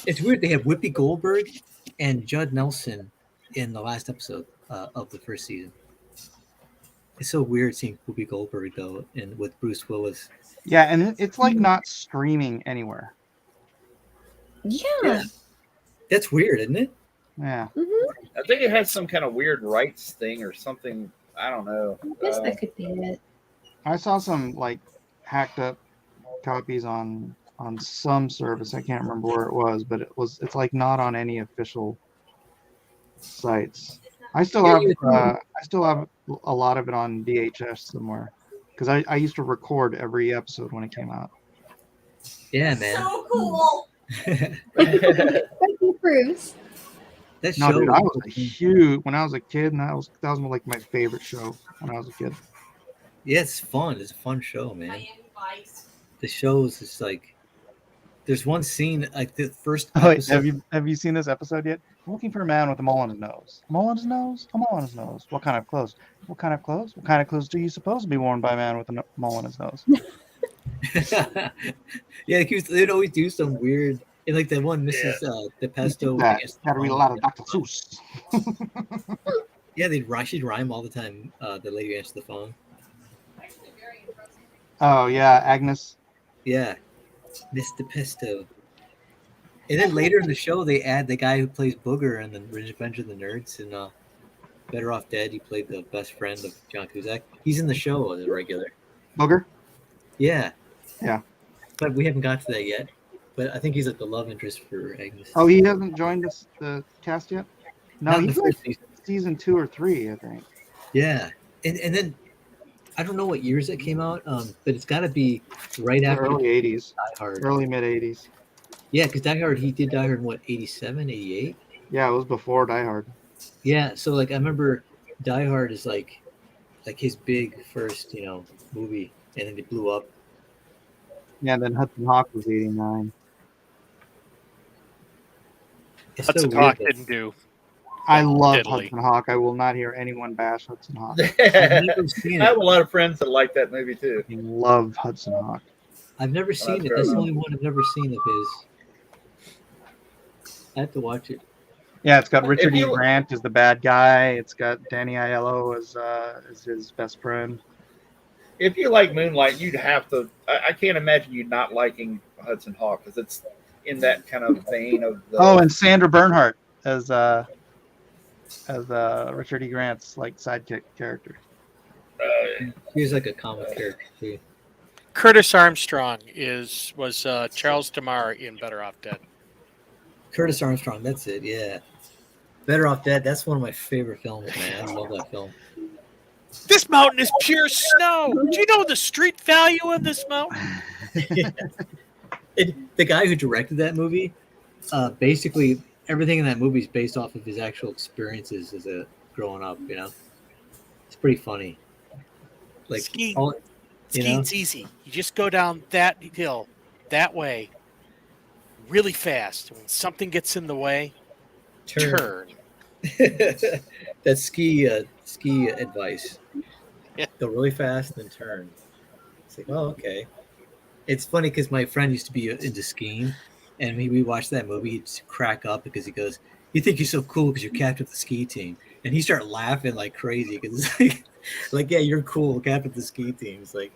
it's weird. They have Whoopi Goldberg and Judd Nelson in the last episode of the first season. It's so weird seeing Whoopi Goldberg though, and with Bruce Willis. Yeah, and it's not streaming anywhere. Yeah. That's weird, isn't it? Yeah. I think it has some kind of weird rights thing or something. I don't know. I guess that could be it. I saw some hacked up copies on some service. I can't remember where it was, but it's not on any official sites. I still have a lot of it on VHS somewhere because I used to record every episode when it came out. Yeah, man. So cool. Becky Bruce. That No, show dude, I was huge when I was a kid, and that was my favorite show when I was a kid. Yeah, it's fun. It's a fun show, man. The show is just there's one scene the first episode. Wait, have you seen this episode yet? I'm looking for a man with a mole on his nose. A mole on his nose? A mole on his nose. What kind of clothes? What kind of clothes? What kind of clothes do you suppose to be worn by a man with a mole on his nose? Yeah, they'd always do some weird. And the one Mrs. DePesto. Gotta read a lot of Dr. Seuss. Yeah, she'd rhyme all the time. The lady who answered the phone. Oh yeah, Agnes. Yeah, Miss DePesto. And then later in the show, they add the guy who plays Booger in the Revenge of the Nerds and Better Off Dead. He played the best friend of John Cusack. He's in the show as a regular. Booger? Yeah. Yeah. But we haven't got to that yet. But I think he's the love interest for Agnes. Oh, he hasn't joined the cast yet? No, Not he's the first season. season 2 or 3, I think. Yeah. And then I don't know what years it came out, but it's got to be right after early 80s. Die Hard. Early mid 80s. Yeah, because Die Hard, he did Die Hard in what, 87, 88? Yeah, it was before Die Hard. Yeah, so I remember Die Hard is his big first, movie, and then it blew up. Yeah, then Hudson Hawk was 89. It's Hudson so weird Hawk that- didn't do. I love Italy. Hudson Hawk. I will not hear anyone bash Hudson Hawk. I've never seen I have it. a lot of friends that like that movie too. I love Hudson Hawk. I've never seen it. fair That's the enough. only one I've never seen of his. I have to watch it. Yeah, it's got Richard If E. you- Grant as the bad guy. It's got Danny Aiello as his best friend. If you like Moonlight, you'd have to. I can't imagine you not liking Hudson Hawk because it's in that kind of vein of the. Oh, and Sandra Bernhardt as Richard E. Grant's sidekick character. He's a comic character too. Curtis Armstrong was Charles Damar in Better Off Dead. Curtis Armstrong, that's it. Yeah, Better Off Dead. That's one of my favorite films, man. I love that film. This mountain is pure snow. Do you know the street value of this mountain? The guy who directed that movie, basically everything in that movie is based off of his actual experiences as a growing up. It's pretty funny. Skiing. all, Skiing's easy. You just go down that hill that way really fast. When something gets in the way, turn. that ski ski advice. Yeah. Go really fast, then turn. It's like, oh, okay. It's funny because my friend used to be into skiing, and when we watched that movie, he'd crack up because he goes, "You think you're so cool because you're captain of the ski team," and he started laughing like crazy because it's like, yeah, you're cool, captain of the ski team. It's like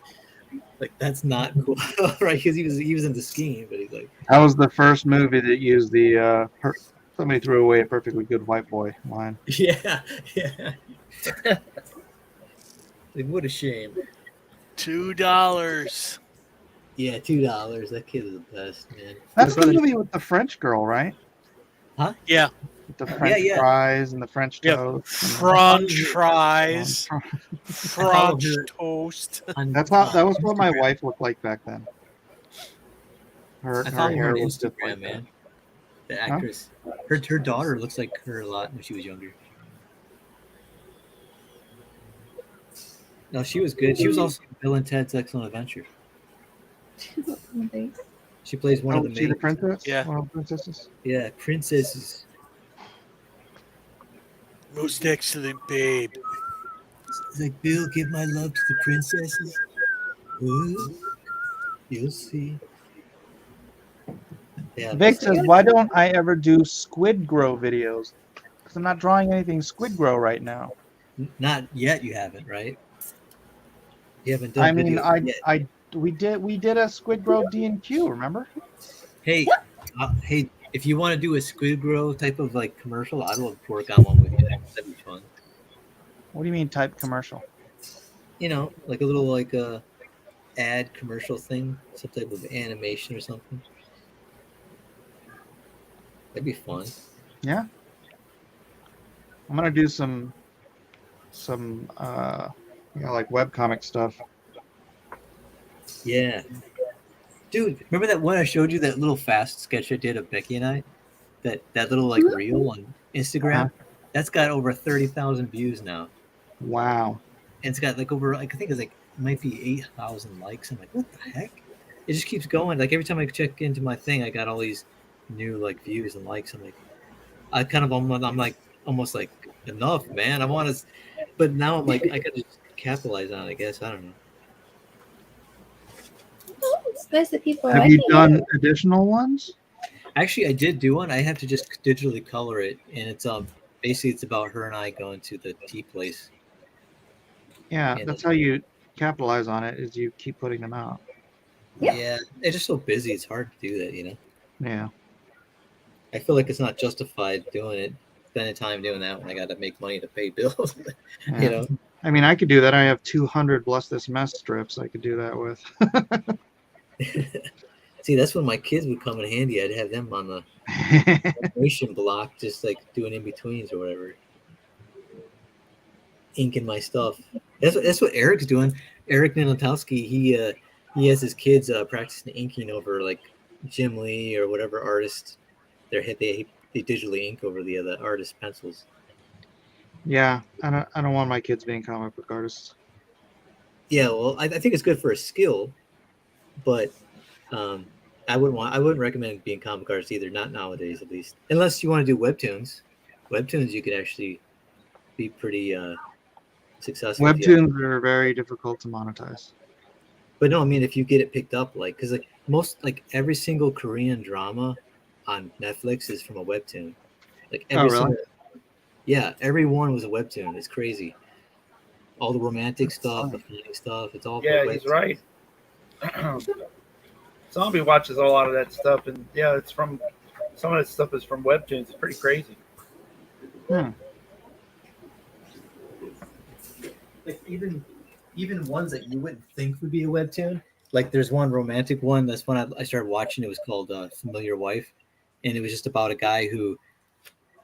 that's not cool, right? Because he was into skiing, but he's like, That was the first movie that used the somebody threw away a perfectly good white boy line. yeah. Like, what a shame. $2. Yeah, $2. That kid is the best, man. That's the movie with the French girl, right? Huh? Yeah. With the French fries and the French toast. French fries. French her toast. That was what my wife looked like back then. I follow her hair on was just Instagram, like man. that. The actress. Her daughter looks like her a lot when she was younger. No, she was good. She was also in Bill and Ted's Excellent Adventure. She plays one of the she the maids. princess? Yeah. One of the princesses? Yeah, princesses. Most excellent babe. It's like, Bill, give my love to the princesses. You'll see. Yeah, Vic says, why don't I ever do Squid Grow videos? Because I'm not drawing anything Squid Grow right now. Not yet. You haven't, right? You haven't done. We did a Squid Grow D&Q. Remember? Hey, hey, if you want to do a Squid Grow type of like commercial, I'd love to work on one with you. That'd be fun. What do you mean type commercial? You know, like a little like a ad commercial thing, some type of animation or something. That'd be fun. Yeah. I'm gonna do some like webcomic stuff. Yeah. Dude, remember that one I showed you, that little fast sketch I did of Becky and I? That little like reel on Instagram? That's got over 30,000 views now. Wow. And it's got like over, like, I think it's like, it might be 8,000 likes. I'm like, what the heck? It just keeps going. Like every time I check into my thing, I got all these new like views and likes. I'm like, I'm like almost like, enough, man. I want to, but now I'm like, I got to capitalize on it, I guess. I don't know. It's nice that people Have you done additional ones? Actually, I did do one. I have to just digitally color it, and it's basically it's about her and I going to the tea place. Yeah, And that's how you capitalize on it, is you keep putting them out. yeah, it's just so busy. It's hard to do that, you know. Yeah. I feel like it's not justified doing it, spending time doing that when I got to make money to pay bills. Yeah. You know. I mean, I could do that. I have 200 Bless This Mess strips I could do that with. See, that's when my kids would come in handy. I'd have them on the animation block, just like doing in betweens or whatever, inking my stuff. That's what Eric's doing. Eric Nanotowski, he has his kids practicing inking over like Jim Lee or whatever artist. They digitally ink over the artist pencils. Yeah, I don't want my kids being comic book artists. Yeah, well, I think it's good for a skill, but I wouldn't recommend being comic artist either. Not nowadays, at least, unless you want to do webtoons. Webtoons, you could actually be pretty successful. Webtoons are very difficult to monetize. But no, I mean, if you get it picked up, like, because like every single Korean drama on Netflix is from a webtoon. Like every single, yeah, every one was a webtoon. It's crazy. All the romantic stuff, the funny stuff, it's all. Yeah, he's right. Zombie watches a lot of that stuff, and yeah, it's from some of that stuff is from webtoons. It's pretty crazy. Like even ones that you wouldn't think would be a webtoon. Like there's one romantic one. That's when I started watching. It was called Familiar Wife, and it was just about a guy who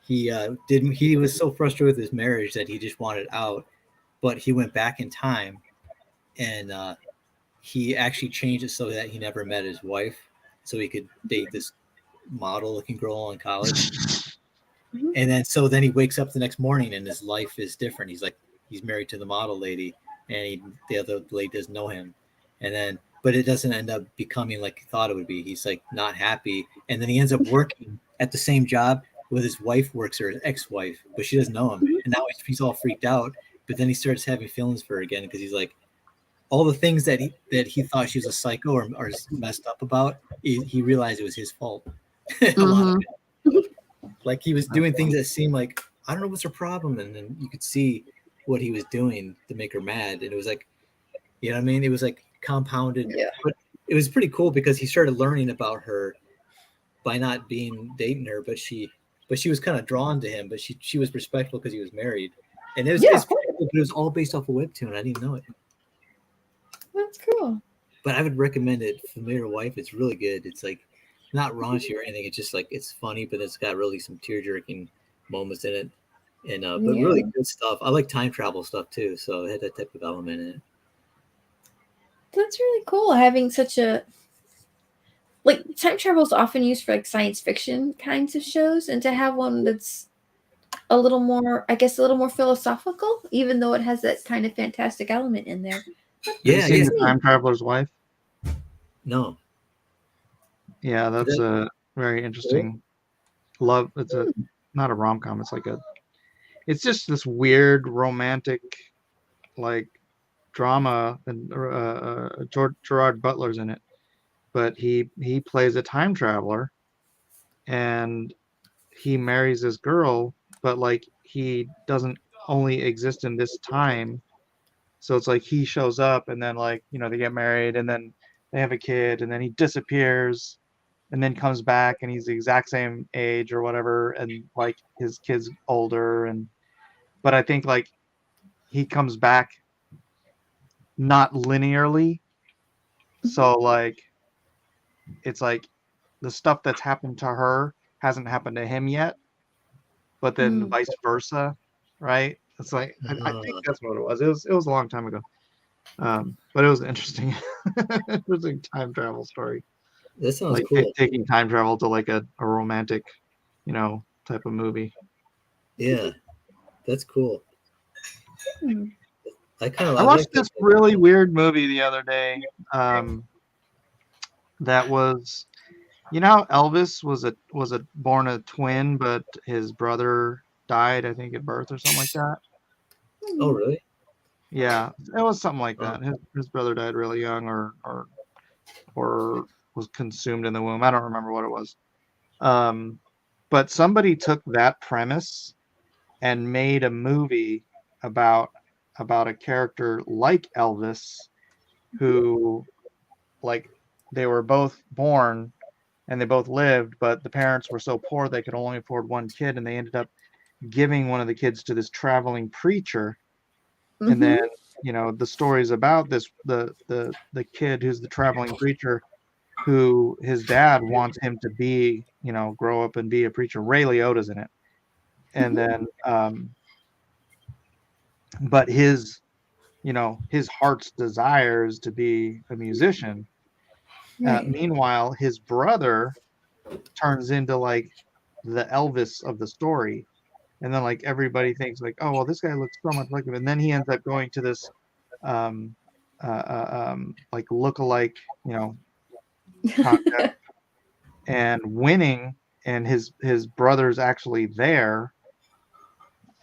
he was so frustrated with his marriage that he just wanted out, but he went back in time, and he actually changed it so that he never met his wife, so he could date this model-looking girl in college. And then he wakes up the next morning and his life is different. He's married to the model lady, and the other lady doesn't know him. But it doesn't end up becoming like he thought it would be. He's like not happy, and then he ends up working at the same job with his wife works, or his ex-wife, but she doesn't know him. And now he's all freaked out but then he starts having feelings for her again because he's like, all the things that he thought she was a psycho or messed up about, he realized it was his fault. A lot of it. Like he was doing things that seemed like, I don't know what's her problem, and then you could see what he was doing to make her mad, and it was like, you know what I mean? It was like compounded. Yeah. But it was pretty cool because he started learning about her by not dating her, but she was kind of drawn to him, but she was respectful because he was married, and it was all based off a webtoon. I didn't know it. That's cool. But I would recommend it. Familiar Wife. It's really good. It's like not raunchy or anything. It's just like it's funny, but it's got really some tear jerking moments in it, and but really good stuff. I like time travel stuff too, so it had that type of element in it. That's really cool. Having such a time travel is often used for like science fiction kinds of shows, and to have one that's a little more, I guess, a little more philosophical, even though it has that kind of fantastic element in there. Have you seen The Time Traveler's Wife? No. Yeah, that's a very interesting love. It's not a rom-com. It's just this weird romantic, like drama, and Gerard Butler's in it, but he plays a time traveler, and he marries this girl, but like he doesn't only exist in this time. So it's like he shows up and then like, they get married and then they have a kid and then he disappears and then comes back and he's the exact same age or whatever, and like his kid's older, but I think like he comes back not linearly. So like it's like the stuff that's happened to her hasn't happened to him yet, but then vice versa, right? It's like I think that's what it was. It was a long time ago, but it was interesting, interesting time travel story. That sounds like cool. Taking time travel to like a romantic, type of movie. Yeah, that's cool. I watched this really weird movie the other day. That was, how Elvis was born a twin, but his brother died, I think, at birth or something like that. Oh, really? Yeah, it was something like that. His brother died really young, or was consumed in the womb. I don't remember what it was. But somebody took that premise and made a movie about a character like Elvis, who, like, they were both born and they both lived, but the parents were so poor they could only afford one kid, and they ended up giving one of the kids to this traveling preacher. And then, the story's about the kid who's the traveling preacher, who his dad wants him to be, grow up and be a preacher. Ray Liotta's in it. And then, but his heart's desire is to be a musician. Meanwhile, his brother turns into like the Elvis of the story. And then like everybody thinks like, oh, well, this guy looks so much like him. And then he ends up going to this like look-alike, contest and winning, and his brother's actually there,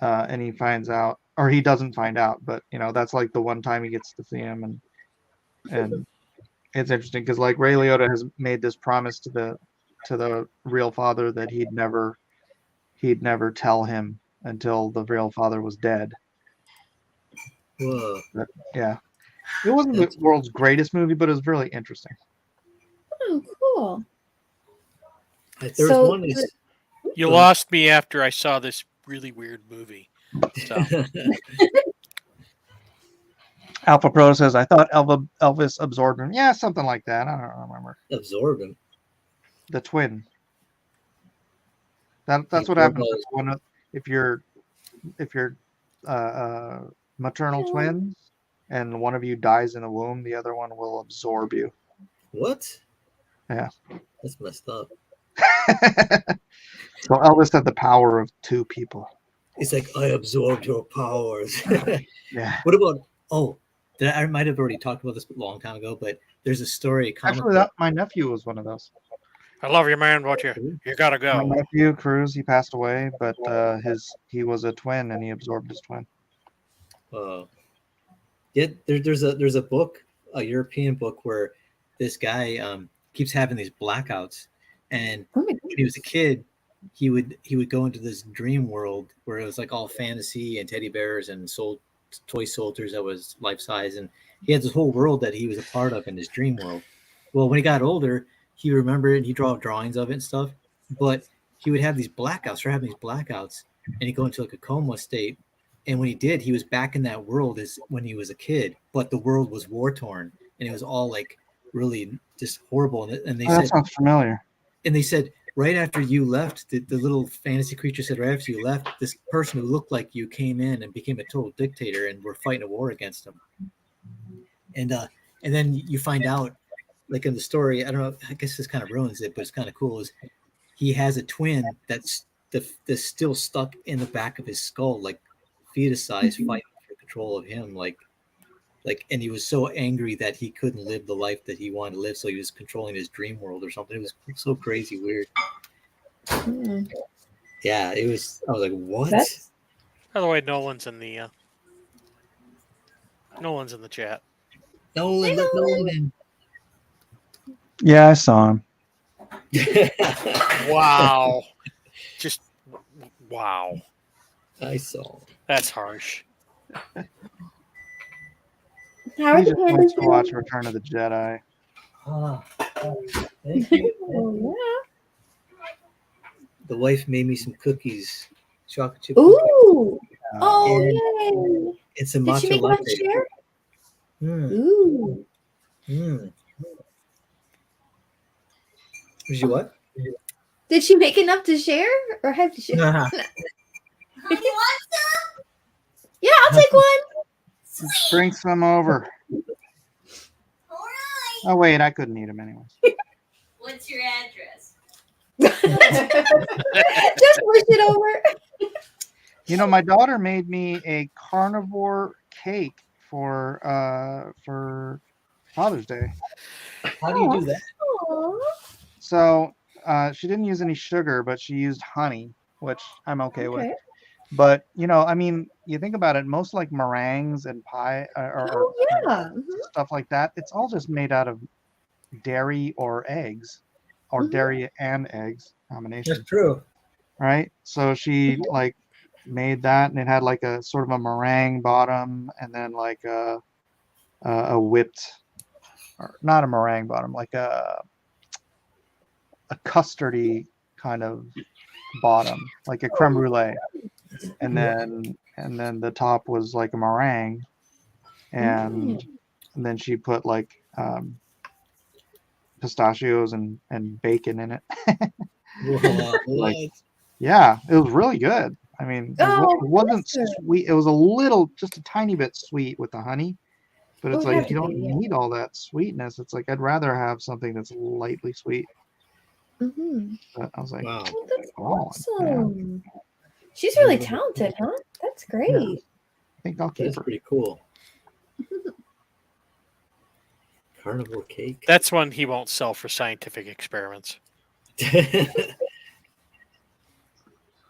and he finds out, or he doesn't find out, but that's like the one time he gets to see him, and it's interesting because like Ray Liotta has made this promise to the real father that he'd never tell him until the real father was dead. Whoa. But, yeah, it wasn't the world's greatest movie, but it was really interesting. Oh, cool. You lost me after I saw this really weird movie. So. Alpha Pro says, I thought Elvis absorbed him. Yeah, something like that. I don't remember. Absorbed him? The twin. That's what happens if you're maternal twins and one of you dies in the womb, the other one will absorb you. What? Yeah. That's messed up. So Elvis had the power of two people. It's like, I absorbed your powers. Yeah. What about, I might have already talked about this a long time ago, but there's a story. Actually, my nephew was one of those. I love you, man, but you gotta go. My nephew, Cruz, he passed away, but he was a twin and he absorbed his twin. Yeah, there's a book, a European book, where this guy keeps having these blackouts, and when he was a kid, he would go into this dream world where it was like all fantasy and teddy bears and toy soldiers that was life size, and he had this whole world that he was a part of in his dream world. Well, when he got older, he remembered and he draw drawings of it and stuff, but he would have these blackouts, or having these blackouts, and he'd go into like a coma state. And when he did, he was back in that world as when he was a kid, but the world was war torn, and it was all like really just horrible. And they That said, sounds familiar. and they said, right after you left, the little fantasy creature said, right after you left, this person who looked like you came in and became a total dictator, and we're fighting a war against him. And then you find out, like in the story, I don't know, I guess this kind of ruins it, but it's kind of cool. Is he has a twin that's still stuck in the back of his skull, like fetus size, fighting for control of him, like, and he was so angry that he couldn't live the life that he wanted to live, so he was controlling his dream world or something. It was so crazy weird. Yeah, it was. I was like, what? By the way, Nolan's in the chat. Nolan, let Nolan in. Yeah, I saw him. Wow. Just wow. I saw. That's harsh. How are He the just wants to pandas watch doing? Return of the Jedi. Thank you. Oh, The wife made me some cookies, chocolate chip yeah. cookies. Ooh. Oh, And yay. it's a Did she matcha make enough latte. to share? Mm. Ooh. Mm. Did you what? Did she make enough to share? Or have you shared? Nah. Yeah, I'll take one. Just bring some over. Oh wait, I couldn't eat them anyway. What's your address? Just push it over. You know, my daughter made me a carnivore cake for Father's Day. How do you do that? Aw. So she didn't use any sugar, but she used honey, which I'm okay with. Okay. But you know, I mean, you think about it, most like meringues and pie or Oh, yeah. Mhm. stuff like that, it's all just made out of dairy or eggs, or Mhm. dairy and eggs combination, That's true. right? So she like made that, and it had like a sort of a meringue bottom, and then like a whipped, or not a meringue bottom, like a custardy kind of bottom, like a creme brulee, and then the top was like a meringue, and then she put like pistachios and bacon in it. Like, yeah, it was really good. I mean, it wasn't sweet. It was a little, just a tiny bit sweet with the honey, but it's Oh, it had like you to don't be, yeah. need all that sweetness. It's like I'd rather have something that's lightly sweet. Mm-hmm. But I was like, Wow. Oh, that's yeah. awesome. She's really talented, huh? That's great. Yeah. I think I'll keep That's her. pretty cool. Carnivore cake. That's one he won't sell for scientific experiments.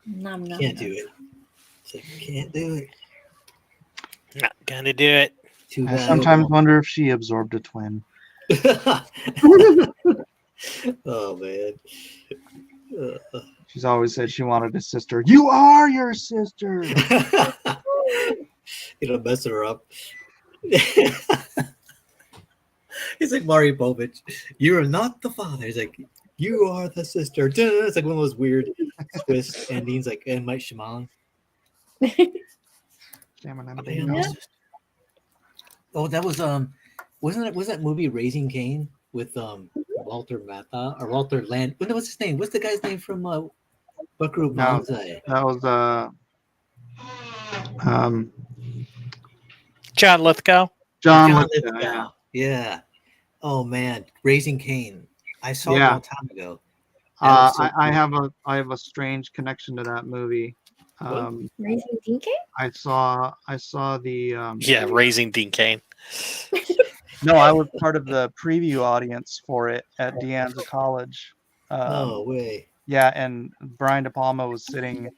Nom, nom, Can't nom. do it. It's like, can't do it. Not gonna do it. Too I bad. sometimes wonder if she absorbed a twin. Oh man. She's always said she wanted a sister. You are your sister. It'll mess her up. He's like Mario Povich. You are not the father. He's like, you are the sister. It's like one of those weird twist endings, like M. Night Shyamalan. Yeah. Oh, that was was that movie Raising Cain with Walter Matthau or Walter Land? What's his name? What's the guy's name from Buckaroo No, Banzai? that was John Lithgow. John John Lithgow, Lithgow. Yeah. Oh man, Raising Cain. I saw it a Yeah. long time ago. That was so I cool. have a strange connection to that movie. Raising Dean King? I saw the Yeah, Raising Dean Cain. no, I was part of the preview audience for it at De Anza College. No way. Yeah, and Brian De Palma was sitting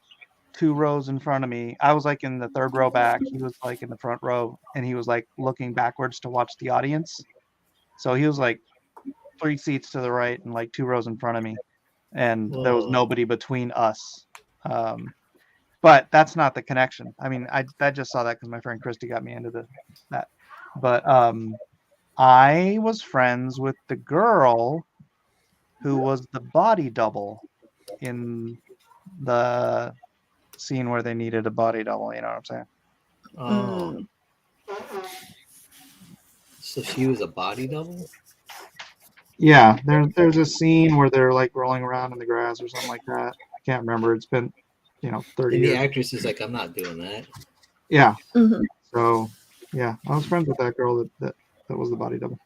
2 rows in front of me. I was like in the 3rd row back. He was like in the front row, and he was like looking backwards to watch the audience. So he was like 3 seats to the right and like 2 rows in front of me, and there was Whoa. nobody between us. But that's not the connection. I mean, I just saw that because my friend Christy got me into that. But I was friends with the girl who was the body double in the scene where they needed a body double. You know what I'm saying? Oh. So she was a body double? Yeah, there's a scene where they're like rolling around in the grass or something like that. I can't remember. It's been, 30 And the years. actress is like, I'm not doing that. Yeah. Mhm. So, yeah, I was friends with that girl that was the body double.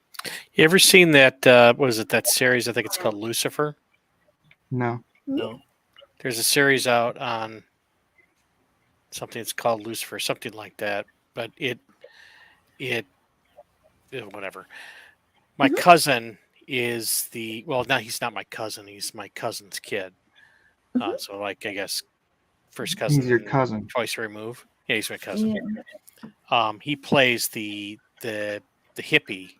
You ever seen that? What is it? That series? I think it's called Lucifer. No. No. There's a series out on something that's called Lucifer, something like that. But it whatever. My cousin is now he's not my cousin. He's my cousin's kid. So like, I guess first cousin, He's your cousin. twice removed. Yeah, he's my cousin. Yeah. He plays the hippie,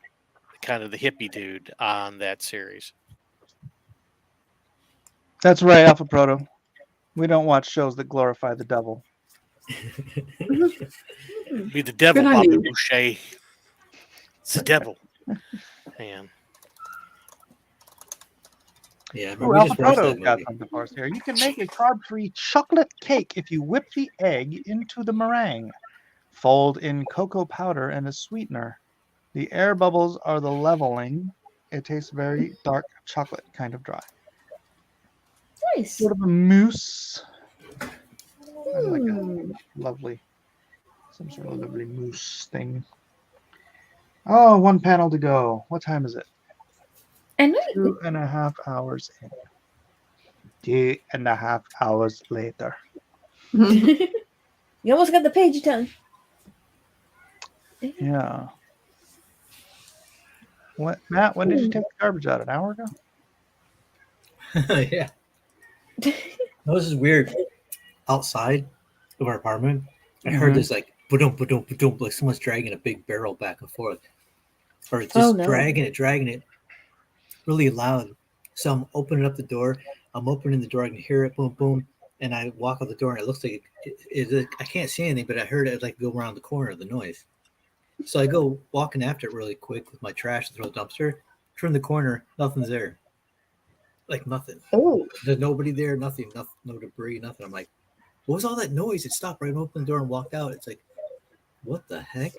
kind of the hippie dude on that series. That's right, Alpha Proto. We don't watch shows that glorify the devil. Be the devil, Good on Bobby you. Boucher. It's the devil. Man. Yeah, Ooh, we Alpha just watched Proto that got movie. something for us here. You can make a card-free chocolate cake if you whip the egg into the meringue. Fold in cocoa powder and a sweetener. The air bubbles are the leveling. It tastes very dark chocolate, kind of dry. Nice. Sort of a mousse. And like a lovely, some sort of lovely mousse thing. Oh, 1 panel to go. What time is it? I know. 2.5 hours in. 2.5 hours later. You almost got the page done. Yeah. What, Matt? When did you take the garbage out? An hour ago? Yeah. That was just weird. Outside of our apartment, I heard this like ba-dum, ba-dum, ba-dum, like someone's dragging a big barrel back and forth, or just dragging it really loud. So I'm opening up the door. I'm opening the door. I can hear it, boom, boom, and I walk out the door, and it looks like I can't see anything, but I heard it like go around the corner of the noise. So I go walking after it really quick with my trash to throw a dumpster. Turn the corner, nothing's there. Like nothing. Oh. There's nobody there, nothing, no debris, nothing. I'm like, what was all that noise? It stopped right, opened the door and walked out. It's like, what the heck?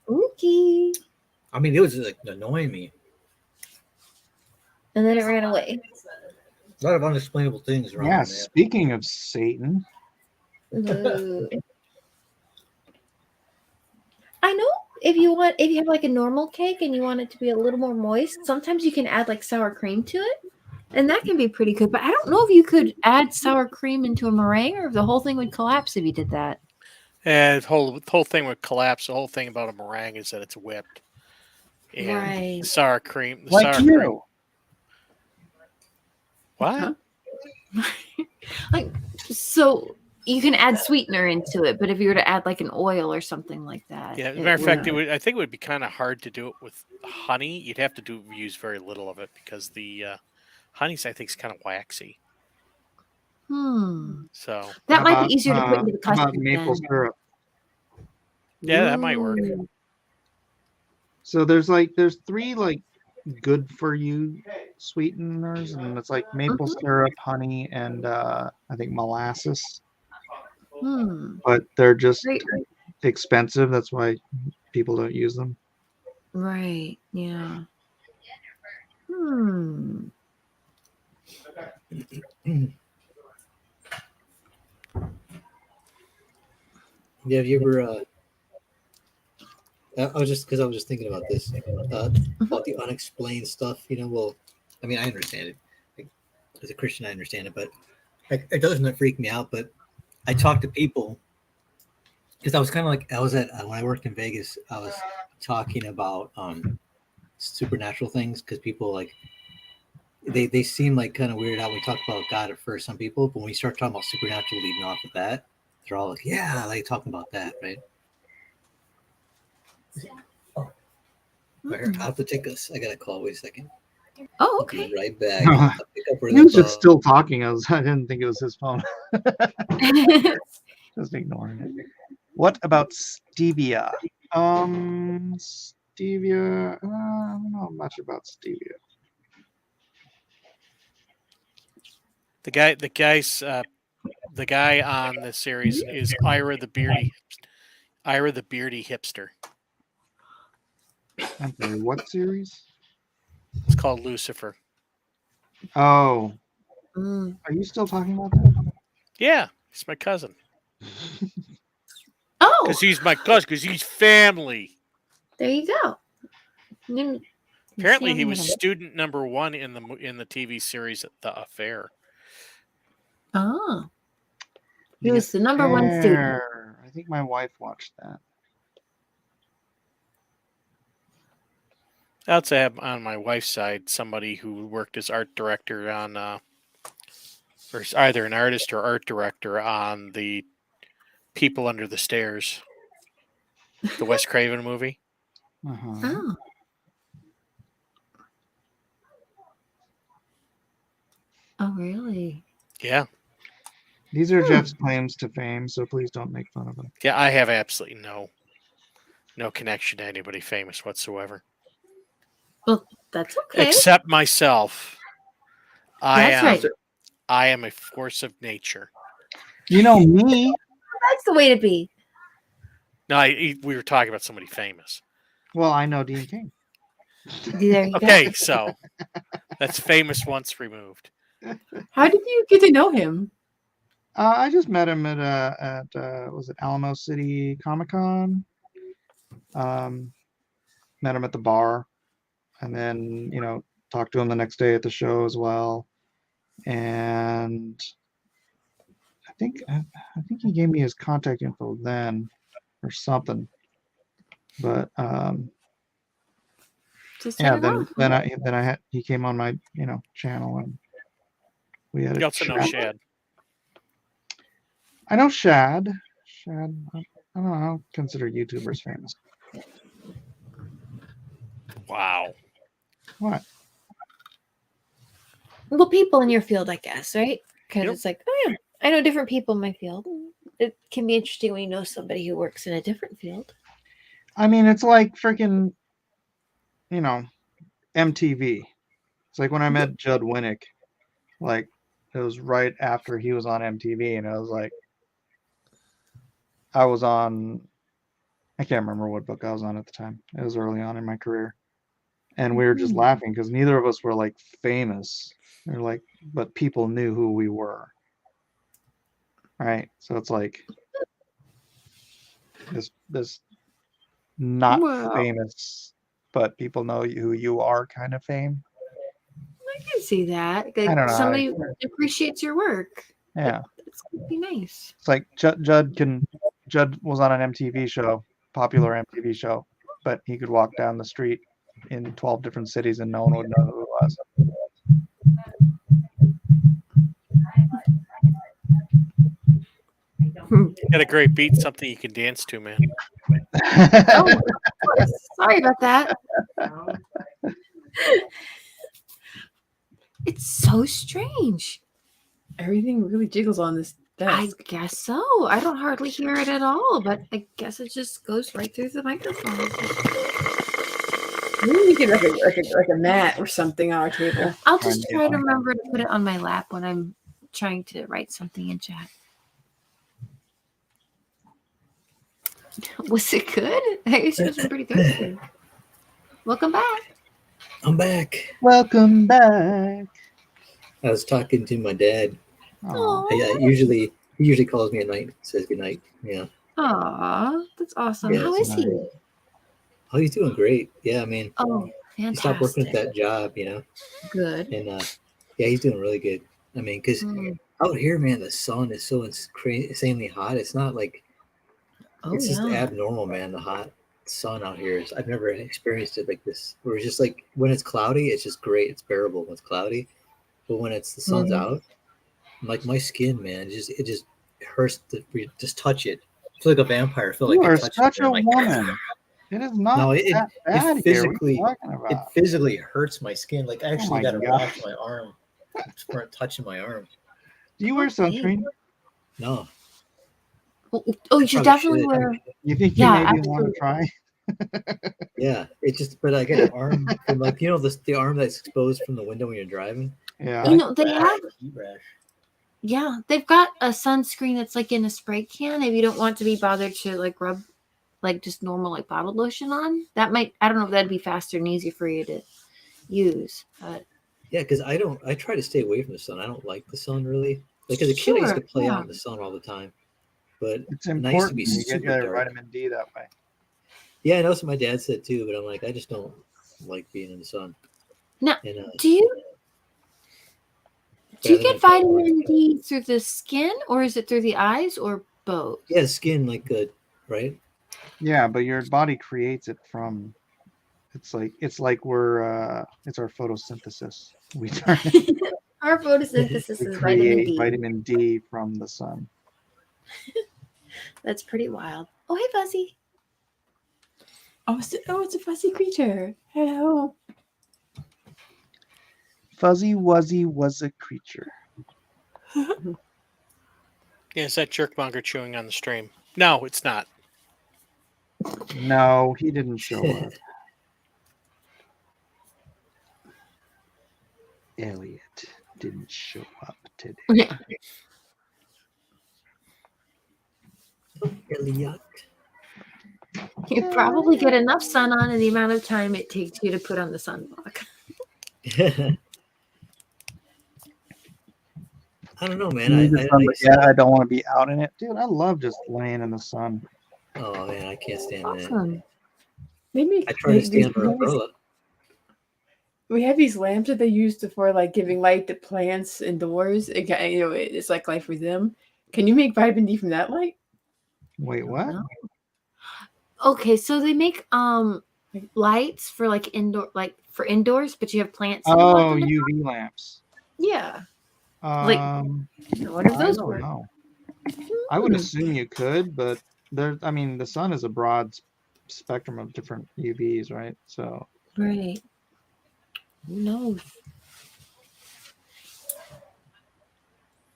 Okay. I mean, it was like annoying me. And then it ran away. A lot of unexplainable things around. Yeah, speaking of Satan. I know if you have like a normal cake and you want it to be a little more moist, sometimes you can add like sour cream to it. And that can be pretty good. But I don't know if you could add sour cream into a meringue or if the whole thing would collapse if you did that. And the whole thing would collapse. The whole thing about a meringue is that it's whipped. And Right. the sour cream. Like sour you. cream. What? Like, so you can add sweetener into it, but if you were to add like an oil or something like that. Yeah, as a matter of fact, I think it would be kind of hard to do it with honey. You'd have to use very little of it because the honey, I think, is kind of waxy. So that might be easier to put into the How custard. about maple then. syrup? Yeah, that might work. So there's 3 like good for you sweeteners, and it's like maple syrup, honey, and I think molasses. But they're just expensive. That's why people don't use them. Right. Yeah. Yeah, have you ever? I was just thinking about this about the unexplained stuff. Well, I mean, I understand it. Like, as a Christian, I understand it, but it doesn't freak me out. But I talk to people because I was kind of like I was at when I worked in Vegas. I was talking about supernatural things because people like they seem like kind of weird how we talk about God at first. Some people, but when we start talking about supernatural, leading off of that, they're all like, yeah, like talking about that, right? Oh, I have to take us. I got a call. Wait a second. Oh, I'll okay. be right back. I'll pick up where He the was just phone. still talking. I didn't think it was his phone. Just ignoring it. What about stevia? Stevia. I don't know much about stevia. The guy on the series is Ira the beardy hipster. I'm sorry. What series? It's called Lucifer. Oh, Mm. are you still talking about that? Yeah, he's my cousin. Oh, Because he's my cousin. Because he's family. there you go. Apparently, he was student number 1 in the TV series The Affair. Oh, he was the number 1 student. I think my wife watched that. I also have on my wife's side somebody who worked as art director on, or either an artist or art director on the People Under the Stairs, the Wes Craven movie. Uh-huh. Oh. Oh, really? Yeah. These are Jeff's claims to fame, so please don't make fun of him. Yeah, I have absolutely no connection to anybody famous whatsoever. Well, that's okay. Except myself. That's right. I am a force of nature. You know me. That's the way to be. No, we were talking about somebody famous. Well, I know Dean King. There you Okay, go. so that's famous once removed. How did you get to know him? I just met him at was it Alamo City Comic Con? Met him at the bar, and then talked to him the next day at the show as well. And I think he gave me his contact info then, or something. But yeah, then he came on my channel, and we had You also know Shad. I know Shad. Shad, I don't know. I don't consider YouTubers famous. Wow. What? Well, people in your field, I guess, right? Because Yep. it's like, oh yeah, I know different people in my field. It can be interesting when you know somebody who works in a different field. I mean, it's like freaking, MTV. It's like when I met Judd Winnick, like it was right after he was on MTV, and it was like I was on. I can't remember what book I was on at the time. It was early on in my career, and we were just laughing because neither of us were like famous. They're like, but people knew who we were. Right, so it's like this not famous, but people know who you are kind of fame. I can see that. Like I don't know. somebody appreciates your work. Yeah, It's gonna be nice. it's like Judd was on an MTV show, popular MTV show, but he could walk down the street in 12 different cities and no one would know who it was. Got a great beat, something you can dance to, man. Oh, sorry about that. It's so strange. Everything really jiggles on this desk. I guess so. I don't hardly hear it at all, but I guess it just goes right through the microphone. Maybe we could like a mat or something on our table. I'll just try to remember to put it on my lap when I'm trying to write something in chat. Was it good? It was pretty good. Welcome back. I'm back. Welcome back. I was talking to my dad. Aww. He usually calls me at night, says good night. Yeah. Aw, that's awesome. Yeah, How is he? Oh, he's doing great. Yeah, I mean, Oh, he fantastic. stopped working at that job, Good. and yeah, he's doing really good. I mean, because out here, man, the sun is so insanely hot. It's not like it's just abnormal, man. The hot sun out here I've never experienced it like this. Where it's just like when it's cloudy, it's just great. It's bearable when it's cloudy, but when the sun's out, like my skin, man, it hurts to just touch it. I feel like a vampire. I feel You like are I touched such it. a I'm like, woman. It is not no, that bad here. What are you talking about? it physically hurts my skin. Like I Oh actually my got to God. wash my arm for touching my arm. Do you wear sunscreen? No. Oh, you should definitely should. wear. You think you maybe want to try? Yeah, it just. But I got an arm from like the arm that's exposed from the window when you're driving. Yeah. You know, they have. Heat rash. Yeah, they've got a sunscreen that's like in a spray can. If you don't want to be bothered to like rub, like just normal like bottled lotion on, that might. I don't know if that'd be faster and easier for you to use. But Yeah, because I try to stay away from the sun. I don't like the sun really. Like as a kid, I used to play out in the sun all the time. But it's and I used to important be you get super your dark. vitamin D that way. Yeah, I know what my dad said too, but I'm like, I just don't like being in the sun. now, And, do you get vitamin D through the skin, or is it through the eyes, or both? Yeah, skin like good, right? Yeah, but your body creates it from. It's like it's our photosynthesis. We turn Our photosynthesis we is vitamin create D. vitamin D from the sun. That's pretty wild. Oh, hey, Fuzzy. Oh, it's a fuzzy creature. Hello. Fuzzy Wuzzy was a creature. Yeah, it's that jerkmonger chewing on the stream. No, it's not. No, he didn't show up. Elliot didn't show up today. Elliot. You probably get enough sun on in the amount of time it takes you to put on the sunblock. I don't know, man. I don't want to be out in it, dude. I love just laying in the sun. Oh man, I can't stand Awesome. that. Maybe I try to stay under umbrella. We have these lamps that they use for like giving light to plants indoors. It's like light for them. Can you make vitamin D from that light? Wait, what? Okay, so they make lights for like indoors, but you have plants. Oh, UV lamps. Yeah. What are those for? Know. I would assume you could, but the sun is a broad spectrum of different UVs, right? So right. Who knows?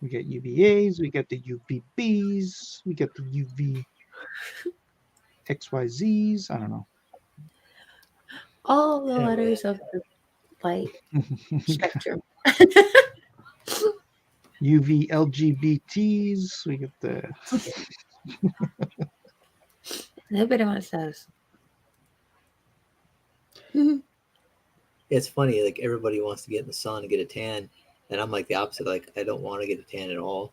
We get UVAs, we get the UVBs, we get the UV XYZs. I don't know. All the letters of the light spectrum. UV LGBTs. We get the. Nobody wants those. It's funny, like everybody wants to get in the sun and get a tan, and I'm like the opposite. Like I don't want to get a tan at all,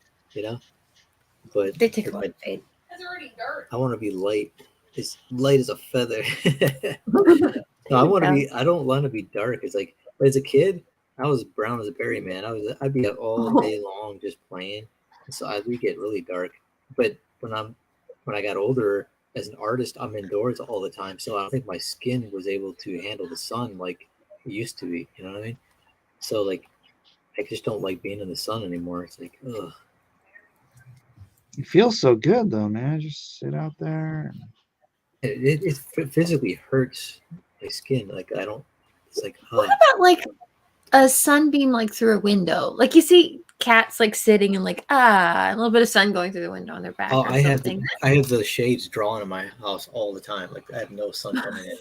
But they take a lot of fade. That's already dirt. I want to be light, as light as a feather. No, I don't want to be dark. It's like, but as a kid, I was brown as a berry, man. I'd be out all day long just playing, so we get really dark. But when I got older, as an artist, I'm indoors all the time, so I don't think my skin was able to handle the sun like it used to be. You know what I mean? So like, I just don't like being in the sun anymore. It's like, ugh. It feels so good though, man. Just sit out there. It physically hurts my skin. Like I don't. It's like. What about like a sunbeam like through a window? Like you see cats like sitting and like a little bit of sun going through the window on their back. Oh, or I something. have the shades drawn in my house all the time. Like I have no sun coming in.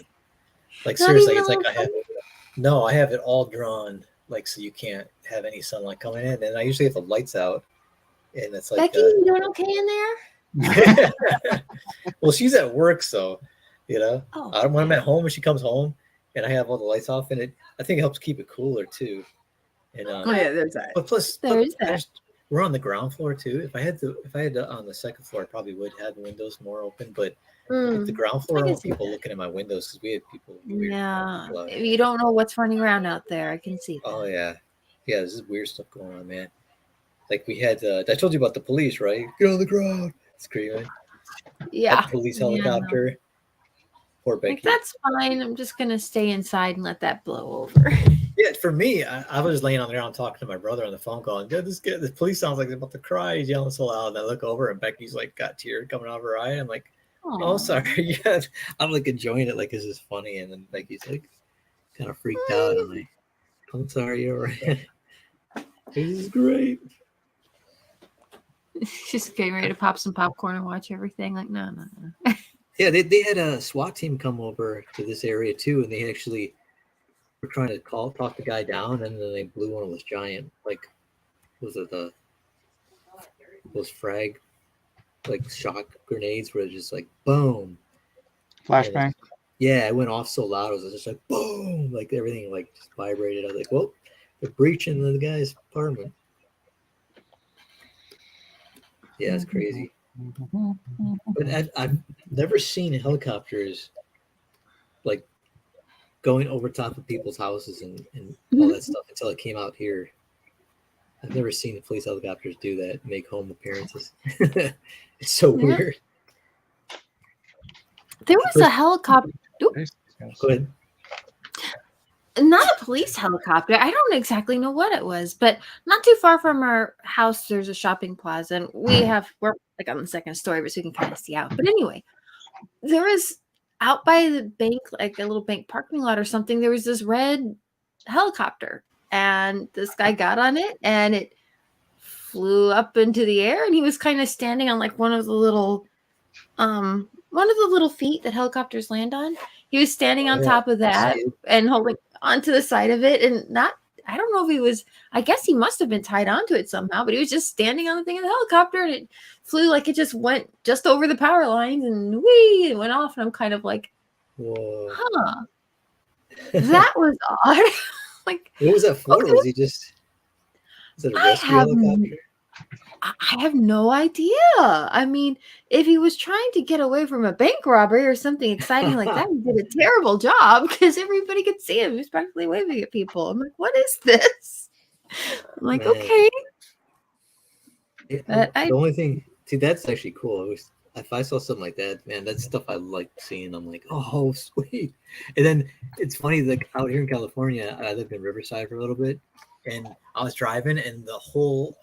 Like Not seriously, even it's like I have it all drawn. Like so you can't have any sunlight coming in. And I usually have the lights out, and it's like. Becky, you doing okay in there? Well, she's at work, so Oh, when I'm at home, when she comes home, and I have all the lights off, and I think it helps keep it cooler too. And there's that. But plus, there's that. We're on the ground floor too. If I had on the second floor, I probably would have the windows more open. But the ground floor, I don't want people looking at my windows because we have people. Yeah, you don't know what's running around out there. I can see that. Oh yeah, this is weird stuff going on, man. Like we had, I told you about the police, right? Get on the ground, screaming. Yeah, that police helicopter. Yeah, Poor Becky. like, that's fine. I'm just gonna stay inside and let that blow over. Yeah, for me, I was laying on the ground talking to my brother on the phone call, and the police sounds like they're about to cry. He's yelling so loud. And I look over, and Becky's like got tears coming out of her eye. I'm like, oh, sorry. Yeah, I'm like enjoying it, like this is funny, and then Becky's like kind of freaked out. I'm like, I'm sorry, you're right. This is great. She's getting ready to pop some popcorn and watch everything. Like, no. Yeah, they had a SWAT team come over to this area too, and they actually were trying to talk the guy down, and then they blew one of those giant, like, was it those frag, like shock grenades where it's just like boom, Flashbang. Yeah, it went off so loud. It was just like boom, like everything like just vibrated. I was like, well, they're breaching the guy's apartment. Yeah, it's crazy. But I've never seen helicopters like going over top of people's houses and all that stuff until it came out here. I've never seen the police helicopters do that, make home appearances. It's so weird. There was a helicopter. Go ahead. Not a police helicopter. I don't exactly know what it was, but not too far from our house, there's a shopping plaza, and we're like on the second story, so we can kind of see out. But anyway, there was out by the bank, like a little bank parking lot or something. There was this red helicopter, and this guy got on it, and it flew up into the air, and he was kind of standing on like one of the little feet that helicopters land on. He was standing on top of that and holding onto the side of it, and I don't know if he was, I guess he must have been tied onto it somehow, but he was just standing on the thing of the helicopter, and it flew like it just went just over the power lines, and whee, it went off. And I'm kind of like, whoa, huh, that was odd. Like, what was that for? Okay. Was it a rescue helicopter? I have no idea. I mean, if he was trying to get away from a bank robbery or something exciting like that, he did a terrible job because everybody could see him. He was practically waving at people. I'm like, what is this? I'm like, okay. The only thing, see, that's actually cool. If I saw something like that, man, that's stuff I like seeing. I'm like, oh, sweet. And then it's funny, like out here in California, I lived in Riverside for a little bit, and I was driving, and I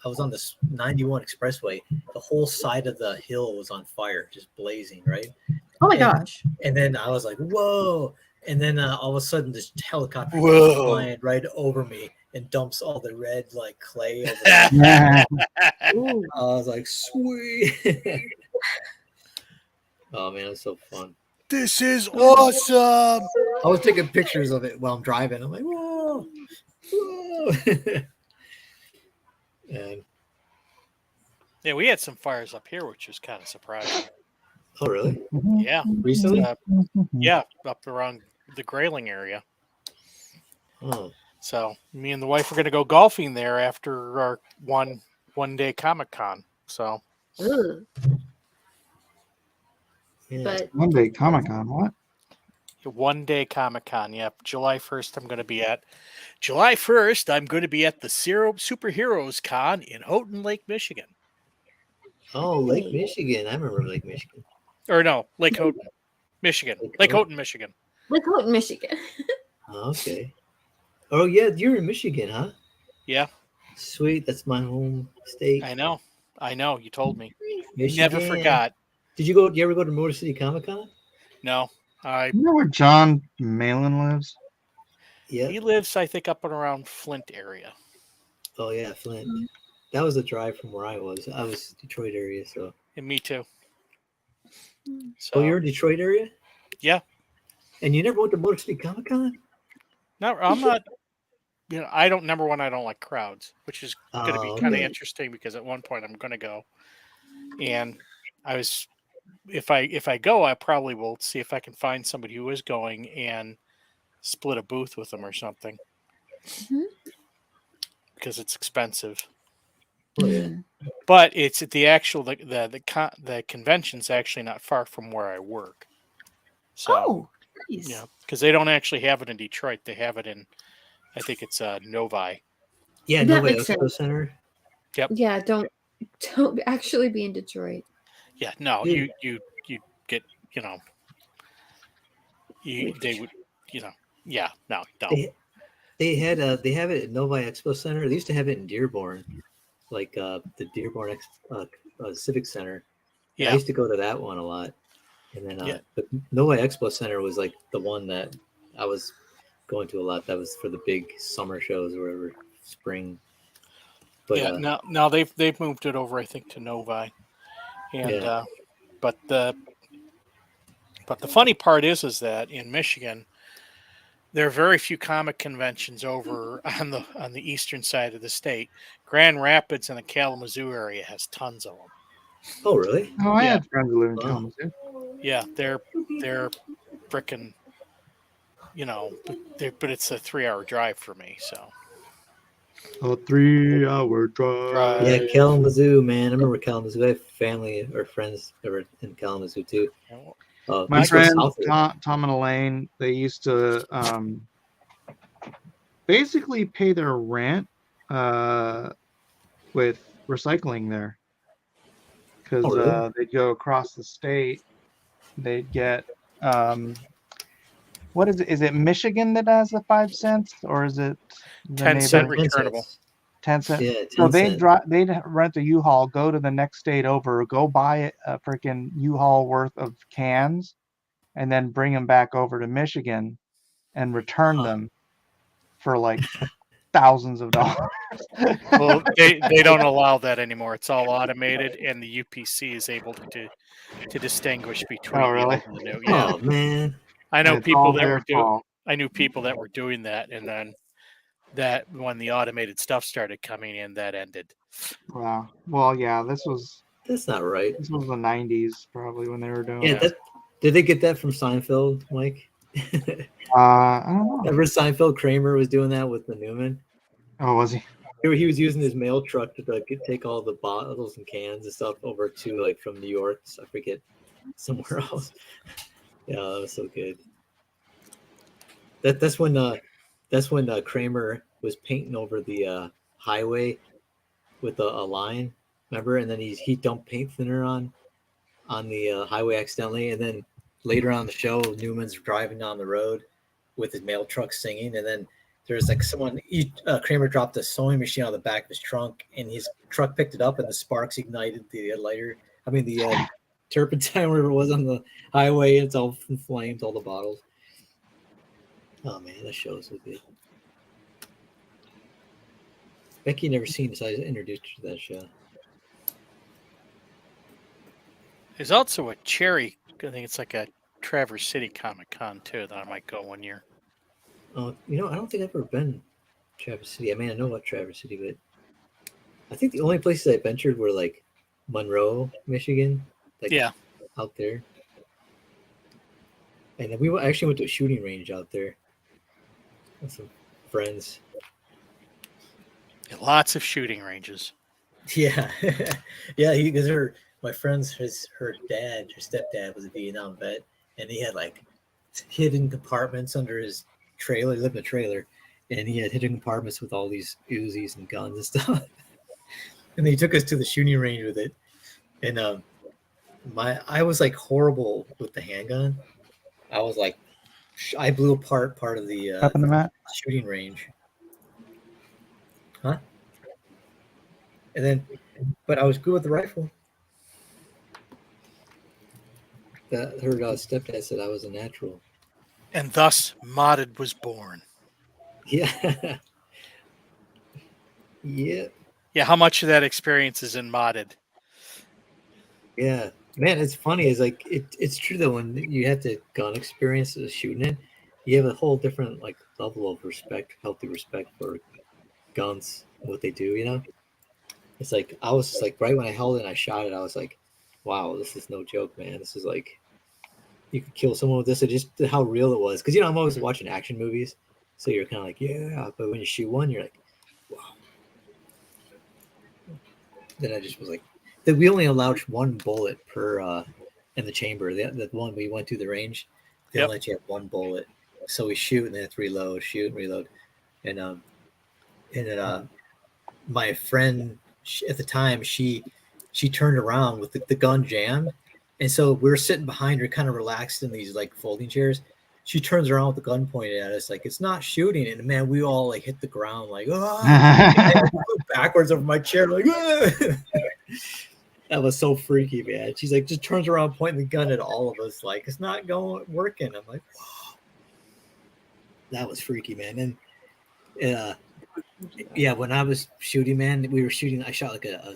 was on this 91 expressway. The whole side of the hill was on fire, just blazing, right? Oh my gosh. And then I was like, whoa. And then all of a sudden, this helicopter goes flying right over me and dumps all the red like clay over me. I was like, sweet. Oh man, it's so fun. This is awesome. I was taking pictures of it while I'm driving. I'm like, whoa. And yeah, we had some fires up here, which was kind of surprising. Oh, really? Yeah. Recently? Yeah, up around the Grayling area. Oh. So me and the wife are going to go golfing there after our one day Comic-Con. So. Ugh. Yeah. But 1 day Comic-Con, what? 1 day Comic-Con, yep. July 1st, I'm going to be at the Superheroes Con in Houghton Lake, Michigan. Oh, Lake Michigan. I remember Lake Michigan. Or no, Lake Houghton, Michigan. Lake Houghton, Michigan. Lake Houghton, Michigan. Oh, okay. Oh, yeah, you're in Michigan, huh? Yeah. Sweet. That's my home state. I know. You told me. Michigan. Never forgot. Did you ever go to Motor City Comic Con? No. You know where John Malin lives? Yeah. He lives, I think, up and around Flint area. Oh, yeah, Flint. That was a drive from where I was. I was Detroit area, so. And me too. So, oh, you're in Detroit area? Yeah. And you never went to Motor City Comic Con? No, I'm not. I don't. Number one, I don't like crowds, which is going to be kind of interesting because at one point I'm going to go, and I was, if I go, I probably will see if I can find somebody who is going and split a booth with them or something, because it's expensive. Oh, yeah. But it's at the actual the convention's actually not far from where I work. So, nice. Yeah, because they don't actually have it in Detroit. They have it in, I think it's Novi. Yeah, Novi Expo Center. Yep. Yeah, don't actually be in Detroit. Yeah, no, you get, they would, yeah, no, don't. They have it at Novi Expo Center. They used to have it in Dearborn, like the Dearborn Civic Center. And I Yeah. used to go to that one a lot. And then Yeah. but Novi Expo Center was like the one that I was going to a lot. That was for the big summer shows or whatever, spring. But Yeah. Now they've moved it over, I think, to Novi. And yeah. but the funny part is that in Michigan, there are very few comic conventions over on the eastern side of the state. Grand Rapids and the Kalamazoo area has tons of them. Oh, really? Oh, I Yeah. had friends who live in Wow. Kalamazoo. Yeah, they're frickin', but it's a 3-hour drive for me. So A 3-hour drive. Yeah, drive. Kalamazoo, man. I remember Kalamazoo. I have family or friends that were in Kalamazoo too. We My used to go friends south of Tom and Elaine, they used to basically pay their rent with recycling there, because Oh, really? they'd go across the state. They'd get what is it? Is it Michigan that has the 5 cents, or is it the 10-cent neighbor? 10 returnable. cents. 10 cents. Yeah, So 10 cent. they'd rent a U-Haul, go to the next state over, go buy a freaking U-Haul worth of cans, and then bring them back over to Michigan and return them for like thousands of dollars. Well, they don't allow that anymore. It's all automated, and the UPC is able to distinguish between Oh, the really? old and the new. Yeah, Oh, man. I know It's all people that their were doing. fault. I knew people that were doing that, and then that when the automated stuff started coming in, that ended. Wow. Well, yeah, this was That's not right. the 90s probably when they were doing Yeah, it. did they get that from Seinfeld, Mike? I don't know. Remember Seinfeld Kramer was doing that with the Newman? Oh, was he? He was using his mail truck to like, take all the bottles and cans and stuff over to like from New York. So I forget somewhere else. Yeah, that was so good. That's when Kramer was painting over the highway with a line, remember? And then he dumped paint thinner on the highway accidentally, and then later on the show, Newman's driving down the road with his mail truck singing, and then there's like Kramer dropped a sewing machine on the back of his trunk, and his truck picked it up, and the sparks ignited the lighter. I mean the turpentine, wherever it was on the highway. It's all in flames, all the bottles. Oh man, that show is so good. Becky never seen it, so I introduced her to that show. There's also a Cherry. I think it's like a Traverse City Comic Con too that I might go one year. Oh, I don't think I've ever been to Traverse City. I mean, I know about Traverse City, but I think the only places I ventured were like Monroe, Michigan, like out there. And then we actually went to a shooting range out there with some friends. Lots of shooting ranges. Yeah, yeah. Because my friends, her stepdad was a Vietnam vet, and he had like hidden compartments under his trailer. He lived in a trailer, and he had hidden compartments with all these Uzis and guns and stuff. And he took us to the shooting range with it, and I was like horrible with the handgun. I was like, I blew apart part of the shooting range. Huh? And then, but I was good with the rifle. Her stepdad said I was a natural. And thus, Modded was born. Yeah. Yeah. Yeah, how much of that experience is in Modded? Yeah. Man, it's funny. It's like, it's true though, when you have the gun experience of shooting it, you have a whole different like level of respect, healthy respect for guns and what they do, It's like, I was just like, right when I held it and I shot it, I was like, wow, this is no joke, man. This is like, you could kill someone with this. And just how real it was. Because, I'm always watching action movies. So you're kind of like, yeah. But when you shoot one, you're like, wow. Then I just was like, that we only allowed one bullet per in the chamber. The one we went to the range, they only let you have one bullet. So we shoot and then it's reload, shoot and reload. And then my friend at the time, she turned around with the gun jammed, and so we were sitting behind her, kind of relaxed in these like folding chairs, she turns around with the gun pointed at us, like it's not shooting. And man, we all like hit the ground, like oh, backwards over my chair, like that was so freaky, man. She's like, just turns around, pointing the gun at all of us, like it's not working. I'm like, whoa, that was freaky, man. And yeah, when I was shooting, man, we were shooting. I shot like a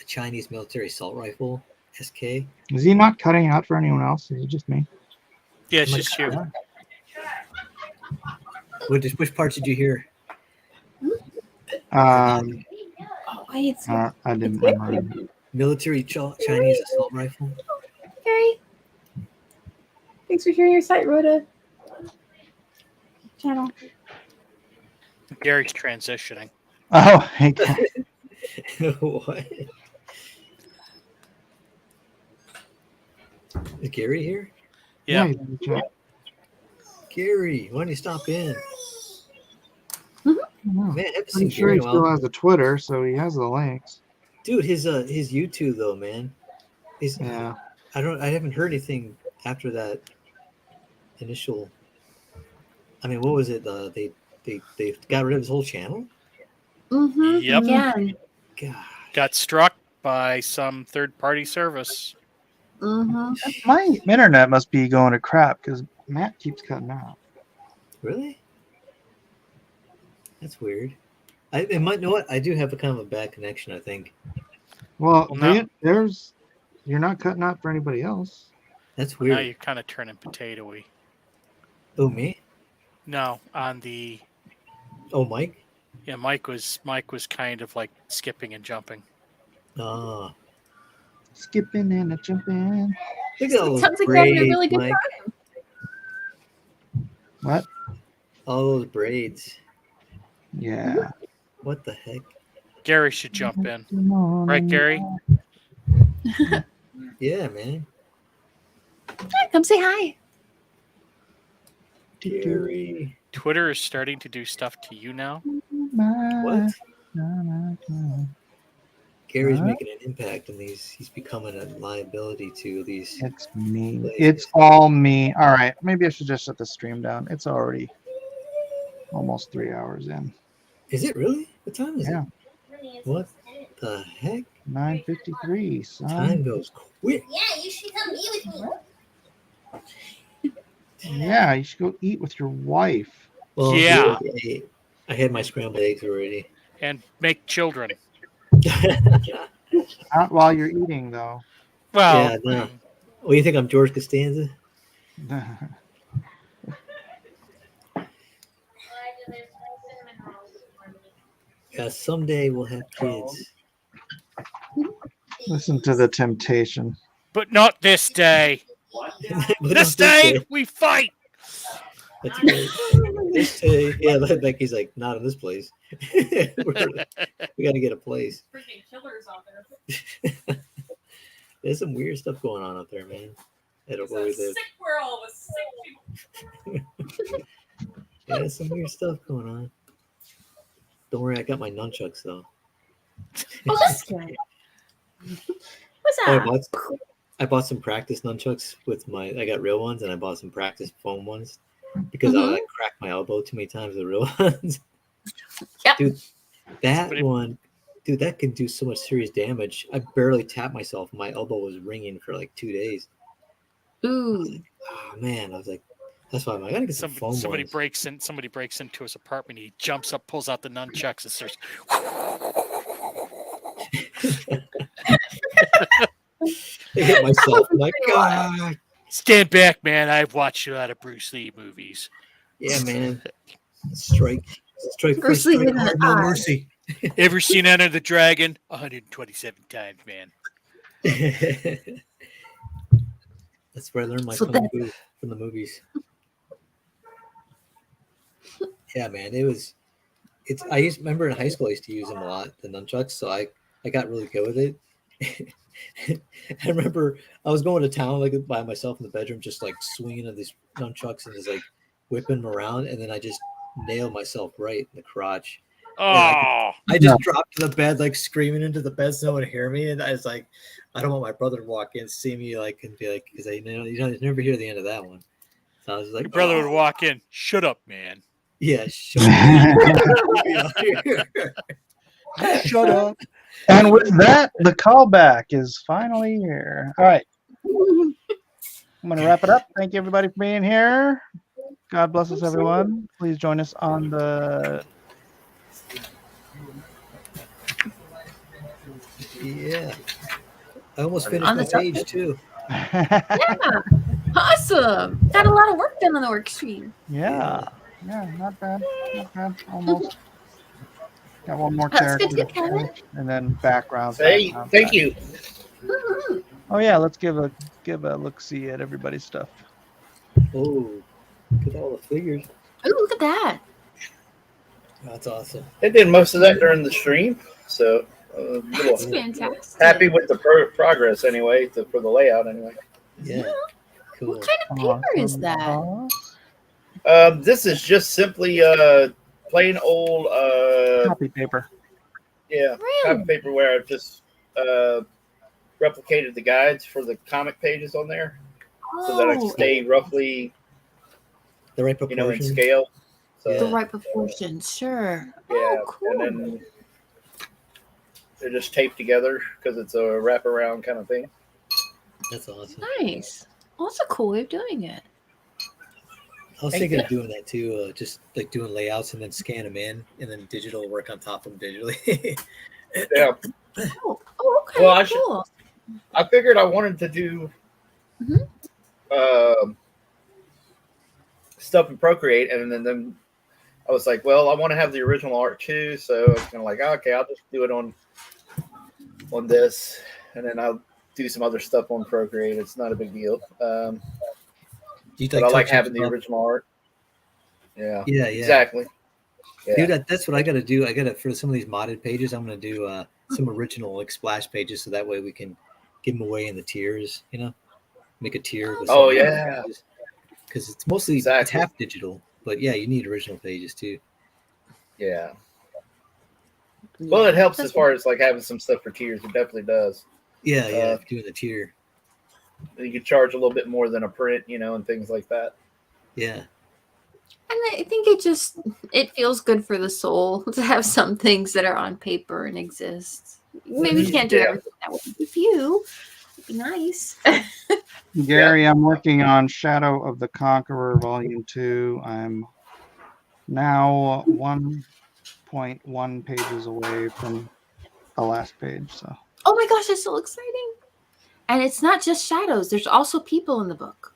Chinese military assault rifle, SK. Is he not cutting out for anyone else? Is it just me? Yeah, it's just you. Which parts did you hear? I didn't remember. Military Chinese assault rifle. Gary, thanks for sharing your site, Rhoda. Channel. Gary's transitioning. Oh, hey, guys. What? Is Gary here? Yeah. he's in the chat. Gary, why don't you stop in? Man, I'm sure he still has a Twitter, so he has the links. Dude, his YouTube though, man. Yeah. I haven't heard anything after that initial. I mean, what was it? They got rid of his whole channel. Mm-hmm. Yep. Yeah. God. Got struck by some third-party service. Mm-hmm. My internet must be going to crap because Matt keeps cutting out. Really? That's weird. It might know what I do have a kind of a bad connection. I think. Well, now- you're not cutting out for anybody else. That's Now weird. you're kind of turning potatoey. Oh, me? No, on the. Oh, Mike? Yeah, Mike was kind of like skipping and jumping. Ah. Skipping and a jumping. Look at all those Sounds like you're having a braids, really good Mike. time. What? All those braids. Yeah. What the heck? Gary should jump in, right, Gary? Yeah, man. Come say hi. Gary. Twitter is starting to do stuff to you now. What? Gary's Huh? making an impact in these. He's becoming a liability to these. It's me. places. It's all me. All right. Maybe I should just shut the stream down. It's already almost 3 hours in. Is it really? What time is Yeah. it? What the heck? 9:53. Son. Time goes quick. Yeah, you should come eat with me. Yeah, you should go eat with your wife. Well, Yeah. I had my scrambled eggs already. And make children. Not while you're eating, though. Well, Yeah, no. What do you think? I'm George Costanza? Yeah, someday we'll have kids. Listen to the temptation. but not this day. But This not day we fight. That's great. This day, yeah, Becky's like, not in this place. We got to get a place. Freaking killers out there. There's some weird stuff going on out there, man. I don't It's know a where sick world with sick people. Yeah, there's some weird stuff going on. Don't worry, I got my nunchucks though. Oh, that's good. What's Oh, up? I bought some practice nunchucks with I got real ones, and I bought some practice foam ones because I like cracked my elbow too many times with the real ones. Yep. Dude, that can do so much serious damage. I barely tapped myself. My elbow was ringing for like 2 days. Ooh. Oh man, I was like, that's why I gotta get some foam Somebody ones. breaks into his apartment. He jumps up, pulls out the nunchucks, and starts. I hit myself. I'm like, God. Stand back, man. I've watched a lot of Bruce Lee movies. Yeah, man. Strike Bruce first, Lee strike with an hard, no eye. mercy. Ever seen Enter the Dragon? 127 times, man. That's where I learned my So kung fu from the movies. Yeah, man, I remember in high school I used to use them a lot, the nunchucks, so I got really good with it. I remember I was going to town like by myself in the bedroom, just like swinging on these nunchucks and just like whipping them around, and then I just nailed myself right in the crotch. Oh, I just dropped to the bed, like screaming into the bed so no one would hear me. And I was like, I don't want my brother to walk in, see me, like, and be like, because you never hear the end of that one. So I was like, Your brother would walk in. Shut up, man. Yeah, shut up. And with that, the callback is finally here. All right. I'm going to wrap it up. Thank you, everybody, for being here. God bless us, everyone. Please join us on the... Yeah. I almost finished my page, too. Yeah. Awesome. Got a lot of work done on the work stream. Yeah, not bad. Not bad. Almost. Got one more That's character good to too, Kevin. finish, and then backgrounds. Hey, thank you. Oh yeah, let's give a look-see at everybody's stuff. Oh, look at all the figures. Ooh, look at that. That's awesome. They did most of that during the stream, so That's fantastic. happy with the progress anyway, for the layout anyway. Yeah. Cool. What kind of paper is that? This is just simply plain old copy paper. Yeah, copy paper where I've just replicated the guides for the comic pages on there, so that I can stay roughly the right proportion, in scale. So, The right proportions, sure. Yeah, Oh, cool. and then they're just taped together because it's a wraparound kind of thing. That's awesome. Nice. Well, that's a cool way of doing it. I was thinking of doing that too, just like doing layouts and then scan them in, and then digital work on top of them digitally. Yeah. Oh, okay. Well, Cool. I figured I wanted to do stuff in Procreate, and then I was like, well, I want to have the original art too, so I was kind of like, okay, I'll just do it on this, and then I'll do some other stuff on Procreate. It's not a big deal. But I like having the original art. Yeah. Yeah. Exactly. Yeah. Dude, that's what I got to do. I got to, for some of these modded pages, I'm going to do some original like splash pages, so that way we can give them away in the tiers. Make a tier. With because it's mostly it's half digital, but yeah, you need original pages too. Yeah. Well, it helps as far as like having some stuff for tiers. It definitely does. Yeah, doing the tier. You could charge a little bit more than a print, and things like that. Yeah. And I think it feels good for the soul to have some things that are on paper and exist. Maybe you can't do everything that way. A few. It'd be nice. Gary, I'm working on Shadow of the Conqueror Volume 2. I'm now 1.1 pages away from the last page. So. Oh my gosh, that's so exciting. And it's not just shadows. There's also people in the book.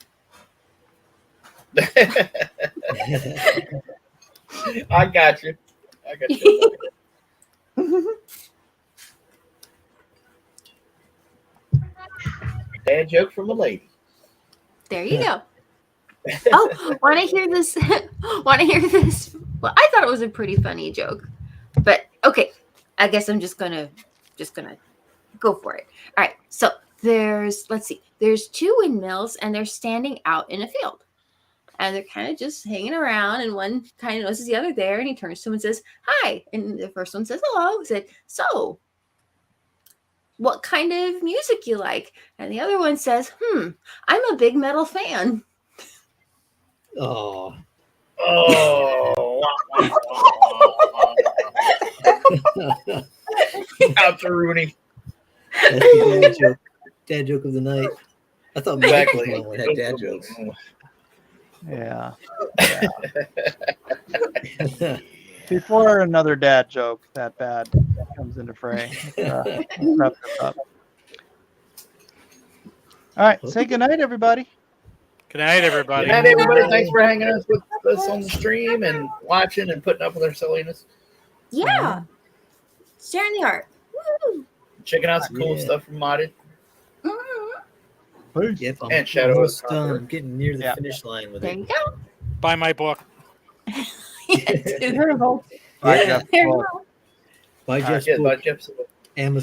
I got you. Dad joke from a lady. There you go. Oh, want to hear this? Want to hear this? Well, I thought it was a pretty funny joke, but okay. I guess I'm just gonna go for it. All right. So there's two windmills, and they're standing out in a field. And they're kind of just hanging around, and one kind of notices the other there, and he turns to him and says, "Hi." And the first one says, "Hello." He said, "So, what kind of music you like?" And the other one says, "I'm a big metal fan." Oh. Out to Rooney. That's the dad joke. Dad joke of the night. I thought Exactly. One had dad jokes. Yeah. Before another dad joke that bad comes into fray, wrap this up. All right, say goodnight, everybody. Good night, everybody. Good night, everybody. Thanks for hanging out with us on the stream and watching and putting up with our silliness. Yeah. Sharing the art. Woo. Checking out some cool stuff from Modded. Yep, I'm And Shadow almost of Conqueror. done. Getting near the finish line with There it. you go. Buy my book. Bye, Jeff. There you go. Buy Jeff's Buy book. Jeff's book. Amazon.